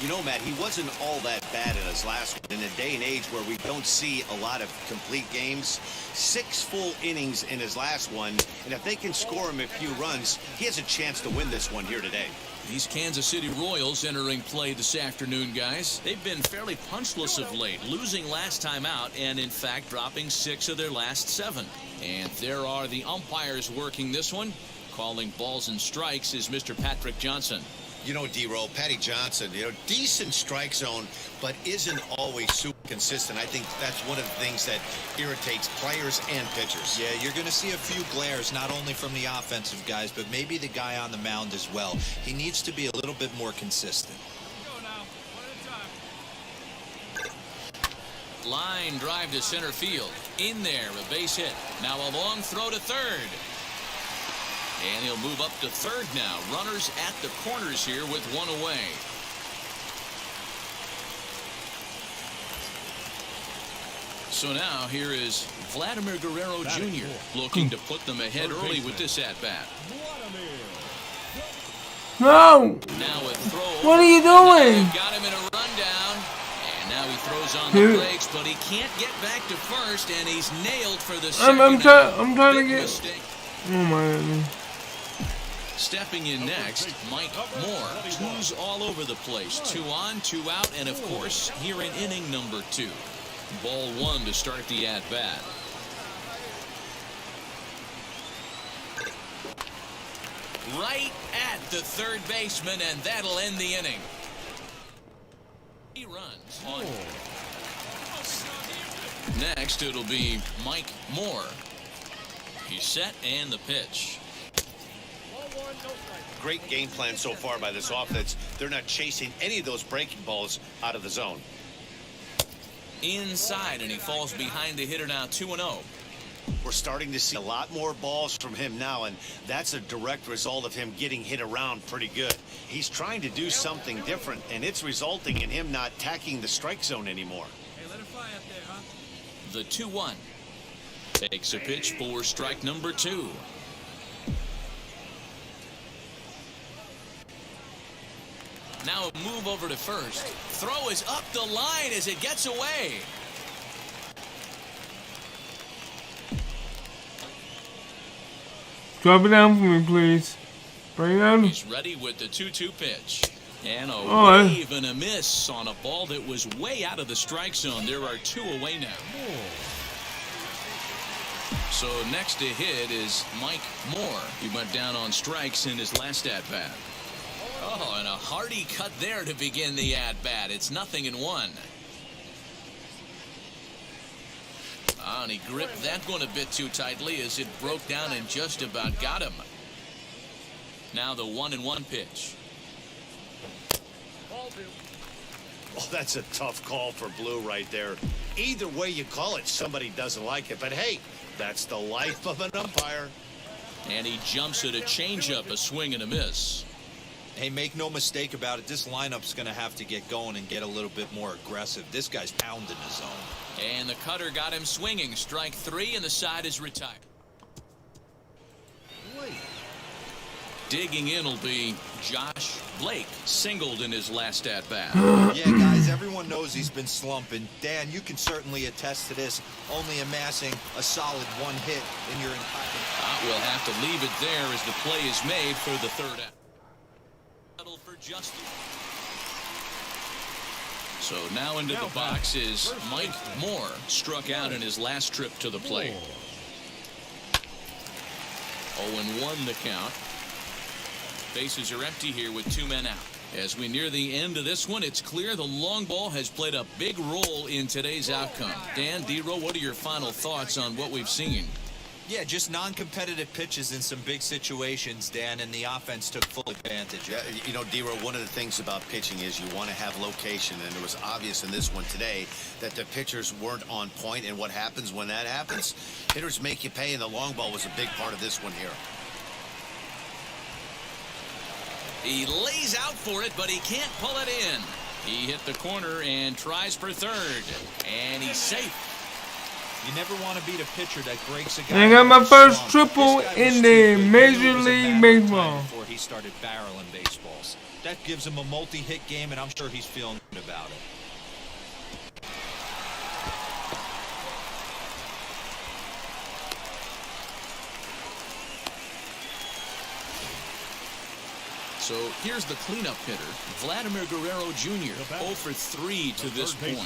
You know, Matt, he wasn't all that bad in his last one. In a day and age where we don't see a lot of complete games, 6 full innings in his last one, and if they can score him a few runs, he has a chance to win this one here today. These Kansas City Royals entering play this afternoon, guys. They've been fairly punchless of late, losing last time out and, in fact, dropping 6 of their last 7. And there are the umpires working this one. Calling balls and strikes is Mr. Patrick Johnson. You know, D-Roll, Patty Johnson, decent strike zone, but isn't always super consistent. I think that's one of the things that irritates players and pitchers. Yeah, you're going to see a few glares, not only from the offensive guys, but maybe the guy on the mound as well. He needs to be a little bit more consistent. Line drive to center field. In there, a base hit. Now a long throw to third. And he'll move up to third now. Runners at the corners here with 1 away. So now here is Vladimir Guerrero Jr. looking to put them ahead early with this at-bat. No! Now a throw. What are you doing? Got him in a rundown. And now he throws on the brakes, but he can't get back to first, and he's nailed for the second. I'm trying to get... Mistake. Oh my goodness. Stepping in next, Mike Moore. 2s all over the place. 2 on, 2 out, and of course, here in inning number 2. Ball 1 to start the at-bat. Right at the third baseman, and that'll end the inning. He runs on. Next, it'll be Mike Moore. He's set, and the pitch. Great game plan so far by this offense. They're not chasing any of those breaking balls out of the zone. Inside, and he falls behind the hitter now, 2-0. We're starting to see a lot more balls from him now, and that's a direct result of him getting hit around pretty good. He's trying to do something different, and it's resulting in him not tacking the strike zone anymore. Hey, let it fly up there, huh? The 2-1. Takes a pitch for strike number 2. Now a move over to first. Throw is up the line as it gets away. Drop it down for me, please. Bring it down. He's ready with the 2-2 pitch. And a wave and a miss on a ball that was way out of the strike zone. There are 2 away now. So next to hit is Mike Moore. He went down on strikes in his last at-bat. Oh, and a hearty cut there to begin the at-bat. It's 0-1. And he gripped that one a bit too tightly as it broke down and just about got him. Now the 1-1 pitch. Oh, that's a tough call for Blue right there. Either way you call it, somebody doesn't like it. But hey, that's the life of an umpire. And he jumps at a changeup, a swing and a miss. Hey, make no mistake about it. This lineup's going to have to get going and get a little bit more aggressive. This guy's pounding his zone. And the cutter got him swinging. Strike 3, and the side is retired. Digging in will be Josh Blake, singled in his last at-bat. Yeah, guys, everyone knows he's been slumping. Dan, you can certainly attest to this, only amassing a solid 1 hit in your entire... We'll have to leave it there as the play is made for the third out. For Justin. So now into the box is Mike Moore, struck out in his last trip to the plate. 0-1 the count. Bases are empty here with 2 men out. As we near the end of this one, it's clear the long ball has played a big role in today's outcome. Dan, D-Row, what are your final thoughts on what we've seen? Yeah, just non-competitive pitches in some big situations, Dan, and the offense took full advantage. Yeah, you know, D-Row, one of the things about pitching is you want to have location, and it was obvious in this one today that the pitchers weren't on point, and what happens when that happens? Hitters make you pay, and the long ball was a big part of this one here. He lays out for it, but he can't pull it in. He hit the corner and tries for third, and he's safe. You never want to beat a pitcher that breaks a guy. I got my first triple in the Major League Baseball. Before he started barreling baseballs. That gives him a multi-hit game, and I'm sure he's feeling good about it. So here's the cleanup hitter, Vladimir Guerrero Jr., 0 for 3 to this point.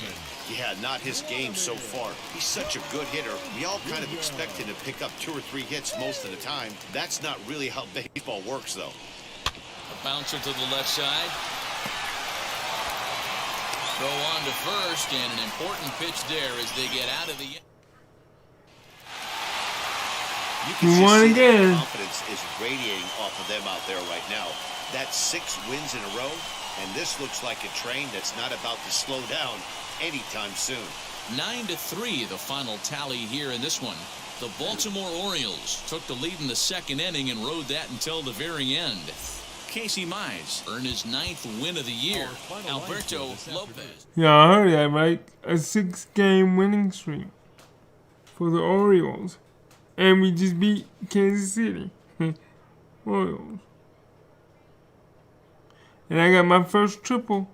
Yeah, not his game so far. He's such a good hitter. We all kind of expect him to pick up 2 or 3 hits most of the time. That's not really how baseball works, though. A bouncer to the left side. Throw on to first, and an important pitch there as they get out of the... You can just see the confidence is radiating off of them out there right now. That's 6 wins in a row, and this looks like a train that's not about to slow down anytime soon. 9-3, the final tally here in this one. The Baltimore Orioles took the lead in the second inning and rode that until the very end. Casey Mize earned his 9th win of the year. Alberto Lopez. Yeah, I heard that, right? A 6-game winning streak for the Orioles. And we just beat Kansas City. Orioles. And I got my first triple.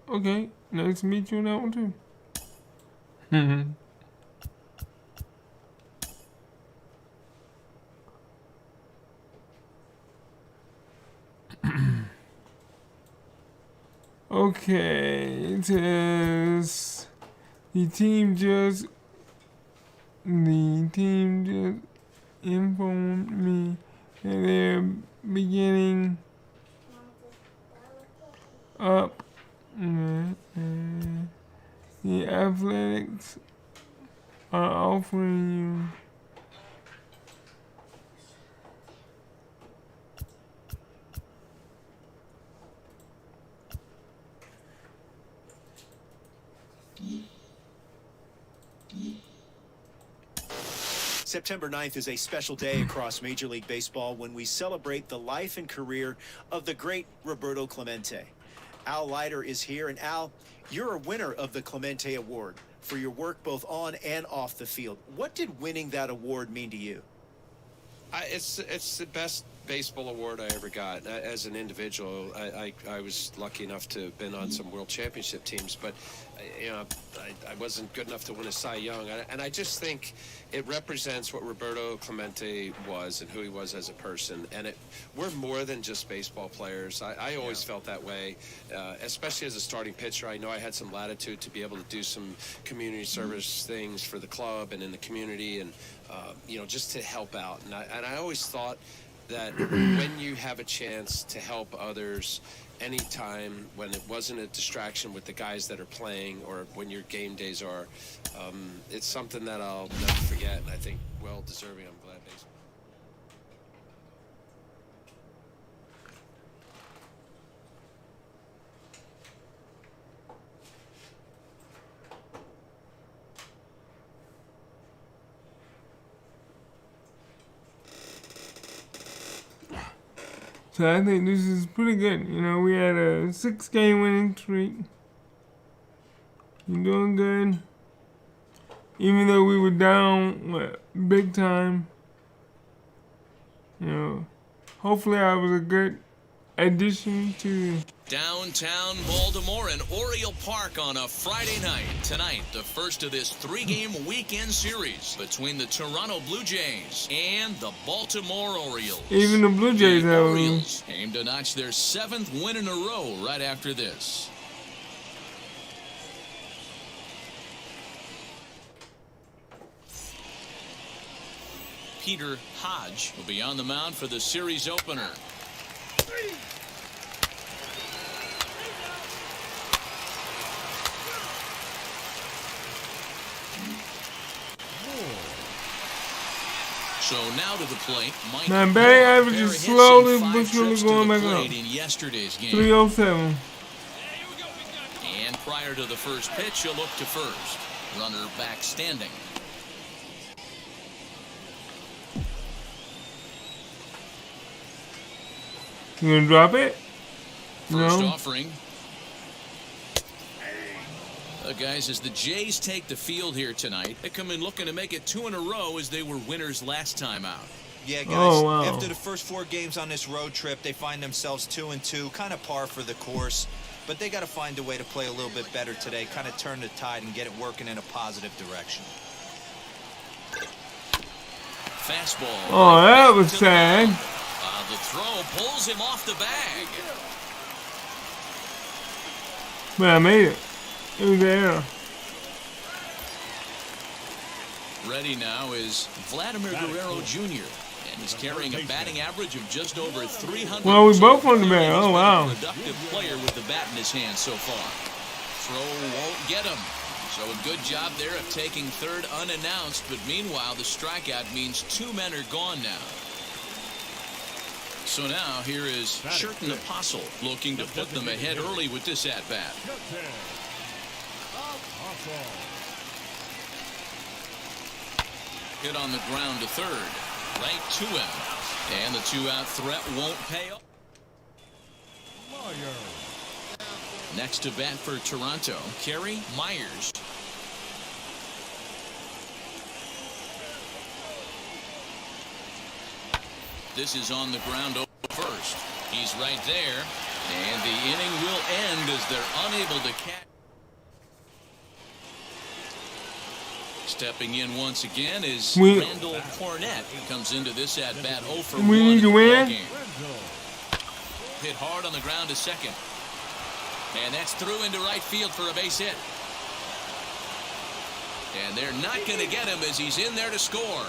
Okay, nice to meet you on that one too. Okay, it says the team just informed me that they're beginning up. The Athletics are offering you September 9th is a special day across Major League Baseball when we celebrate the life and career of the great Roberto Clemente. Al Leiter is here, and Al, you're a winner of the Clemente Award for your work both on and off the field. What did winning that award mean to you? It's the best baseball award I ever got. As an individual, I was lucky enough to have been on some world championship teams, but I wasn't good enough to win a Cy Young. And I just think it represents what Roberto Clemente was and who he was as a person. And we're more than just baseball players. I always felt that way, especially as a starting pitcher. I know I had some latitude to be able to do some community service things for the club and in the community, and just to help out. And I always thought that when you have a chance to help others anytime, when it wasn't a distraction with the guys that are playing or when your game days are, it's something that I'll never forget, and I think well deserving. I'm glad baseball. So I think this is pretty good. We had a 6-game winning streak. You're doing good. Even though we were down, big time. Hopefully I was a good addition to downtown Baltimore and Oriole Park on a Friday night. Tonight, the first of this 3-game weekend series between the Toronto Blue Jays and the Baltimore Orioles. Even the Blue Jays have Orioles aim to notch their 7th win in a row right after this. Peter Hodge will be on the mound for the series opener. So now to the plate, Mike. Now batting average is slowly but surely going back up. In yesterday's game. 307. And prior to the first pitch, he'll look to first. Runner back standing. You gonna drop it? First No. offering. Guys, as the Jays take the field here tonight, they come in looking to make it 2 in a row as they were winners last time out. Yeah, guys, Oh, wow. after the first 4 games on this road trip, they find themselves 2-2, kind of par for the course. But they got to find a way to play a little bit better today, kind of turn the tide and get it working in a positive direction. Fastball. Oh, that was sad. The throw pulls him off the bag. But I made it. It was there. Ready now is Vladimir Guerrero Jr. And he's carrying a batting average of just over 300. Well, we both on the bat. Oh, wow. Productive player with the bat in his hand so far. Throw won't get him. So a good job there of taking third unannounced. But meanwhile, the strikeout means 2 men are gone now. So now here is Sherton Apostle looking to put them ahead early with this at-bat. Hit on the ground to third. Right to him. And the 2-out threat won't pay off. Next to bat for Toronto, Kerry Myers. This is on the ground over first. He's right there. And the inning will end as they're unable to catch. Stepping in once again is Randall Cornett, who comes into this at-bat 0 for 1. We need to win. Hit hard on the ground to second. And that's through into right field for a base hit. And they're not going to get him as he's in there to score.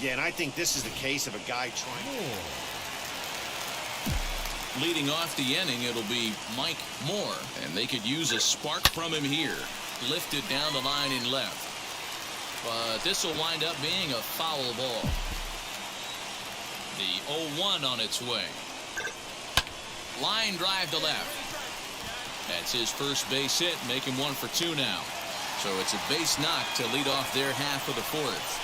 Yeah, and I think this is the case of a guy trying. Leading off the inning, it'll be Mike Moore, and they could use a spark from him here. Lifted down the line in left. But this will wind up being a foul ball. The 0-1 on its way. Line drive to left. That's his first base hit, making 1 for 2 now. So it's a base knock to lead off their half of the 4th.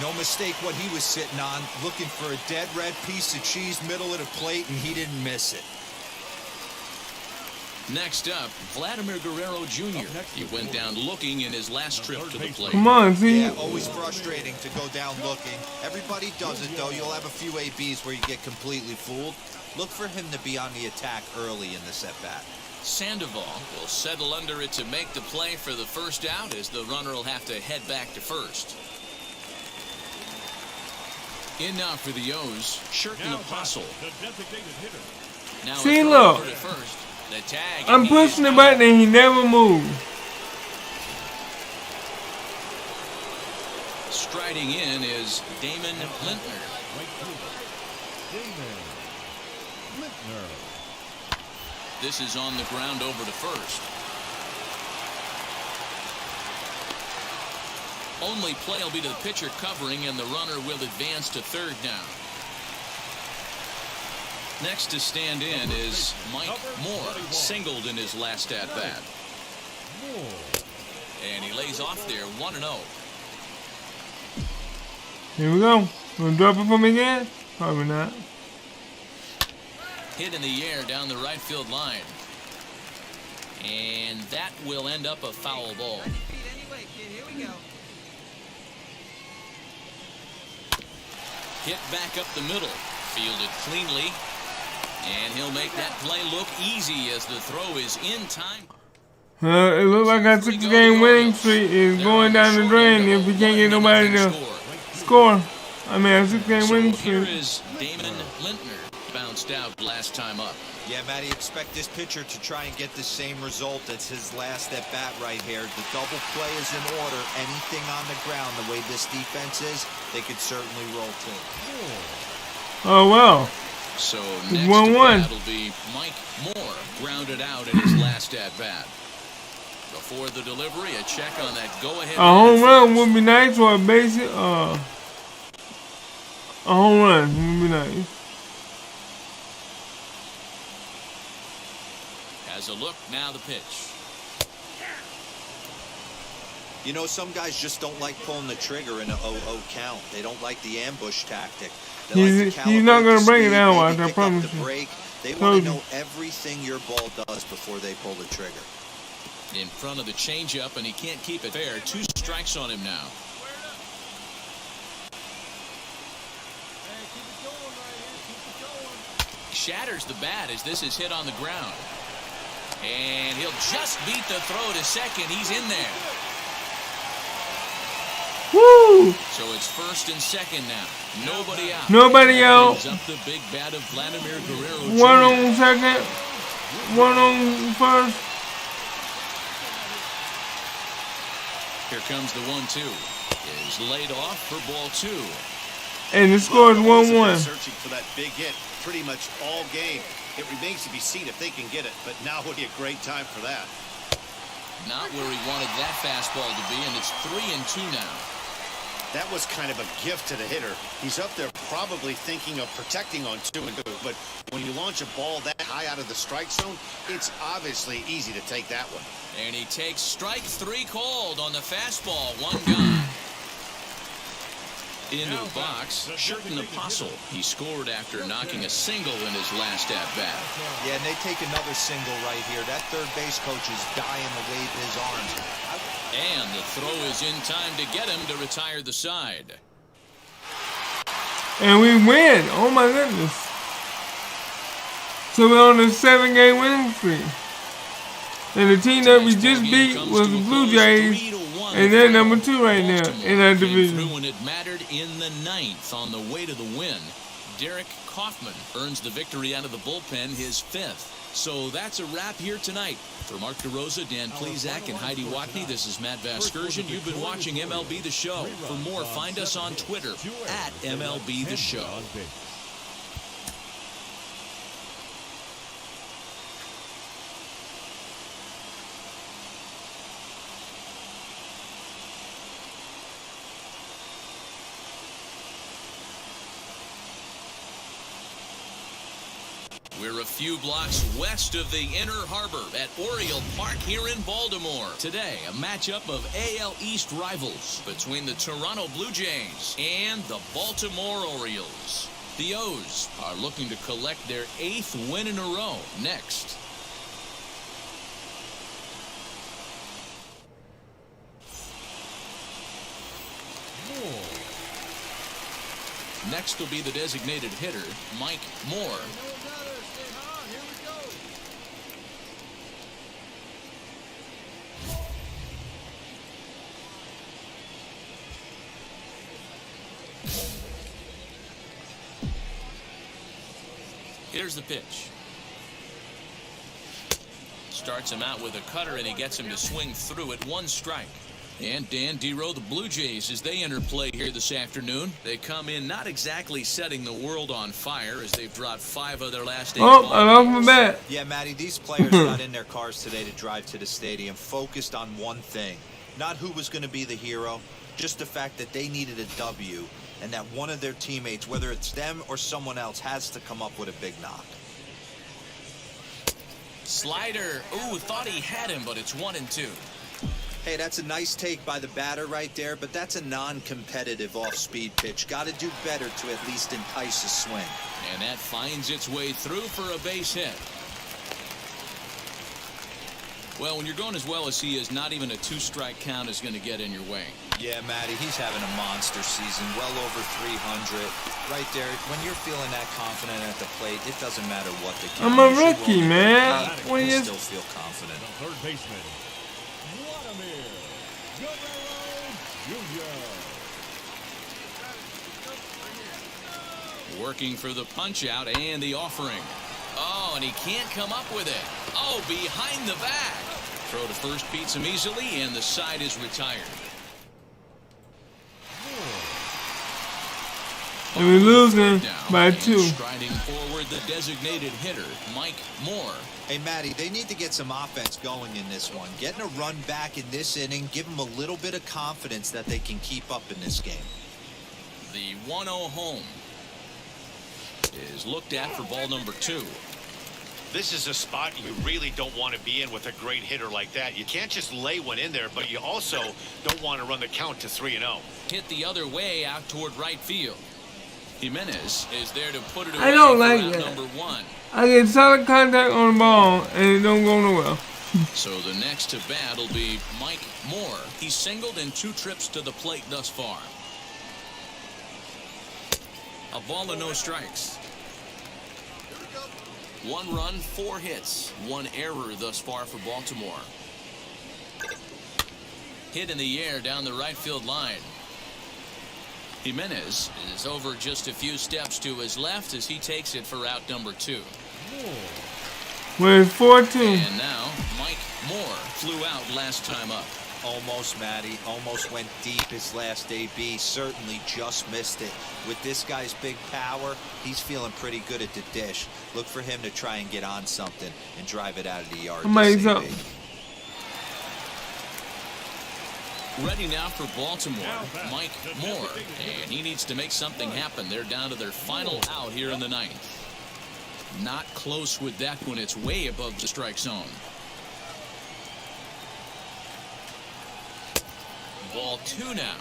No mistake what he was sitting on, looking for a dead red piece of cheese middle of the plate, and he didn't miss it. Next up, Vladimir Guerrero Jr. He went down looking in his last trip to the plate. Come on, Z. Yeah, always frustrating to go down looking. Everybody does it, though. You'll have a few ABs where you get completely fooled. Look for him to be on the attack early in this at-bat. Sandoval will settle under it to make the play for the first out, as the runner will have to head back to first. In now for the O's, Sherton Apostle. Now see, look. First. The tag, I'm pushing the button and he never moved. Striding in is Damon Lintner. This is on the ground over to first. Only play will be to the pitcher covering, and the runner will advance to third now. Next to stand in is Mike Moore, singled in his last at-bat. And he lays off there 1-0. Here we go. Gonna drop it for me again? Probably not. Hit in the air down the right field line. And that will end up a foul ball. Hit back up the middle. Fielded cleanly. And he'll make that play look easy as the throw is in time. It looks like our 6-game winning streak is going down the drain if we can't get nobody to score. I mean, our 6-game winning Here streak. is Damon Lintner. Bounced out last time up. Yeah, Matty, expect this pitcher to try and get the same result as his last at-bat right here. The double play is in order. Anything on the ground, the way this defense is, they could certainly roll too. Oh, well. So It's next 1-1. that'll be Mike Moore, grounded out in his last at-bat. Before the delivery, a check on that go-ahead. A home run would be nice, or a base hit. A home run would be nice. Has a look, now the pitch. You know, some guys just don't like pulling the trigger in a 0-0 count. They don't like the ambush tactic. He's not going to bring it down, Watch. I promise you. They want to know everything your ball does before they pull the trigger. In front of the changeup, and he can't keep it fair. 2 strikes on him now. Shatters the bat as this is hit on the ground. And he'll just beat the throw to second. He's in there. Woo! So it's first and second now. Nobody out. Nobody out. Brings up the big bat of Vladimir Guerrero Jr. 1 on second. 1 on first. Here comes the 1-2. Is laid off for ball 2. And the score is 1-1. Searching for that big hit pretty much all game. It remains to be seen if they can get it, but now would be a great time for that. Not where he wanted that fastball to be, and it's 3-2 now. That was kind of a gift to the hitter. He's up there probably thinking of protecting on 2-2, but when you launch a ball that high out of the strike zone, it's obviously easy to take that one. And he takes strike 3 called on the fastball. 1 gone. Into the box, Sherton Apostle. He scored after knocking a single in his last at-bat. Yeah, and they take another single right here. That third base coach is dying to wave his arms. And the throw is in time to get him to retire the side. And we win. Oh my goodness. So we're on a 7-game winning streak. And the team that we just beat was the Blue Jays. And they're number 2 right now in our division. Through when it mattered in the 9th on the way to the win. Derek Kaufman earns the victory out of the bullpen, his 5th. So that's a wrap here tonight. For Mark DeRosa, Dan Plesac, and Heidi Watney, this is Matt Vasgersian. You've been watching MLB The Show. For more, find us on Twitter at MLB The Show. We're a few blocks west of the Inner Harbor at Oriole Park here in Baltimore. Today, a matchup of AL East rivals between the Toronto Blue Jays and the Baltimore Orioles. The O's are looking to collect their 8th win in a row next. Next will be the designated hitter, Mike Moore. Here's the pitch. Starts him out with a cutter, and he gets him to swing through it. 1 strike. And Dan Dero, the Blue Jays, as they enter play here this afternoon. They come in not exactly setting the world on fire as they've dropped 5 of their last 8 balls. I lost my bat. Yeah, Matty, these players got in their cars today to drive to the stadium focused on one thing. Not who was going to be the hero, just the fact that they needed a W and that one of their teammates, whether it's them or someone else, has to come up with a big knock. Slider. Ooh, thought he had him, but it's 1-2. Hey, that's a nice take by the batter right there, but that's a non-competitive off-speed pitch. Got to do better to at least entice a swing. And that finds its way through for a base hit. Well, when you're going as well as he is, not even a 2-strike count is going to get in your way. Yeah, Matty, he's having a monster season, well over 300. Right there, when you're feeling that confident at the plate, it doesn't matter what the count is. I'm a rookie, man. You still feel confident. The third baseman, Vladimir Guerrero Jr. Working for the punch-out and the offering. Oh, and he can't come up with it. Oh, behind the back. Throw to first beats him easily, and the side is retired. And we're losing by 2. Striding forward, the designated hitter, Mike Moore. Hey, Matty, they need to get some offense going in this one. Getting a run back in this inning, give them a little bit of confidence that they can keep up in this game. The 1-0 home is looked at for ball number 2. This is a spot you really don't want to be in with a great hitter like that. You can't just lay one in there, but you also don't want to run the count to 3-0. Hit the other way out toward right field. Jimenez is there to put it away. I don't for like out it. number 1. I get solid contact on the ball and it don't go nowhere. So the next to bat will be Mike Moore. He's singled in 2 trips to the plate thus far. A ball and no strikes. 1 run, 4 hits, 1 error thus far for Baltimore. Hit in the air down the right field line. Jimenez is over just a few steps to his left as he takes it for out number 2. We're 4-2. And now Mike Moore flew out last time up. Almost, Matty. Almost went deep his last AB. Certainly just missed it. With this guy's big power, he's feeling pretty good at the dish. Look for him to try and get on something and drive it out of the yard. Amazing. Ready now for Baltimore, Mike Moore. And he needs to make something happen. They're down to their final out here in the 9th. Not close with that when it's way above the strike zone. Ball 2 now.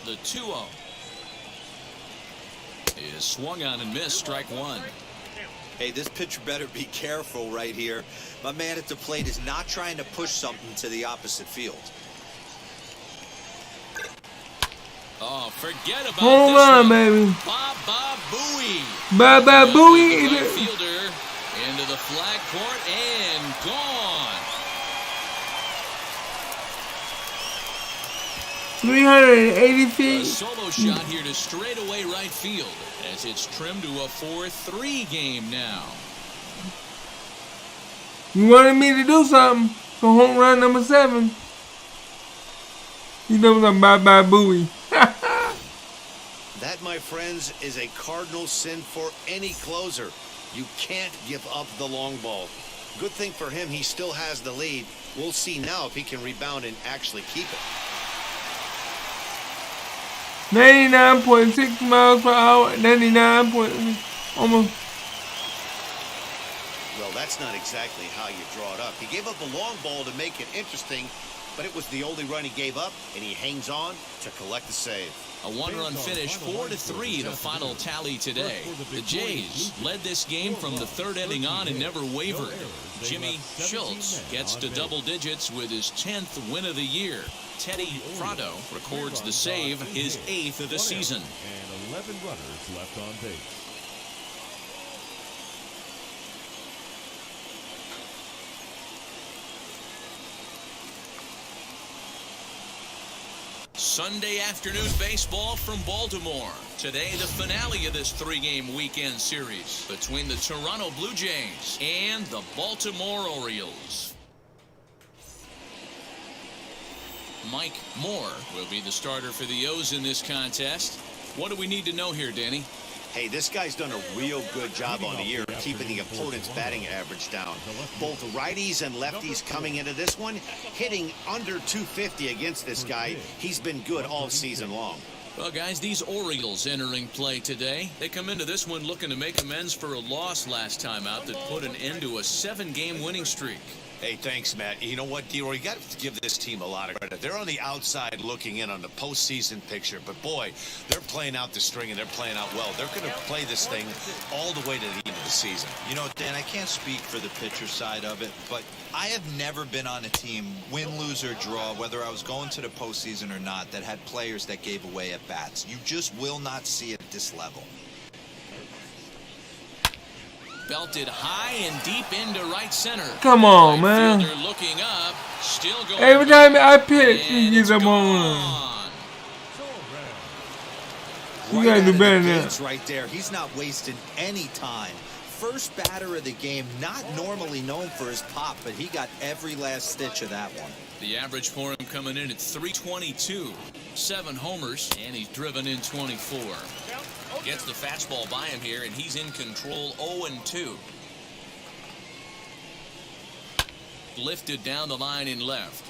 The 2-0 is swung on and missed. Strike 1. Hey, this pitcher better be careful right here. My man at the plate is not trying to push something to the opposite field. Oh, forget about Home this run, one. baby. Baba Booey. Baba Booey. Right fielder into the flag court and gone. 380 feet. A solo shot here to straightaway right field as it's trimmed to a 4-3 game now. You wanted me to do something for home run number 7. You know something about Bowie. That, my friends, is a cardinal sin for any closer. You can't give up the long ball. Good thing for him, he still has the lead. We'll see now if he can rebound and actually keep it. 99.6 miles per hour, 99 point, almost. Well, that's not exactly how you draw it up. He gave up a long ball to make it interesting, but it was the only run he gave up, and he hangs on to collect the save. A 1-run finish, 4-3, the final tally today. The Jays led this game from the 3rd inning on and never wavered. Jimmy Schultz gets to double digits with his 10th win of the year. Teddy Prado records the save, his 8th of the season. And 11 runners left on base. Sunday afternoon baseball from Baltimore. Today, the finale of this 3-game weekend series between the Toronto Blue Jays and the Baltimore Orioles. Mike Moore will be the starter for the O's in this contest. What do we need to know here, Danny? Hey, this guy's done a real good job on the year keeping the opponent's batting average down. Both righties and lefties coming into this one, hitting under 250 against this guy. He's been good all season long. Well, guys, these Orioles entering play today. They come into this one looking to make amends for a loss last time out that put an end to a 7-game winning streak. Hey, thanks, Matt. You know what, D-Roy, you got to give this team a lot of credit. They're on the outside looking in on the postseason picture, but boy, they're playing out the string and they're playing out well. They're going to play this thing all the way to the end of the season. You know, Dan, I can't speak for the pitcher side of it, but I have never been on a team, win, lose, or draw, whether I was going to the postseason or not, that had players that gave away at bats. You just will not see it at this level. Belted high and deep into right center. Come on, Right man. fielder looking up, still going. Every time I pitch, he gets a home run. You gotta do better than that. Right there. He's not wasting any time. First batter of the game, not normally known for his pop, but he got every last stitch of that one. The average for him coming in at 322. 7 homers, and he's driven in 24. Gets the fastball by him here, and he's in control 0-2. Lifted down the line in left.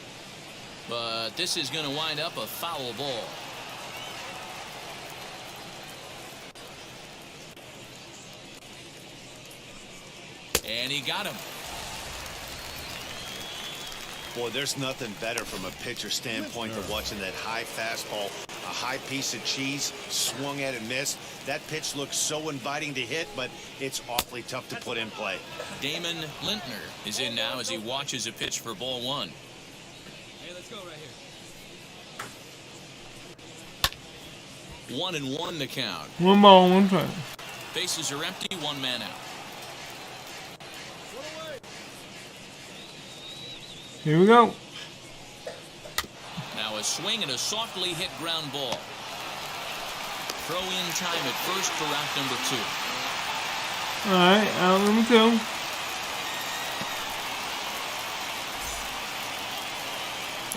But this is going to wind up a foul ball. And he got him. Boy, there's nothing better from a pitcher standpoint than watching that high fastball, a high piece of cheese, swung at and missed. That pitch looks so inviting to hit, but it's awfully tough to put in play. Damon Lintner is in now as he watches a pitch for ball one. Hey, let's go right here. 1-1 the count. 1 ball, 1 strike. Bases are empty, 1 man out. Here we go. Now a swing and a softly hit ground ball. Throw in time at first for out number 2. All right, out number 2.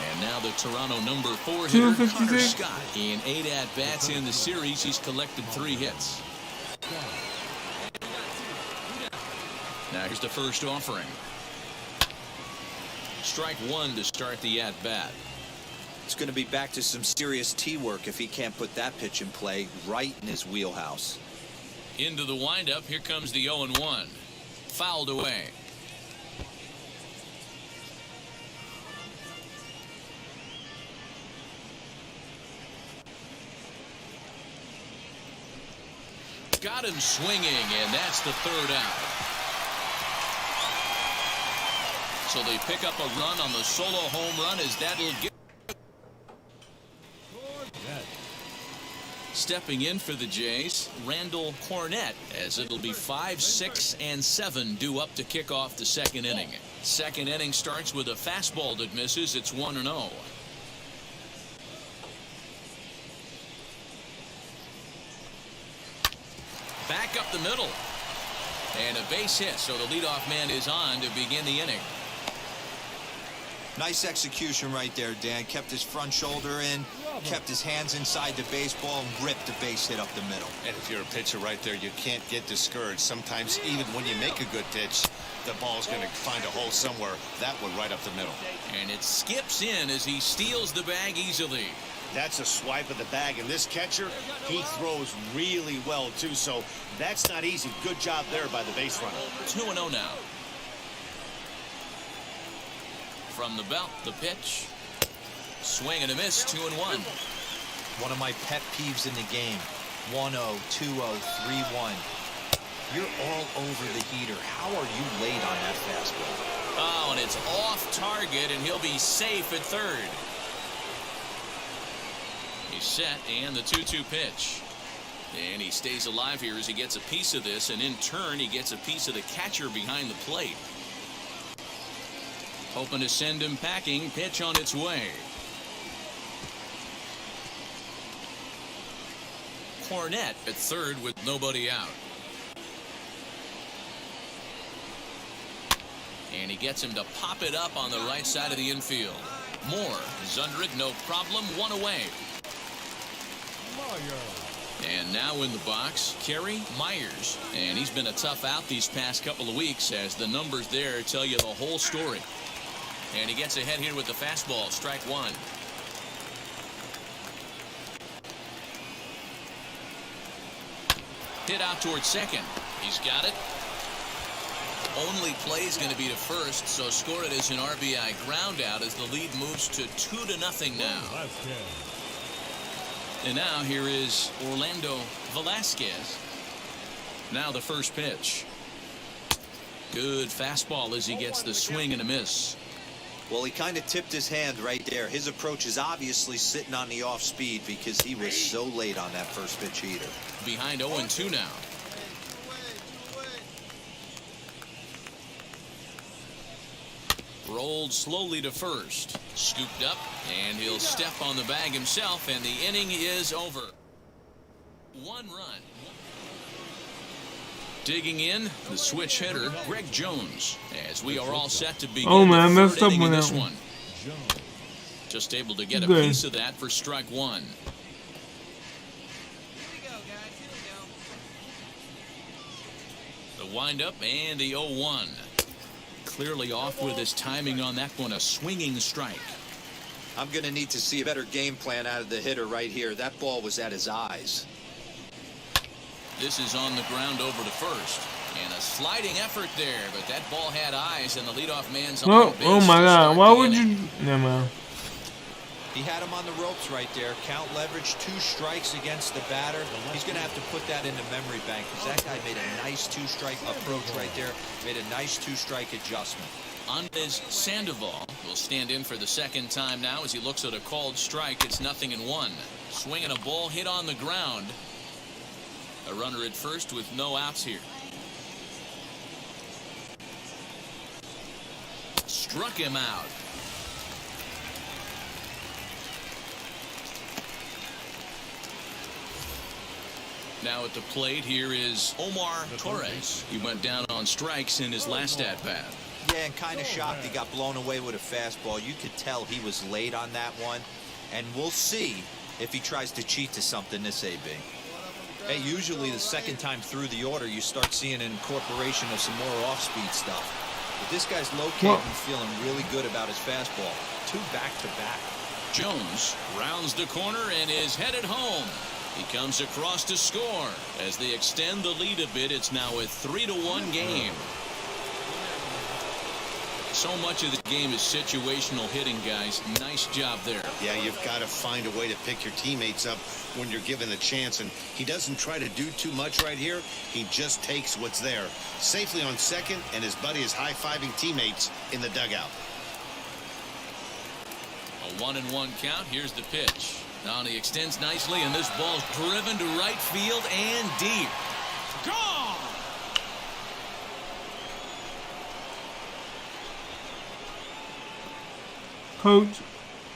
And now the Toronto number 4 hitter, Connor 256. Scott. In 8 at-bats in the series, he's collected 3 hits. Now here's the first offering. Strike 1 to start the at-bat. It's going to be back to some serious tee work if he can't put that pitch in play right in his wheelhouse. Into the windup, here comes the 0-1. Fouled away. Got him swinging, and that's the 3rd out. So they pick up a run on the solo home run as that'll get. Stepping in for the Jays, Randall Cornett, as it'll be 5, 6, and 7 due up to kick off the 2nd inning. 2nd inning starts with a fastball that misses. It's 1-0. Back up the middle. And a base hit, so the leadoff man is on to begin the inning. Nice execution right there, Dan. Kept his front shoulder in, kept his hands inside the baseball, and ripped a base hit up the middle. And if you're a pitcher right there, you can't get discouraged. Sometimes even when you make a good pitch, the ball's going to find a hole somewhere. That one right up the middle. And it skips in as he steals the bag easily. That's a swipe of the bag, and this catcher, he throws really well too, so that's not easy. Good job there by the base runner. 2-0 now. From the belt, the pitch. Swing and a miss, 2-1. One of my pet peeves in the game. 1-0, 2-0, 3-1. You're all over the heater. How are you late on that fastball? Oh, and it's off target, and he'll be safe at 3rd. He's set, and the 2-2 pitch. And he stays alive here as he gets a piece of this, and in turn, he gets a piece of the catcher behind the plate. Hoping to send him packing. Pitch on its way. Cornett at 3rd with nobody out. And he gets him to pop it up on the right side of the infield. Moore is under it, no problem, 1 away. And now in the box, Kerry Myers. And he's been a tough out these past couple of weeks as the numbers there tell you the whole story. And he gets ahead here with the fastball, strike 1. Hit out towards 2nd. He's got it. Only play is going to be to 1st, so score it as an RBI ground out as the lead moves to 2-0 now. And now here is Orlando Velasquez. Now the first pitch. Good fastball as he gets the swing and a miss. Well, he kind of tipped his hand right there. His approach is obviously sitting on the off speed because he was so late on that first pitch heater. Behind 0-2 now. Rolled slowly to 1st. Scooped up, and he'll step on the bag himself, and the inning is over. 1 run. Digging in, the switch hitter, Greg Jones, as we are all set to begin the 3rd inning in this one. Just able to get a piece of that for strike 1. The windup and the 0-1. Clearly off with his timing on that one, a swinging strike. I'm going to need to see a better game plan out of the hitter right here. That ball was at his eyes. This is on the ground over to 1st. And a sliding effort there, but that ball had eyes, and the leadoff man's on Oh, base. oh my God! Why would you? Never mind. He had him on the ropes right there. Count leverage, 2 strikes against the batter. He's going to have to put that into memory bank because that guy made a nice 2-strike approach right there. Made a nice 2-strike adjustment. Andres Sandoval will stand in for the second time now as he looks at a called strike. It's 0-1. Swinging a ball hit on the ground. A runner at first with no outs here. Struck him out. Now at the plate here is Omar Torres. He went down on strikes in his last at-bat. Yeah, and kind of shocked he got blown away with a fastball. You could tell he was late on that one. And we'll see if he tries to cheat to something this AB. Hey, usually the second time through the order, you start seeing an incorporation of some more off-speed stuff. But this guy's locating and feeling really good about his fastball. 2 back-to-back. Jones rounds the corner and is headed home. He comes across to score. As they extend the lead a bit, it's now a 3-1 game. So much of the game is situational hitting, guys. Nice job there. Yeah, you've got to find a way to pick your teammates up when you're given the chance, and he doesn't try to do too much right here. He just takes what's there. Safely on second, and his buddy is high-fiving teammates in the dugout. A 1-1 count. Here's the pitch. Now he extends nicely, and this ball's driven to right field and deep. Gone! Coach,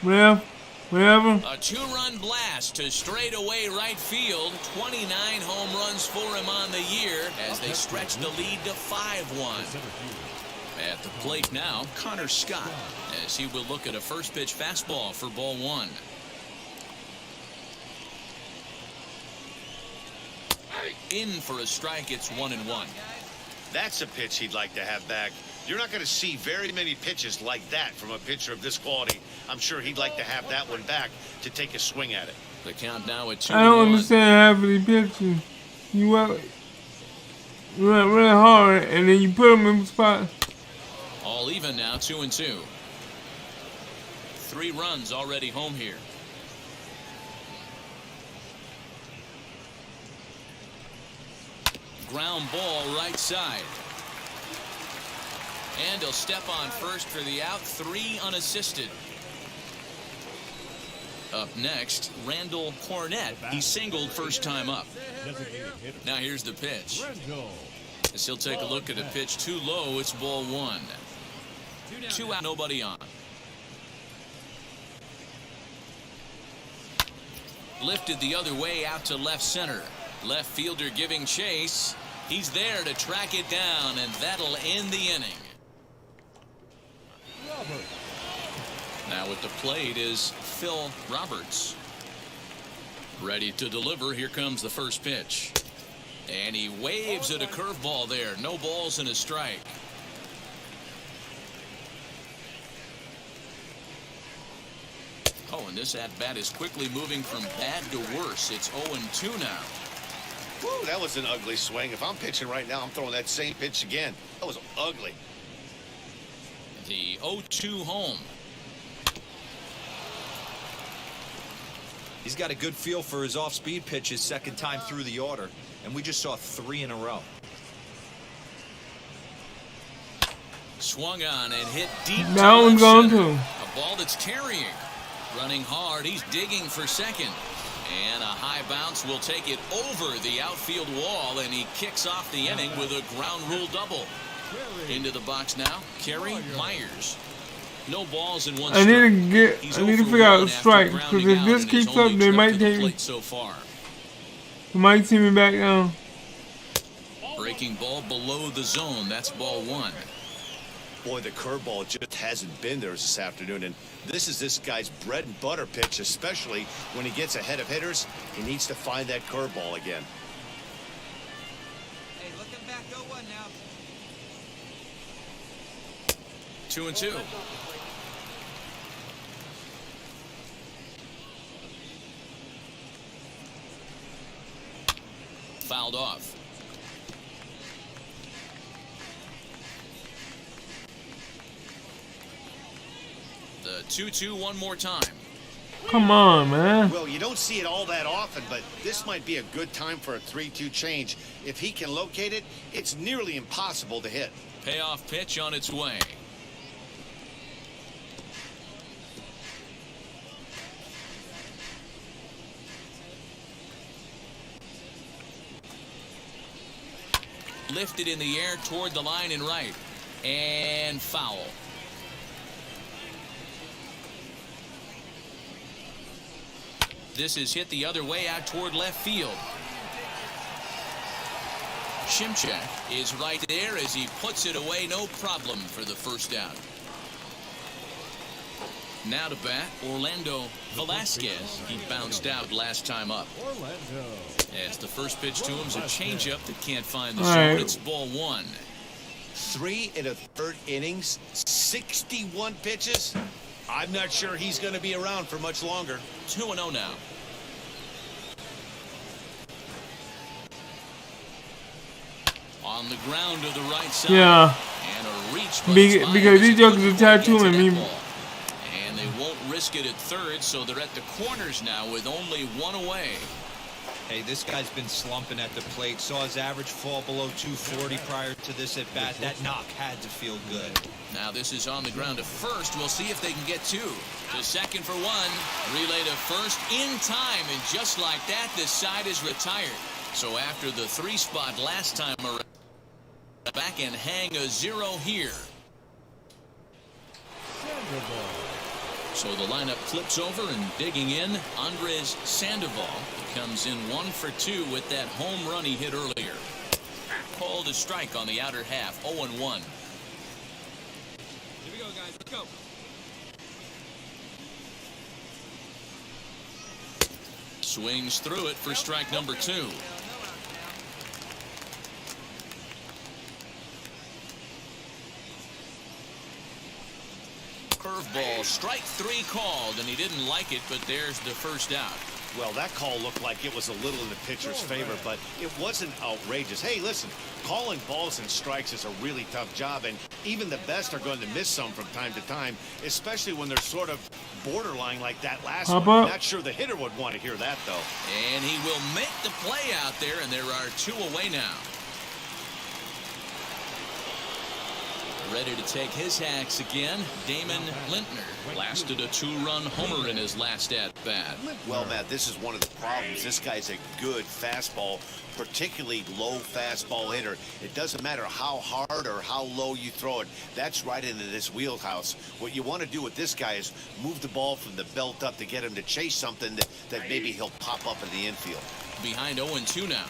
ref, whatever. A 2-run blast to straightaway right field. 29 home runs for him on the year as they stretch the lead to 5-1. At the plate now, Connor Scott, as he will look at a first pitch fastball for ball 1. In for a strike. It's 1-1. That's a pitch he'd like to have back. You're not going to see very many pitches like that from a pitcher of this quality. I'm sure he'd like to have that one back to take a swing at it. The count now at 2-1. I don't understand half of the pitches. You went really hard, and then you put them in the spot. All even now, 2-2. 3 runs already home here. Ground ball right side. And he'll step on first for the out. 3 unassisted. Up next, Randall Cornett. He singled first time up. Now here's the pitch. As he'll take a look at a pitch too low, it's ball 1. 2 out, nobody on. Lifted the other way out to left center. Left fielder giving chase. He's there to track it down, and that'll end the inning. Now at the plate is Phil Roberts. Ready to deliver. Here comes the first pitch. And he waves at a curveball there. No balls and a strike. Oh, and this at-bat is quickly moving from bad to worse. It's 0-2 now. Woo, that was an ugly swing. If I'm pitching right now, I'm throwing that same pitch again. That was ugly. The 0-2 home. He's got a good feel for his off-speed pitches second time through the order, and we just saw 3 in a row. Swung on and hit deep. That one's gone too. A ball that's carrying. Running hard. He's digging for second. And a high bounce will take it over the outfield wall, and he kicks off the inning with a ground rule double. Into the box now, Kerry Myers. No balls in one strike. I need to figure out a strike, because if this keeps up, they might take me. So far. They might see me back down. Breaking ball below the zone. That's ball 1. Boy, the curveball just hasn't been there this afternoon, and this is this guy's bread and butter pitch, especially when he gets ahead of hitters. He needs to find that curveball again. Hey, looking back, 0-1 now. 2-2. Fouled off. The 2-2 one more time. Come on, man. Well, you don't see it all that often, but this might be a good time for a 3-2 change. If he can locate it, it's nearly impossible to hit. Payoff pitch on its way. Lifted in the air toward the line and right. And foul. This is hit the other way out toward left field. Shimchak is right there as he puts it away, no problem for the first out. Now to bat, Orlando Velasquez. He bounced out last time up. As the first pitch to him's a changeup that can't find the zone. It's ball one. 3 1/3 innings, 61 pitches. I'm not sure he's going to be around for much longer. 2-0 now. On the ground to the right side. Yeah. And a reach because these jokers are tattooing me. And they won't risk it at third, so they're at the corners now with only one away. Hey, this guy's been slumping at the plate. Saw his average fall below 240 prior to this at bat. That knock had to feel good. Now this is on the ground to first. We'll see if they can get two. To second for one. Relay to first in time. And just like that, this side is retired. So after the 3 spot last time around, back and hang a 0 here. So the lineup flips over and digging in. Andres Sandoval comes in 1 for 2 with that home run he hit earlier. Called a strike on the outer half. 0-1. Here we go, guys. Let's go. Swings through it for strike number 2. Curveball, strike 3 called, and he didn't like it, but there's the first out. Well, that call looked like it was a little in the pitcher's favor, but it wasn't outrageous. Hey, listen, calling balls and strikes is a really tough job, and even the best are going to miss some from time to time, especially when they're sort of borderline like that last one. Not sure the hitter would want to hear that, though. And he will make the play out there, and there are 2 away now. Ready to take his hacks again, Damon Lintner. Blasted a 2-run homer in his last at-bat. Well, Matt, this is one of the problems. This guy's a good fastball, particularly low fastball hitter. It doesn't matter how hard or how low you throw it. That's right into this wheelhouse. What you want to do with this guy is move the ball from the belt up to get him to chase something that maybe he'll pop up in the infield. Behind 0-2 now.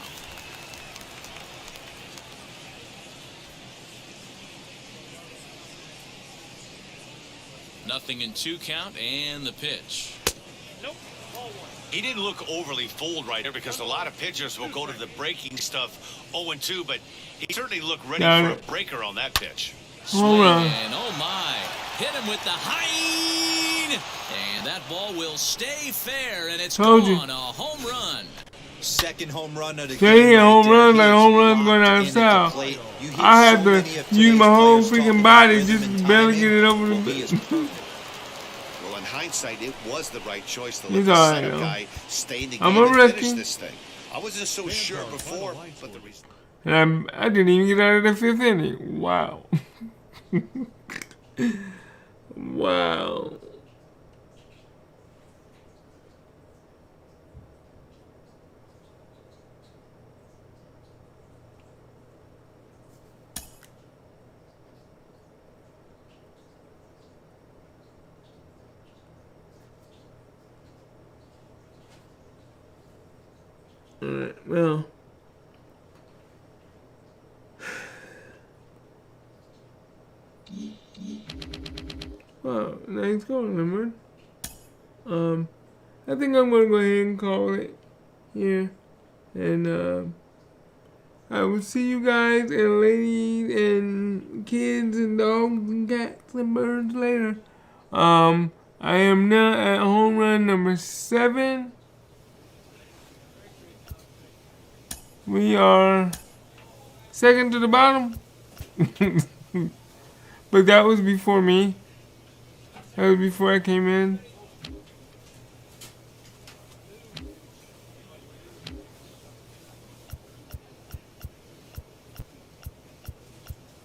Nothing in 2 count, and the pitch. Nope. He didn't look overly fooled right there because a lot of pitchers will go to the breaking stuff 0-2, but he certainly looked ready for a breaker on that pitch. Swing, and oh my, hit him with the high, and that ball will stay fair, and it's gone. A home run. Second home run of the game. A home run, like home runs going down south. I had to use my whole freaking body just to barely get it over the. Well, in hindsight, it was the right choice to let the right, second guy stay in the game I'm and finish this thing. I wasn't so sure before, but the reason. And I didn't even get out of the 5th inning. Wow. Wow. Alright, well. Wow, nice going, remember? I think I'm gonna go ahead and call it here. And I will see you guys and ladies and kids and dogs and cats and birds later. I am now at home run number 7. We are second to the bottom. But that was before me. That was before I came in.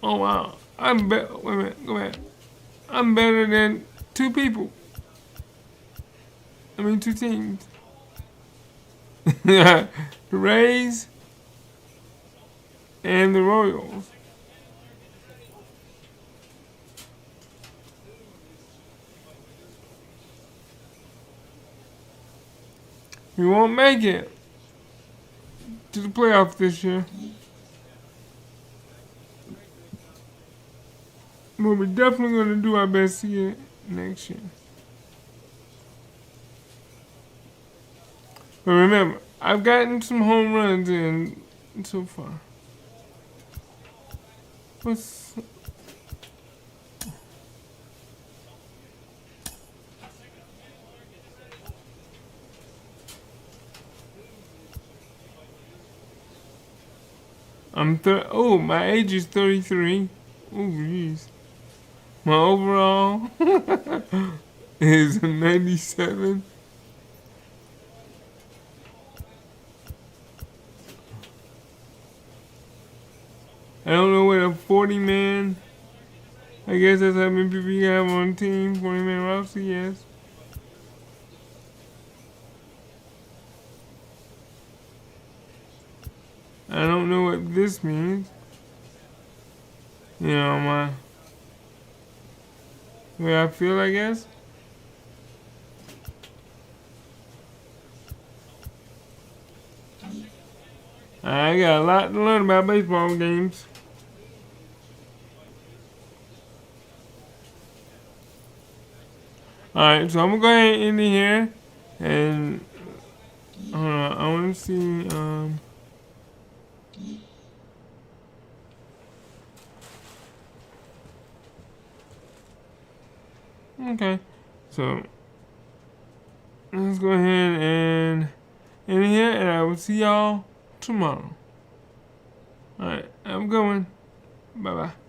Oh wow, wait a minute, go ahead. I'm better than 2 people. I mean 2 teams. The Rays and the Royals. We won't make it to the playoffs this year. But we're definitely going to do our best to get it next year. But remember, I've gotten some home runs in so far. What's... oh, my age is 33. Oh, jeez. My overall is 97. I don't know what a 40-man. I guess that's how many people you have on team. 40-man roster, yes. I don't know what this means. You know, my way I feel, I guess. I got a lot to learn about baseball games. Alright, so I'm gonna go ahead and end it here. And I wanna see okay. So let's go ahead and end it here, and I will see y'all tomorrow. Alright, have a good one. Bye bye.